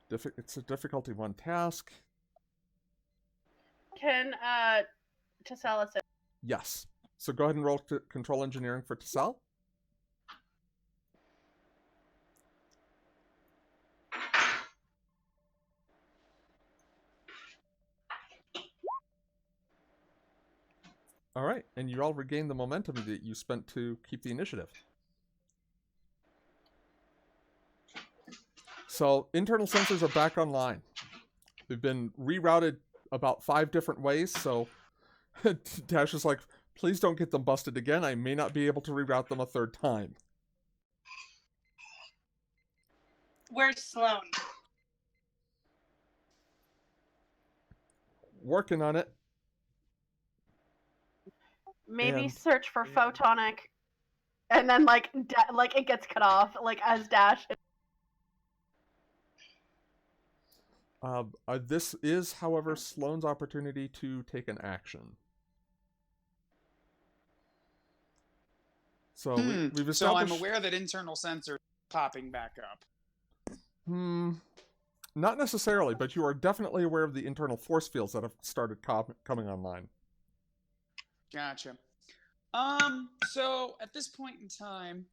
It's a difficulty 1 task. Can Tassala say? Yes. So go ahead and roll control engineering for Tassel. All right, and you all regain the momentum that you spent to keep the initiative. So internal sensors are back online. They've been rerouted about 5 different ways, so Dash is like, please don't get them busted again. I may not be able to reroute them a 3rd time. Where's Sloan? Working on it. Maybe And- search for photonic, and then like it gets cut off, like as Dash. This is, however, Sloane's opportunity to take an action. So we've established... So I'm aware that internal sensors are popping back up. Not necessarily, but you are definitely aware of the internal force fields that have started coming online. Gotcha. So at this point in time,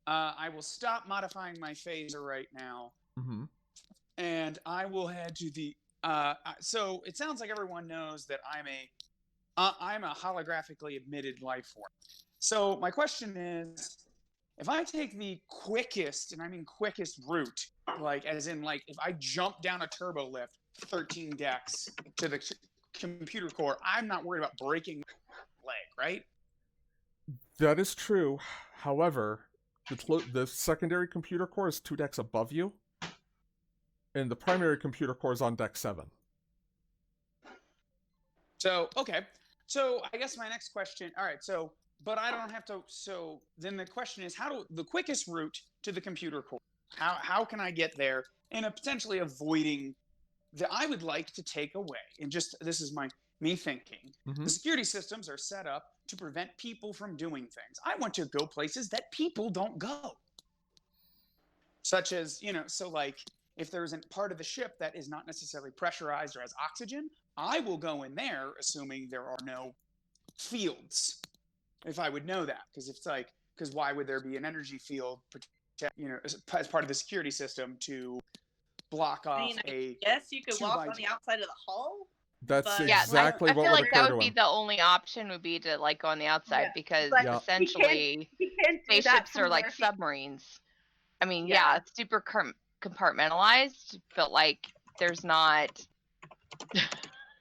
I will stop modifying my phaser right now. Mm-hmm. And I will head to the. So it sounds like everyone knows that I'm a holographically emitted life form. So my question is, if I take the quickest, and I mean quickest route, like as in like if I jump down a turbo lift 13 decks to the computer core, I'm not worried about breaking my leg, right? That is true. However, the secondary computer core is 2 decks above you. And the primary computer core is on deck 7. So, okay. So, I guess my next question, all right, so, but I don't have to, so then the question is, the quickest route to the computer core, how can I get there and potentially avoiding I would like to take away, and just, this is me thinking, the security systems are set up to prevent people from doing things. I want to go places that people don't go. Such as, so like, if there's a part of the ship that is not necessarily pressurized or has oxygen, I will go in there, assuming there are no fields. If I would know that, because why would there be an energy field, as part of the security system to block off Yes, you could walk on the outside of the hull. That's But- exactly I what feel would like occur that to would be him. the only option would be to like go on the outside Yeah, because but Yeah. essentially He can't do that spaceships from are like where he- submarines. I mean, Yeah. it's super compartmentalized, but like there's not.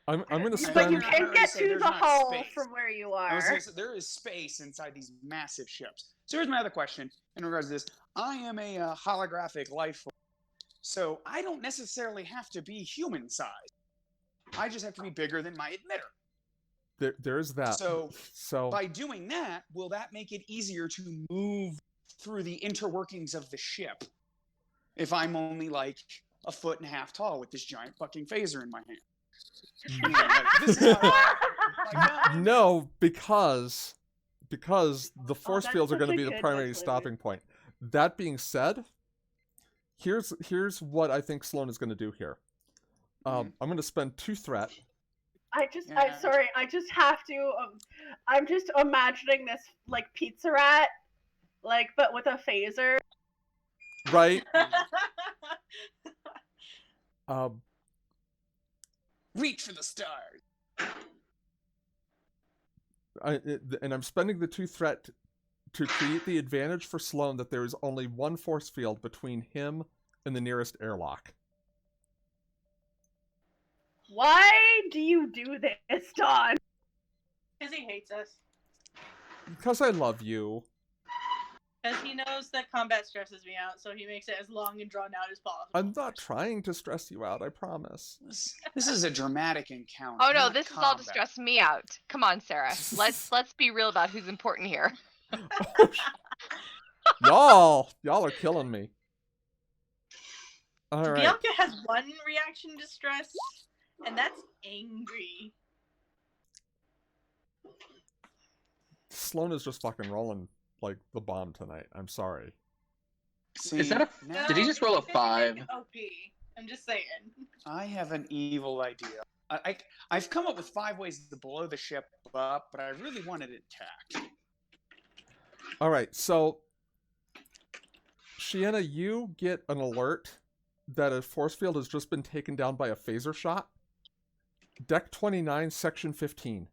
I'm going to But But you spend... can't get So to there's the not hull space. from where you I was are. gonna say, there is space inside these massive ships. So here's my other question in regards to this. I am a holographic life form, so I don't necessarily have to be human sized. I just have to be bigger than my emitter. There's that. So by doing that, will that make it easier to move through the interworkings of the ship? If I'm only like a foot and a half tall with this giant fucking phaser in my hand. Man, like, this is No, because the force that's fields are such going to a be the good primary disclaimer. stopping point. That being said, here's what I think Sloan is going to do here. I'm going to spend 2 threat. I'm sorry, I just have to. I'm just imagining this like pizza rat, like but with a phaser. Right. Reach for the stars. And I'm spending the 2 threat to create the advantage for Sloan that there is only one force field between him and the nearest airlock. Why do you do this, Don? Because he hates us. Because I love you. Because he knows that combat stresses me out, so he makes it as long and drawn out as possible. I'm not trying to stress you out, I promise. This is a dramatic encounter. Oh no, not this is all to combat. stress me out. Come on, Sarah. Let's be real about who's important here. Y'all are killing me. All right. Bianca has one reaction to stress, and that's angry. Sloan is just fucking rolling like the bomb tonight. I'm sorry. See, Is that a? now Did he just roll a he's 5? OP. I'm just saying. I have an evil idea. I've come up with 5 ways to blow the ship up, but I really wanted it tacked. All right, so Shienna, you get an alert that a force field has just been taken down by a phaser shot. Deck 29, Section 15.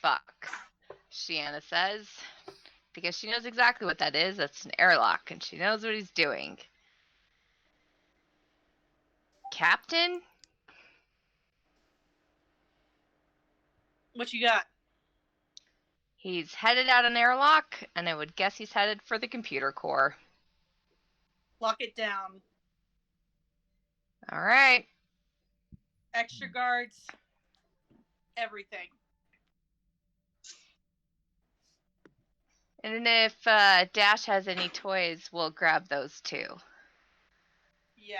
Fuck, Shianna says. Because she knows exactly what that is. That's an airlock, and she knows what he's doing. Captain? What you got? He's headed out an airlock, and I would guess he's headed for the computer core. Lock it down. All right. Extra guards. Everything. And if Dash has any toys, we'll grab those too. Yeah.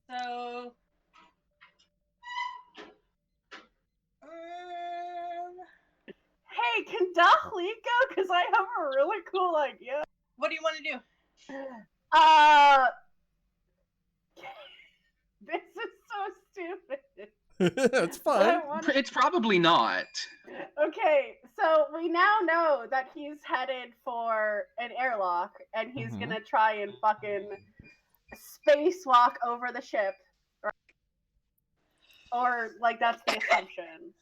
So. Hey, can Dahley go? Because I have a really cool idea. What do you want to do? This is so stupid. It's fine. It's probably not. Okay, so we now know that he's headed for an airlock, and he's gonna try and fucking spacewalk over the ship. Right? Or, like, that's the assumption.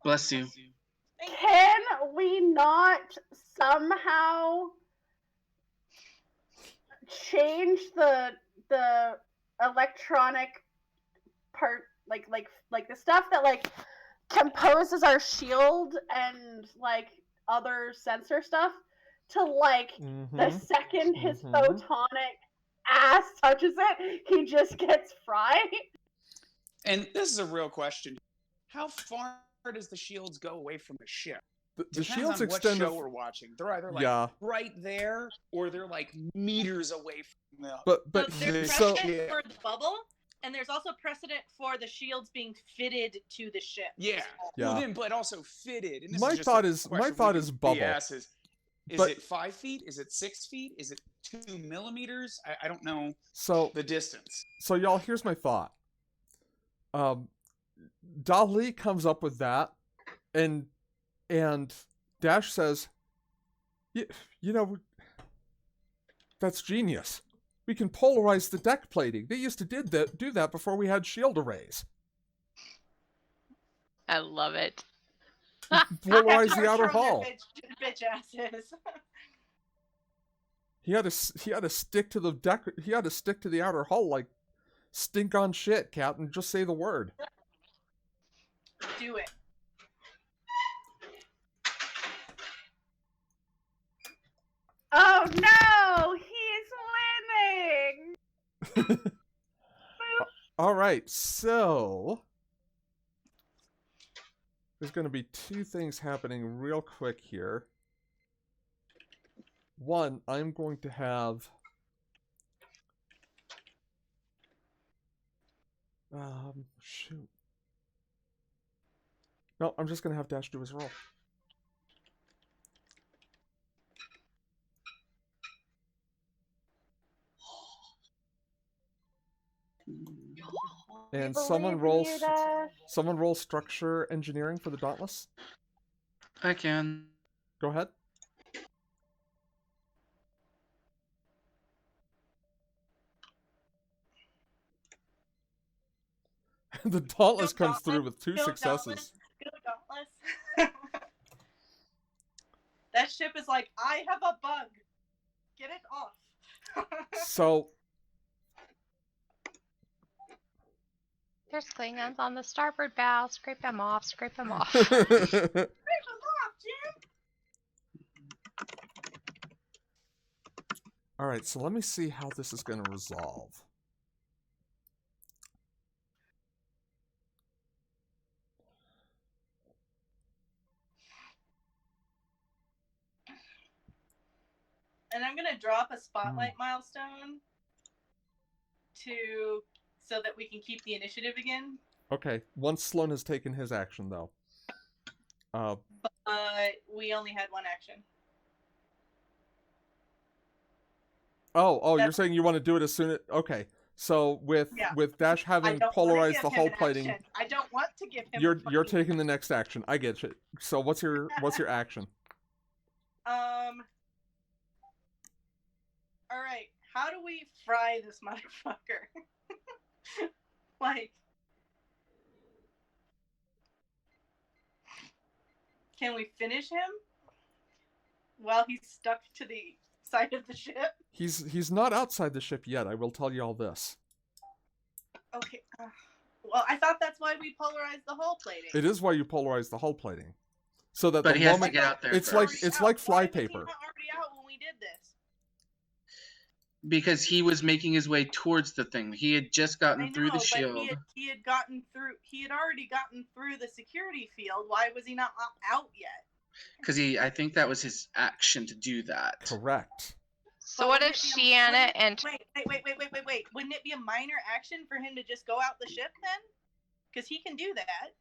Bless you. Can we not somehow change the electronic part, like the stuff that like composes our shield and like other sensor stuff to like the second his photonic ass touches it, he just gets fried? And this is a real question. How far does the shields go away from the ship? The shields on extend. What show we're watching. They're either like right there, or they're like meters away from the. But so there's so precedent for the bubble, and there's also precedent for the shields being fitted to the ship. Yeah. Yeah. Well, then, but also fitted. And this my is just thought a is question bubble. BS is But- it 5 feet? Is it 6 feet? Is it 2 millimeters? I don't know So the distance. So y'all, here's my thought. Dali comes up with that, and Dash says, you know, that's genius. We can polarize the deck plating. They used to do that before we had shield arrays. I love it. Polarize the outer hull. Bitch asses. He had to stick to the deck. He had to stick to the outer hull like stink on shit, Captain. Just say the word. Do it. Oh no! He's winning! All right, so there's going to be two things happening real quick here. One, I'm going to have shoot. No, I'm just going to have Dash do his roll. And someone rolls structure engineering for the Dauntless. I can. Go ahead. The Dauntless Go comes through Dauntless, with 2 go successes. Go Dauntless. That ship is like, I have a bug. Get it off. So There's Klingons on the starboard bow. Scrape them off. Scrape them off. Break them off, Jim. all right, so let me see how this is going to resolve. And I'm gonna drop a spotlight milestone so that we can keep the initiative again. Okay, once Sloan has taken his action, though. But we only had one action. You're saying you want to do it as soon as... Okay, so with Dash having polarized the hull plating... I don't want to give him You're taking the next action. I get it. So what's your action? Alright, how do we fry this motherfucker? Like... Can we finish him? While he's stuck to the side of the ship? He's not outside the ship yet, I will tell you all this. Okay. Well, I thought that's why we polarized the hull plating. It is why you polarize the hull plating. So that But the he has moment... to get out there It's first. like Why was flypaper. he not already out when we did this? Because he was making his way towards the thing. He had just gotten through the shield. But he had gotten through. He had already gotten through the security field. Why was he not out yet? Because I think that was his action to do that. Correct. So But what wouldn't if it be Shiana and... Wait. Wouldn't it be a minor action for him to just go out the ship then? Because he can do that.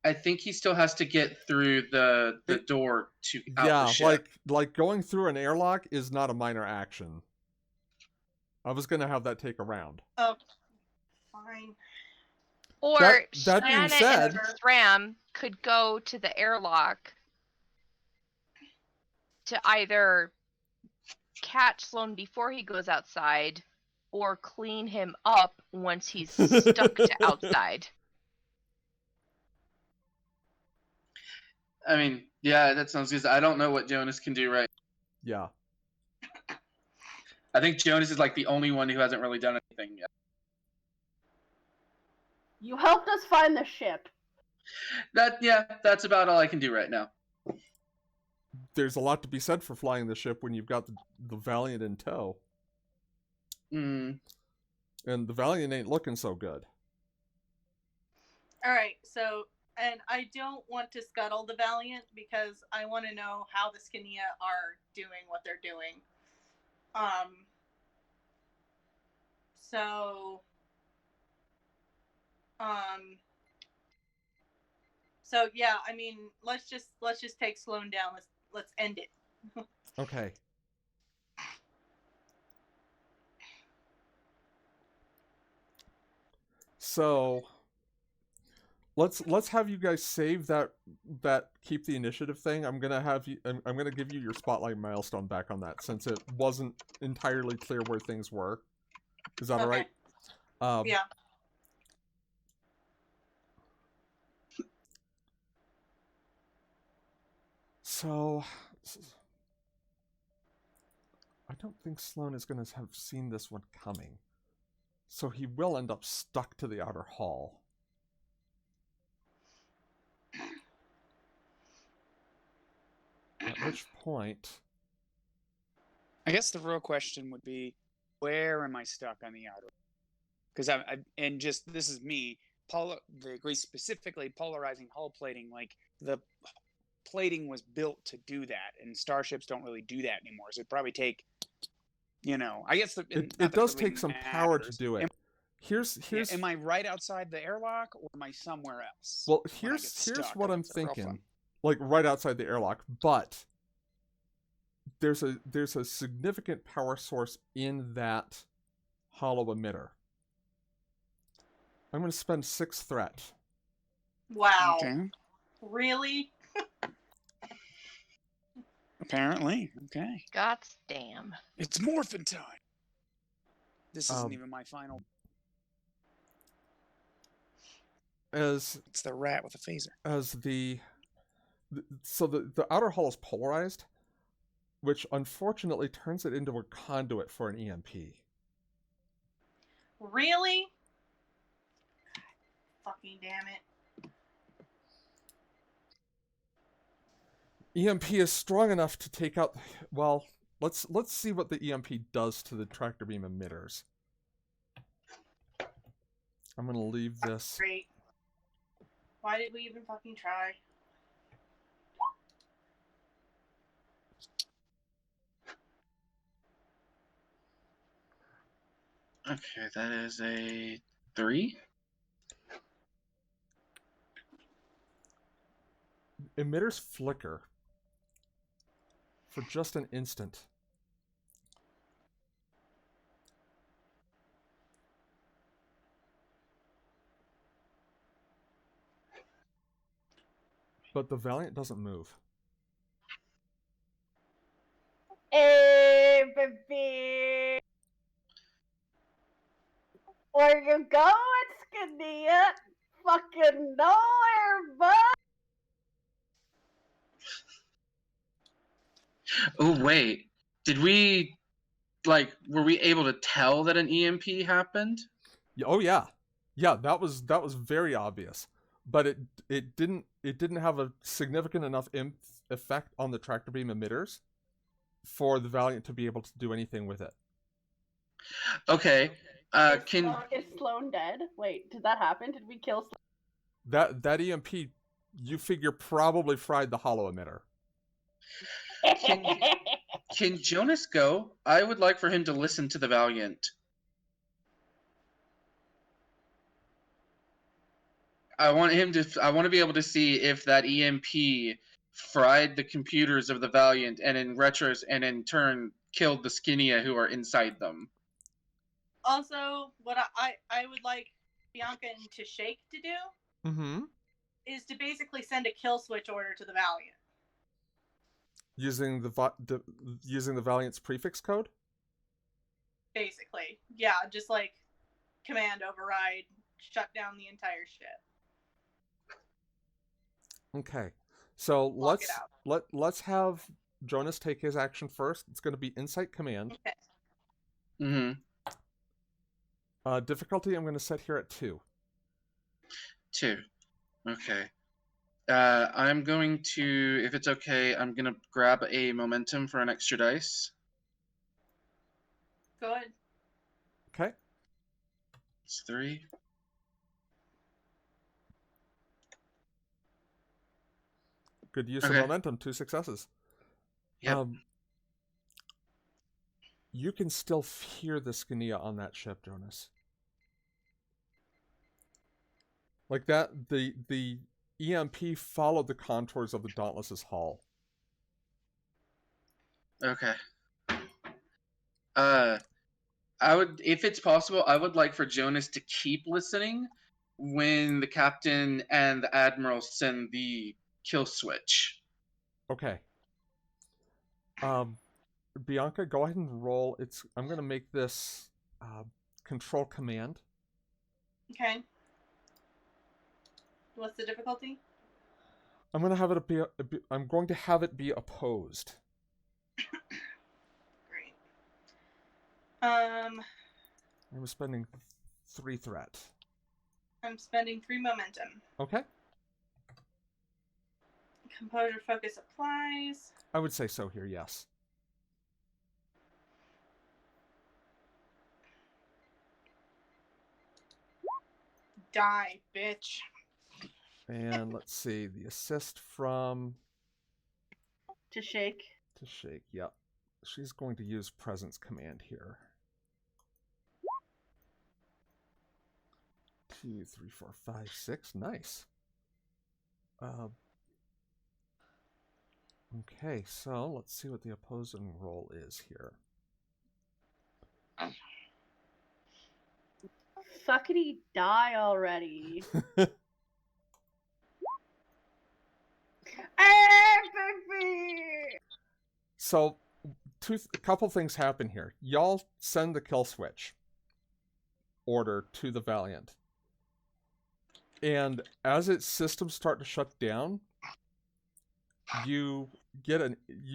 I think he still has to get through the door to out the ship. like going through an airlock is not a minor action. I was gonna have that take a round. Oh, fine. Or that being Shiana said, and Thram could go to the airlock to either catch Sloan before he goes outside or clean him up once he's stuck to outside. I mean, yeah, that sounds good. I don't know what Jonas can do right. Yeah. I think Jonas is like the only one who hasn't really done anything yet. You helped us find the ship. That's about all I can do right now. There's a lot to be said for flying the ship when you've got the Valiant in tow. Mm. And the Valiant ain't looking so good. Alright, so, and I don't want to scuttle the Valiant because I want to know how the Skinia are doing what they're doing. So yeah, I mean, let's just take Sloan down. Let's end it. Okay. So let's have you guys save that keep the initiative thing. I'm gonna give you your spotlight milestone back on that since it wasn't entirely clear where things were. Is that Okay. all right? Yeah. So I don't think Sloan is going to have seen this one coming. So he will end up stuck to the outer hull. At which point I guess the real question would be, where am I stuck on the outer? Because and just this is me. They agree specifically polarizing hull plating. Like the plating was built to do that, and starships don't really do that anymore. So it'd probably take, I guess It does take some power to do it. Here's am I right outside the airlock, or am I somewhere else? Well, here's what I'm thinking. Like right outside the airlock, but there's a significant power source in that hollow emitter. I'm going to spend 6 threat. Wow. Okay. Really? Apparently. Okay. God damn. It's morphin' time. This isn't even my final. It's the rat with a phaser. So the outer hull is polarized, which unfortunately turns it into a conduit for an EMP. Really? Fucking damn it. EMP is strong enough to take out. Well, let's see what the EMP does to the tractor beam emitters. I'm gonna leave this. Great. Why did we even fucking try? Okay, that is a 3. Emitters flicker for just an instant. But the Valiant doesn't move. Hey, baby. Where you going, Skinnia? Fucking nowhere, bud. Oh wait, did we were we able to tell that an EMP happened? Oh yeah, that was very obvious, but it didn't have a significant enough effect on the tractor beam emitters for the Valiant to be able to do anything with it. Okay, Is Sloan dead? Wait, did that happen? Did we kill Sloan? That EMP, you figure, probably fried the hollow emitter. Can Jonas go? I would like for him to listen to the Valiant. I want to be able to see if that EMP fried the computers of the Valiant and in turn killed the Skinnia who are inside them. Also, what I would like Bianca and to Shake to do is to basically send a kill switch order to the Valiant. Using the Valiant's prefix code? Basically. Yeah, just like command override, shut down the entire ship. Okay. So Lock let's have Jonas take his action first. It's going to be Insight Command. Okay. Difficulty I'm going to set here at 2. 2. Okay. I'm going to, if it's okay, I'm going to grab a momentum for an extra dice. Good. Okay. It's 3. Good use of momentum. 2 successes. Yep. You can still hear the Skinnia on that ship, Jonas. Like that, the EMP followed the contours of the Dauntless's hull. Okay. I would, if it's possible, I would like for Jonas to keep listening when the captain and the admiral send the kill switch. Okay. Bianca, go ahead and roll. I'm going to make this control command. Okay. What's the difficulty? I'm going to have it be opposed. Great. I'm spending 3 threat. I'm spending 3 momentum. Okay. Composure focus applies. I would say so here, yes. Die, bitch. And let's see, the assist from To shake. to shake. Yep. She's going to use presence command here. 2, 3, 4, 5, 6. Nice. Okay, so let's see what the opposing roll is here. Fuckity die already. So, a couple things happen here. Y'all send the kill switch order to the Valiant. And as its systems start to shut down, you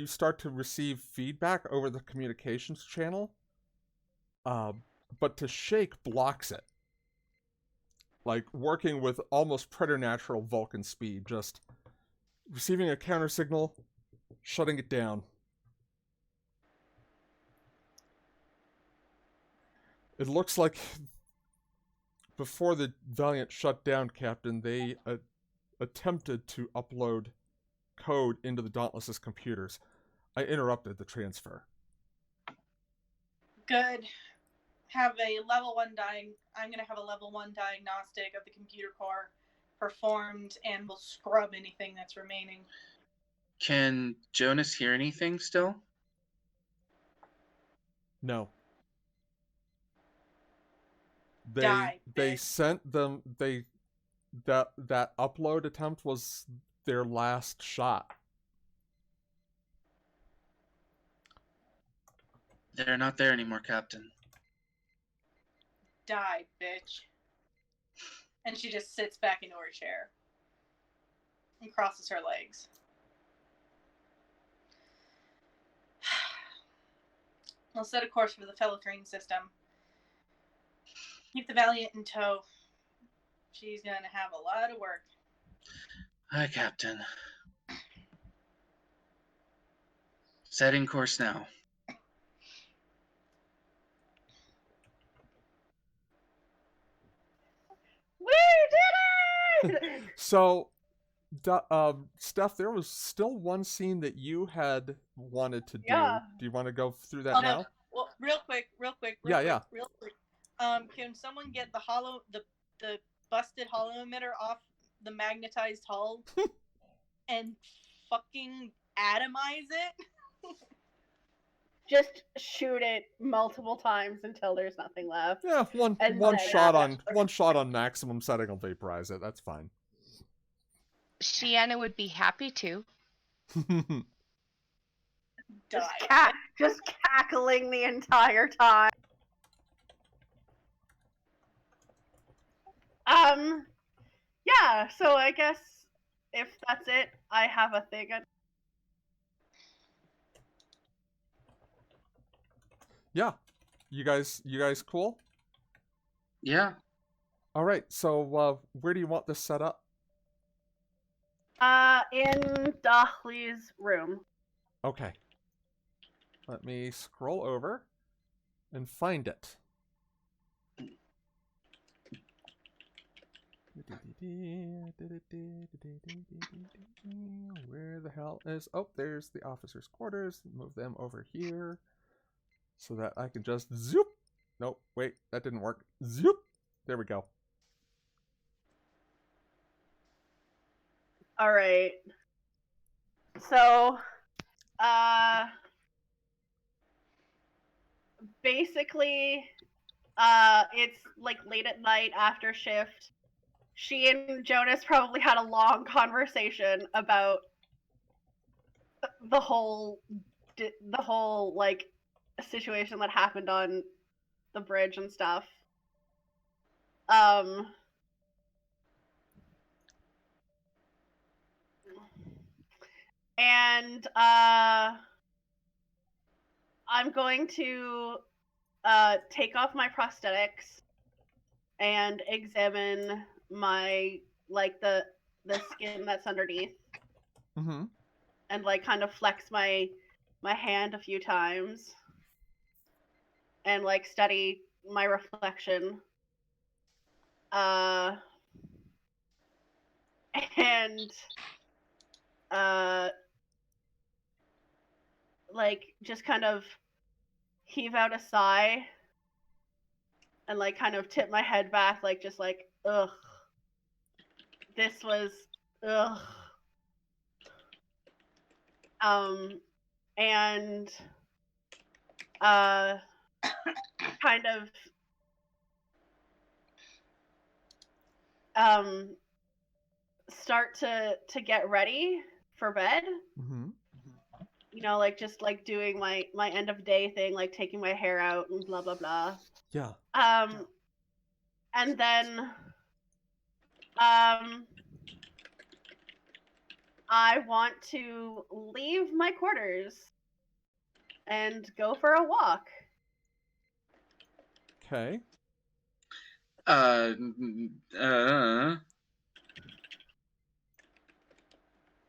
start to receive feedback over the communications channel. But to shake blocks it. Like working with almost preternatural Vulcan speed, just receiving a counter signal, shutting it down. It looks like before the Valiant shut down, Captain, they attempted to upload code into the Dauntless's computers. I interrupted the transfer. Good. Have a level 1 I'm going to have a level 1 diagnostic of the computer core performed, and we'll scrub anything that's remaining. Can Jonas hear anything still? No. Die, They bitch. sent them that upload attempt was their last shot. They're not there anymore, Captain. Die, bitch. And she just sits back into her chair and crosses her legs. We'll set a course for the Fellathrine system. Keep the Valiant in tow. She's going to have a lot of work. Hi, Captain. Setting course now. We did it! So, Steph, there was still one scene that you had wanted to do. Yeah. Do you want to go through that Oh, now? no. Well, real quick. Yeah, yeah. Real quick. Can someone get the busted hollow emitter off the magnetized hull and fucking atomize it? Just shoot it multiple times until there's nothing left. Yeah, one And shot then- on maximum setting will vaporize it. That's fine. Shiana would be happy to. Die. Just cackling the entire time. Yeah, so I guess if that's it, I have a thing. Yeah. You guys cool? Yeah. All right. So, where do you want this set up? In Dahli's room. Okay. Let me scroll over and find it. Where the hell is... Oh, there's the officer's quarters. Move them over here so that I can just zoop. Nope, wait, that didn't work. Zoop. There we go. All right. So, basically, it's like late at night after shift. She and Jonas probably had a long conversation about the whole like situation that happened on the bridge and stuff. And I'm going to take off my prosthetics and examine my the skin that's underneath, Mm-hmm. and like kind of flex my hand a few times and like study my reflection. and like just kind of heave out a sigh and like kind of tip my head back, like just like, ugh, this was, ugh. And kind of start to get ready for bed. Mm-hmm. You know, like just like doing my end of day thing, like taking my hair out and blah blah blah. Yeah. And then I want to leave my quarters and go for a walk. Okay. Uh,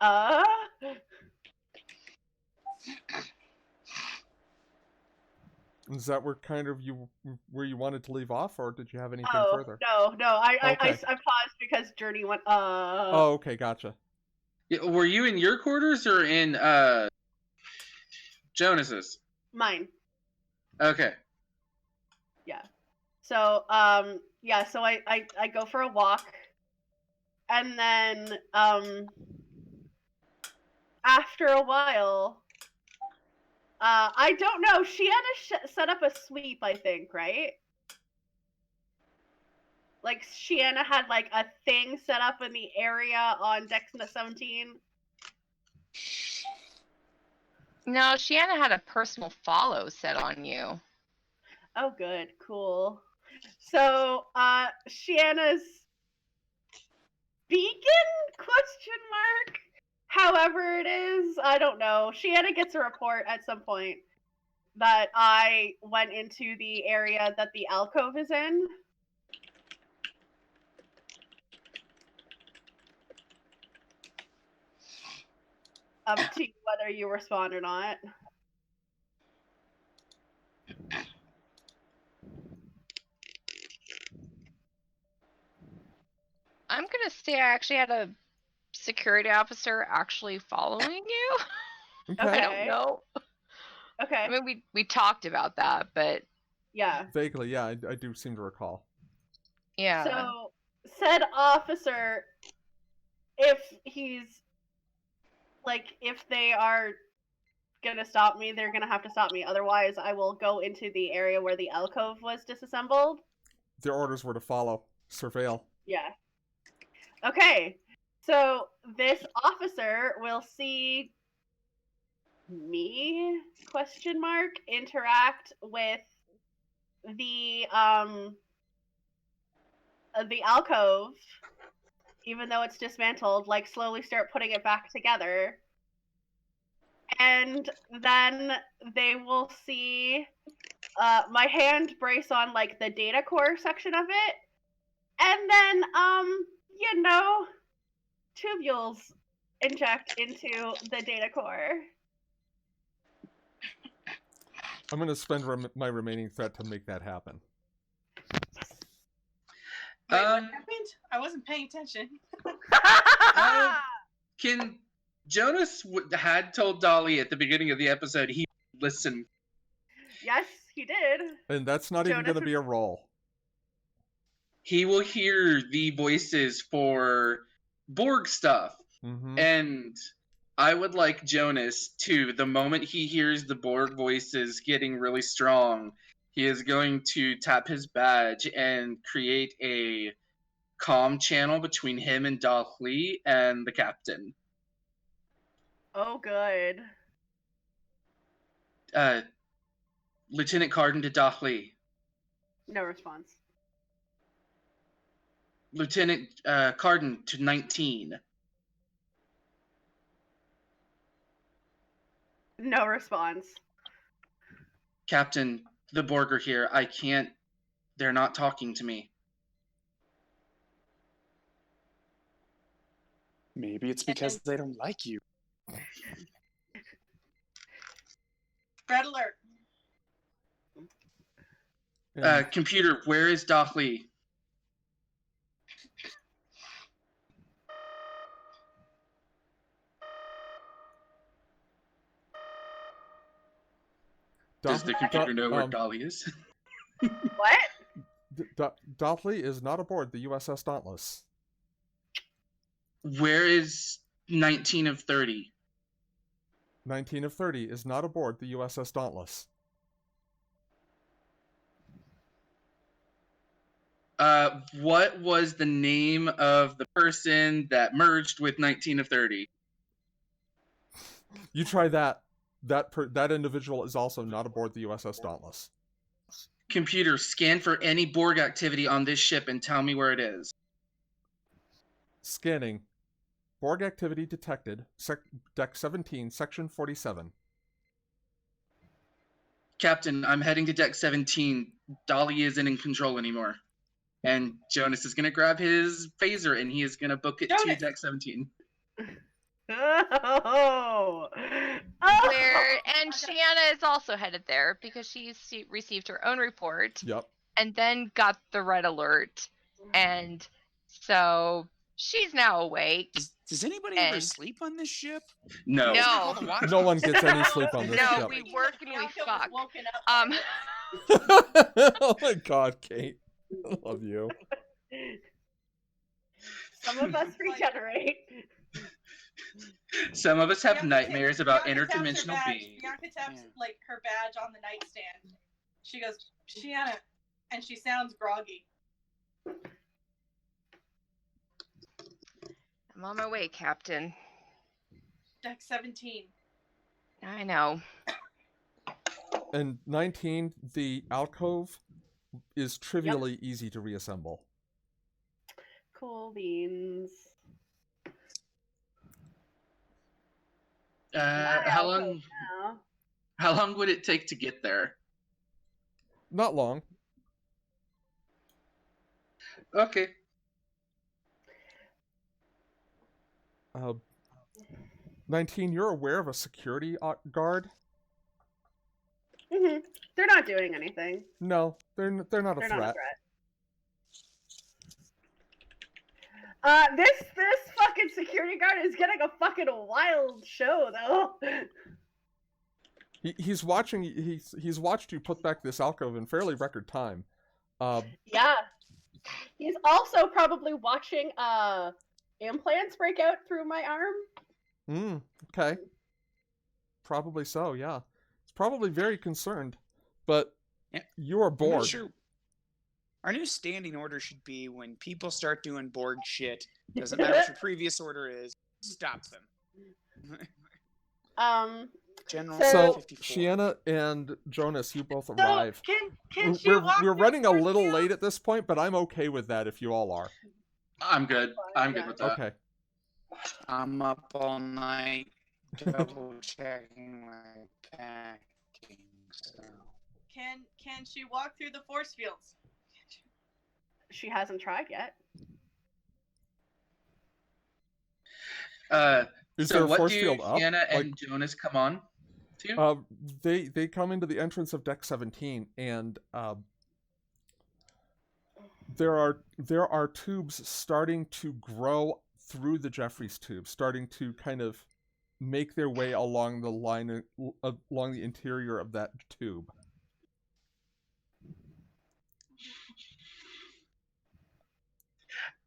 Uh Is that where you wanted to leave off, or did you have anything oh further? no, I Okay. I paused because Journey went Oh, okay, gotcha. yeah, were you in your quarters or in Jonas's? mine. Okay. Yeah. So yeah, so I go for a walk, and then after a while, I don't know, Shiana set up a sweep, I think, right? Like Shiana had like a thing set up in the area on Dexna 17. No, Shiana had a personal follow set on you. Oh, good, cool. So, Shiana's beacon? Question mark. However it is, I don't know. Shiana gets a report at some point that I went into the area that the alcove is in. Up to you whether you respond or not. I'm gonna say I actually had a security officer actually following you. Okay. I don't know. Okay. I mean, we talked about that, but Yeah. Vaguely, yeah, I do seem to recall. yeah. So, said officer, if he's like, if they are gonna stop me, they're gonna have to stop me. Otherwise, I will go into the area where the alcove was disassembled. Their orders were to follow, surveil. Yeah. Okay. So this officer will see me question mark interact with the alcove, even though it's dismantled, like slowly start putting it back together. And then they will see my hand brace on like the data core section of it. And then you know, tubules inject into the data core. I'm going to spend my remaining threat to make that happen. Wait, what happened? I wasn't paying attention. Can Jonas had told Dolly at the beginning of the episode he would listen. Yes, he did. And that's not even Jonas going to be a roll. He will hear the voices for Borg stuff. Mm-hmm. And I would like Jonas to, the moment he hears the Borg voices getting really strong, he is going to tap his badge and create a comm channel between him and Dolly and the captain. Oh, good. Lieutenant Carden to Dolly. No response. Lieutenant Carden to 19. No response. Captain, the Borg are here. I can't. They're not talking to me. Maybe it's because they don't like you. Red alert. And Computer, where is Dolly? Does the computer know where Dolly is? What? Dauntless is not aboard the USS Dauntless. Where is 19 of 30? 19 of 30 is not aboard the USS Dauntless. What was the name of the person that merged with 19 of 30? You try that. That individual is also not aboard the USS Dauntless. Computer, scan for any Borg activity on this ship and tell me where it is. Scanning. Borg activity detected. Deck 17, Section 47. Captain, I'm heading to Deck 17. Dolly isn't in control anymore. And Jonas is going to grab his phaser and he is going to book it to Jonas! Deck 17. Oh. And Shiana is also headed there because she received her own report. Yep. And then got the red alert, and so she's now awake. Does anybody ever sleep on this ship? No. No one gets any sleep on this No, ship. we work and we Bianca was fuck. woken up Oh my god, Kate. I love you. Some of us regenerate. Some of us have Bianca nightmares about Bianca taps her interdimensional badge. beings. Bianca taps like her badge on the nightstand. She goes, Shiana, and she sounds groggy. I'm on my way, Captain. Deck 17. I know. And 19, the alcove is trivially easy to reassemble. Cool beans. How long would it take to get there? Not long. Okay. 19, you're aware of a security guard? Mm-hmm. They're not doing anything. No, they're not a They're threat. not a threat. This fucking security guard is getting a fucking wild show though. He's watching. He's watched you put back this alcove in fairly record time. Yeah. He's also probably watching implants break out through my arm. Okay. Probably so. Yeah. He's probably very concerned, but you are I'm bored. not sure. Our new standing order should be when people start doing Borg shit, doesn't matter what your previous order is, stop them. General So 54. Shiana and Jonas, you both arrive. Can she walk We're through running a force little fields? late at this point, but I'm okay with that if you all are. I'm good. I'm good with that. Okay. I'm up all night double checking my packing. So. Can she walk through the force fields? She hasn't tried yet. Is So there a what force do field up? Hannah and Like, Jonas come on to? they come into the entrance of deck 17, and there are tubes starting to grow through the Jeffries tube, starting to kind of make their way along the line along the interior of that tube.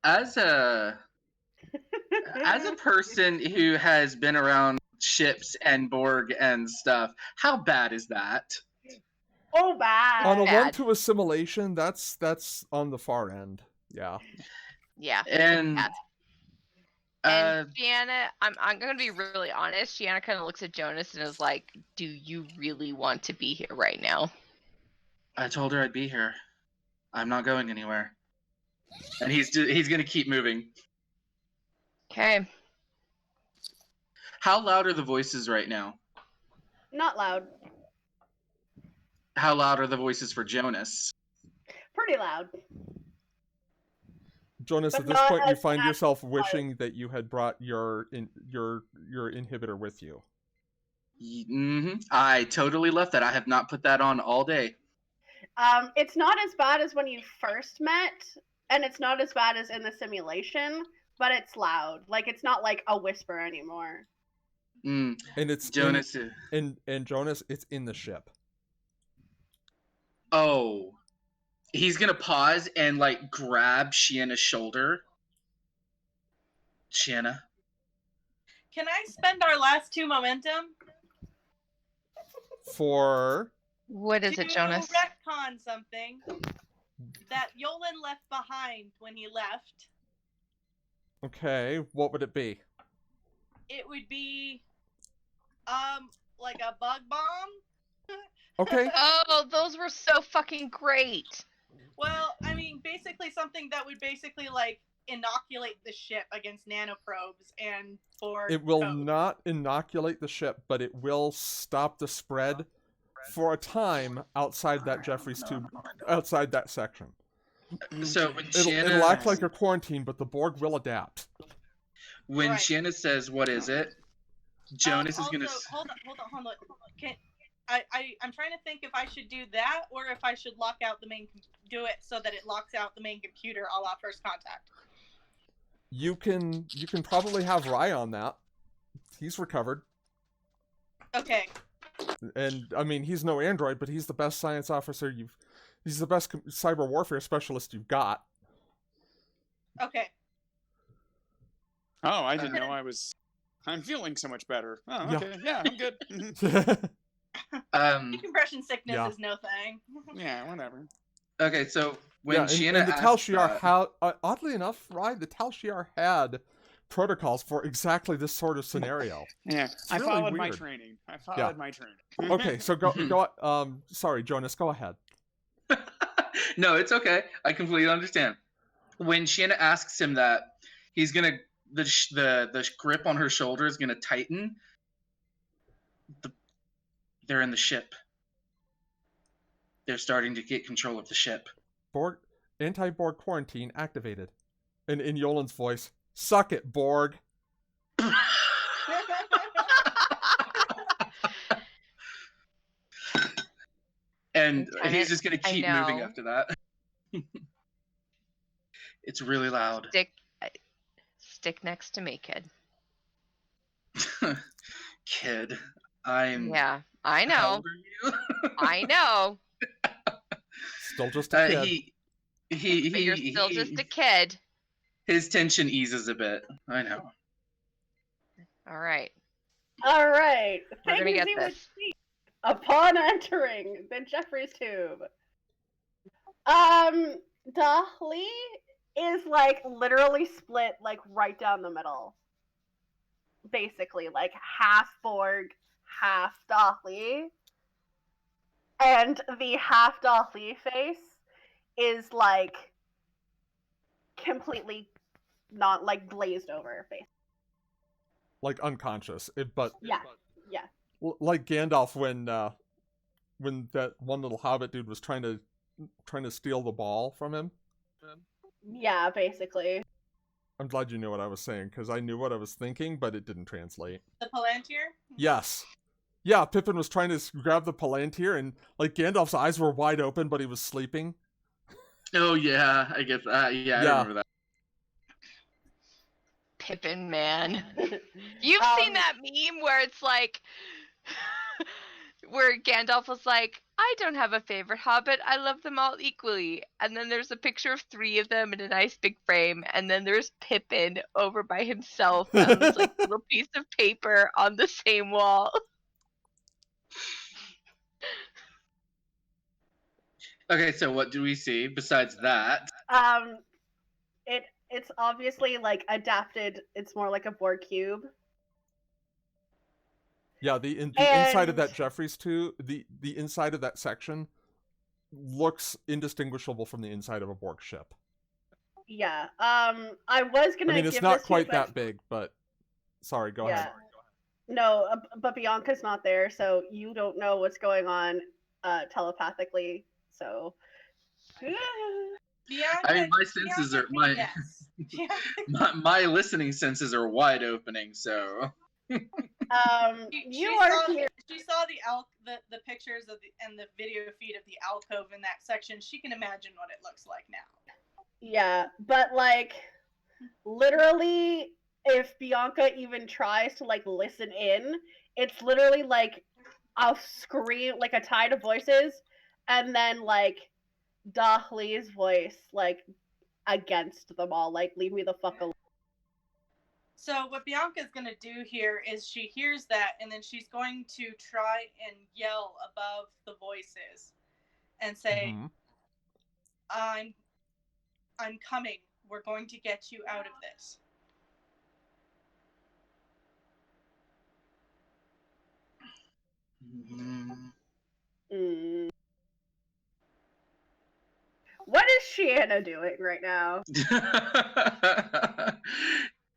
As a person who has been around ships and Borg and stuff, how bad is that? Oh, bad. On a Bad. 1-2 assimilation, that's on the far end. Yeah. Yeah. And Bad. And Shiana, I'm gonna be really honest. Shiana kind of looks at Jonas and is like, "Do you really want to be here right now?" I told her I'd be here. I'm not going anywhere. And he's gonna keep moving. Okay. How loud are the voices right now? Not loud. How loud are the voices for Jonas? Pretty loud. Jonas, But at this not point, you as find bad yourself wishing that you had brought your inhibitor with you. I totally left that. I have not put that on all day. It's not as bad as when you first met, and it's not as bad as in the simulation, but it's loud. Like, it's not like a whisper anymore. Mm. And it's Jonas. and Jonas, it's in the ship. Oh. He's gonna pause and, like, grab Shienna's shoulder. Shienna. Can I spend our last 2 momentum For What is to it, Jonas? retcon something that Yolan left behind when he left? okay, what would it be? It would be, like a bug bomb. Okay, Oh, those were so fucking great. Well, I mean, basically something that would basically like inoculate the ship against nanoprobes and for it will code. not inoculate the ship, but it will stop the spread for a time outside that Jeffrey's tube, outside that section. So when It'll Shienna act like a quarantine, but the Borg will adapt. when Right. Shienna says, "What is it?" Jonas is also, gonna. hold on. I'm trying to think if I should do that or if I should lock out the main. Do it so that it locks out the main computer, a la First Contact. You can probably have Rye on that. He's recovered, Okay. and I mean he's no android, but he's the best science officer you've. He's the best cyber warfare specialist you've got. Okay. Oh, I didn't know I was. I'm feeling so much better. Oh, Yeah. okay. Yeah, I'm good. Decompression sickness Yeah. is no thing. Yeah, whatever. Okay, so when yeah, Shienna and the asks Tal Shiar that- had, oddly enough, Rye, the Tal Shiar had protocols for exactly this sort of scenario. Yeah, I really followed my weird. training. I followed my training. Okay, so go. Sorry, Jonas, go ahead. No, it's okay. I completely understand. When Shienna asks him that, he's gonna the grip on her shoulder is gonna tighten. They're in the ship. They're starting to get control of the ship. Borg anti-Borg quarantine activated. And in Yolan's voice, suck it, Borg. And Lieutenant, he's just gonna I keep moving know. after that. It's really loud. Stick next to me, kid. Kid, I'm. Yeah, I How know. old are you? I know. Still just a kid. But you're still just a kid. His tension eases a bit. I know. All right. All right. We're gonna get Things you would this. see upon entering the Jeffrey's tube. Dahli is like literally split like right down the middle. Basically, like half Borg, half Dahli. And the half Dahli face is like completely not like glazed over face. Like unconscious. But Yeah. like Gandalf when that one little hobbit dude was trying to steal the ball from him. Yeah, basically. I'm glad you knew what I was saying, because I knew what I was thinking, but it didn't translate. The Palantir? Yes. Yeah, Pippin was trying to grab the Palantir, and like Gandalf's eyes were wide open, but he was sleeping. Oh yeah, I get that. Yeah, I Yeah. remember that. Pippin, man. You've seen that meme where it's like, where Gandalf was like, I don't have a favorite hobbit, I love them all equally. And then there's a picture of 3 of them in a nice big frame, and then there's Pippin over by himself on this like little piece of paper on the same wall. Okay, so what do we see besides that? It's obviously like adapted. It's more like a Borg cube. Yeah, the inside of that And- Jeffrey's tube, the inside of that section looks indistinguishable from the inside of a Borg ship. Yeah. I was gonna. I mean, it's give not this to quite you, that but- big, but sorry, go Yeah. ahead. No, but Bianca's not there, so you don't know what's going on telepathically. So. Bianca, I mean, my senses are my my listening senses are wide opening. So You She are saw, here. she saw the pictures of and the video feed of the alcove in that section. She can imagine what it looks like now. Yeah, but like, literally, if Bianca even tries to like listen in, it's literally like a scream, like a tide of voices, and then like Dahli's voice like against them all, like leave me the fuck alone. So what Bianca's gonna do here is she hears that, and then she's going to try and yell above the voices and say, Mhm. I'm coming. We're going to get you out of this. Mm. What is Shiana doing right now?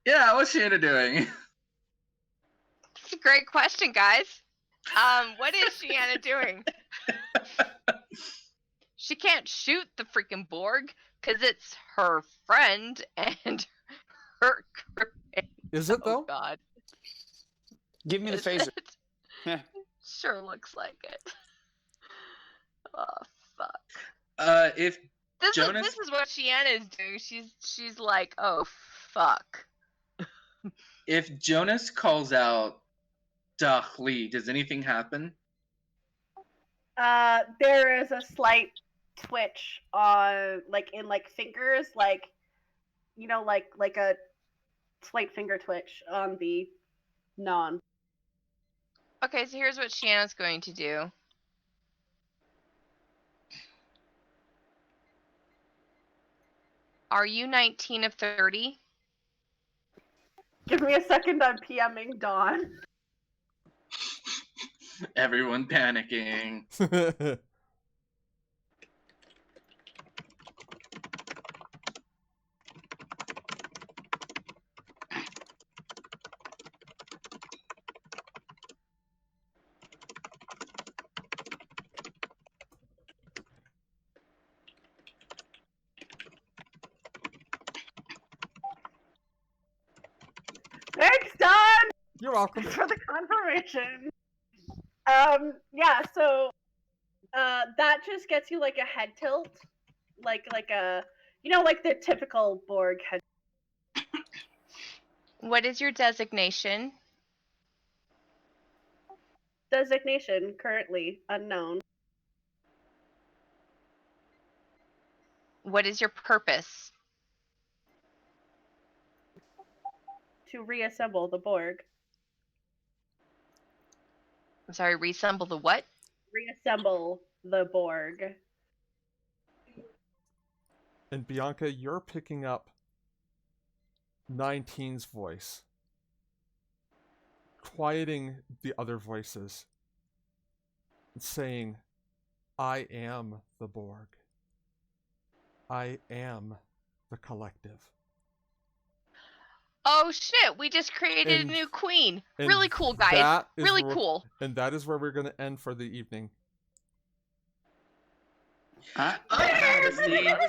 Yeah, what's Shanna doing? It's a great question, guys. What is Shiana doing? She can't shoot the freaking Borg because it's her friend and her crewmate. Is it though? Oh God. Give me the Is phaser. it? Heh. Sure looks like it. Oh fuck. If This Jonas, is what Shiana is doing. She's like, oh fuck. if Jonas calls out Dahli, does anything happen? There is a slight twitch on like in like fingers, like you know, like a slight finger twitch on the non. Okay, so here's what Shiana's going to do. Are you 19 of 30? Give me a second, I'm PMing Dawn. Everyone panicking. Thanks, Dawn! You're welcome. For the confirmation. Yeah, so that just gets you like a head tilt. Like a like the typical Borg head. What is your designation? Designation currently unknown. What is your purpose? To reassemble the Borg. I'm sorry, reassemble the what? Reassemble the Borg. And Bianca, you're picking up 19's voice, quieting the other voices, saying, I am the Borg. I am the collective. Oh shit, we just created And- a new queen. and Really cool, guys. that is Really where- cool. And that is where we're going to end for the evening. See, I was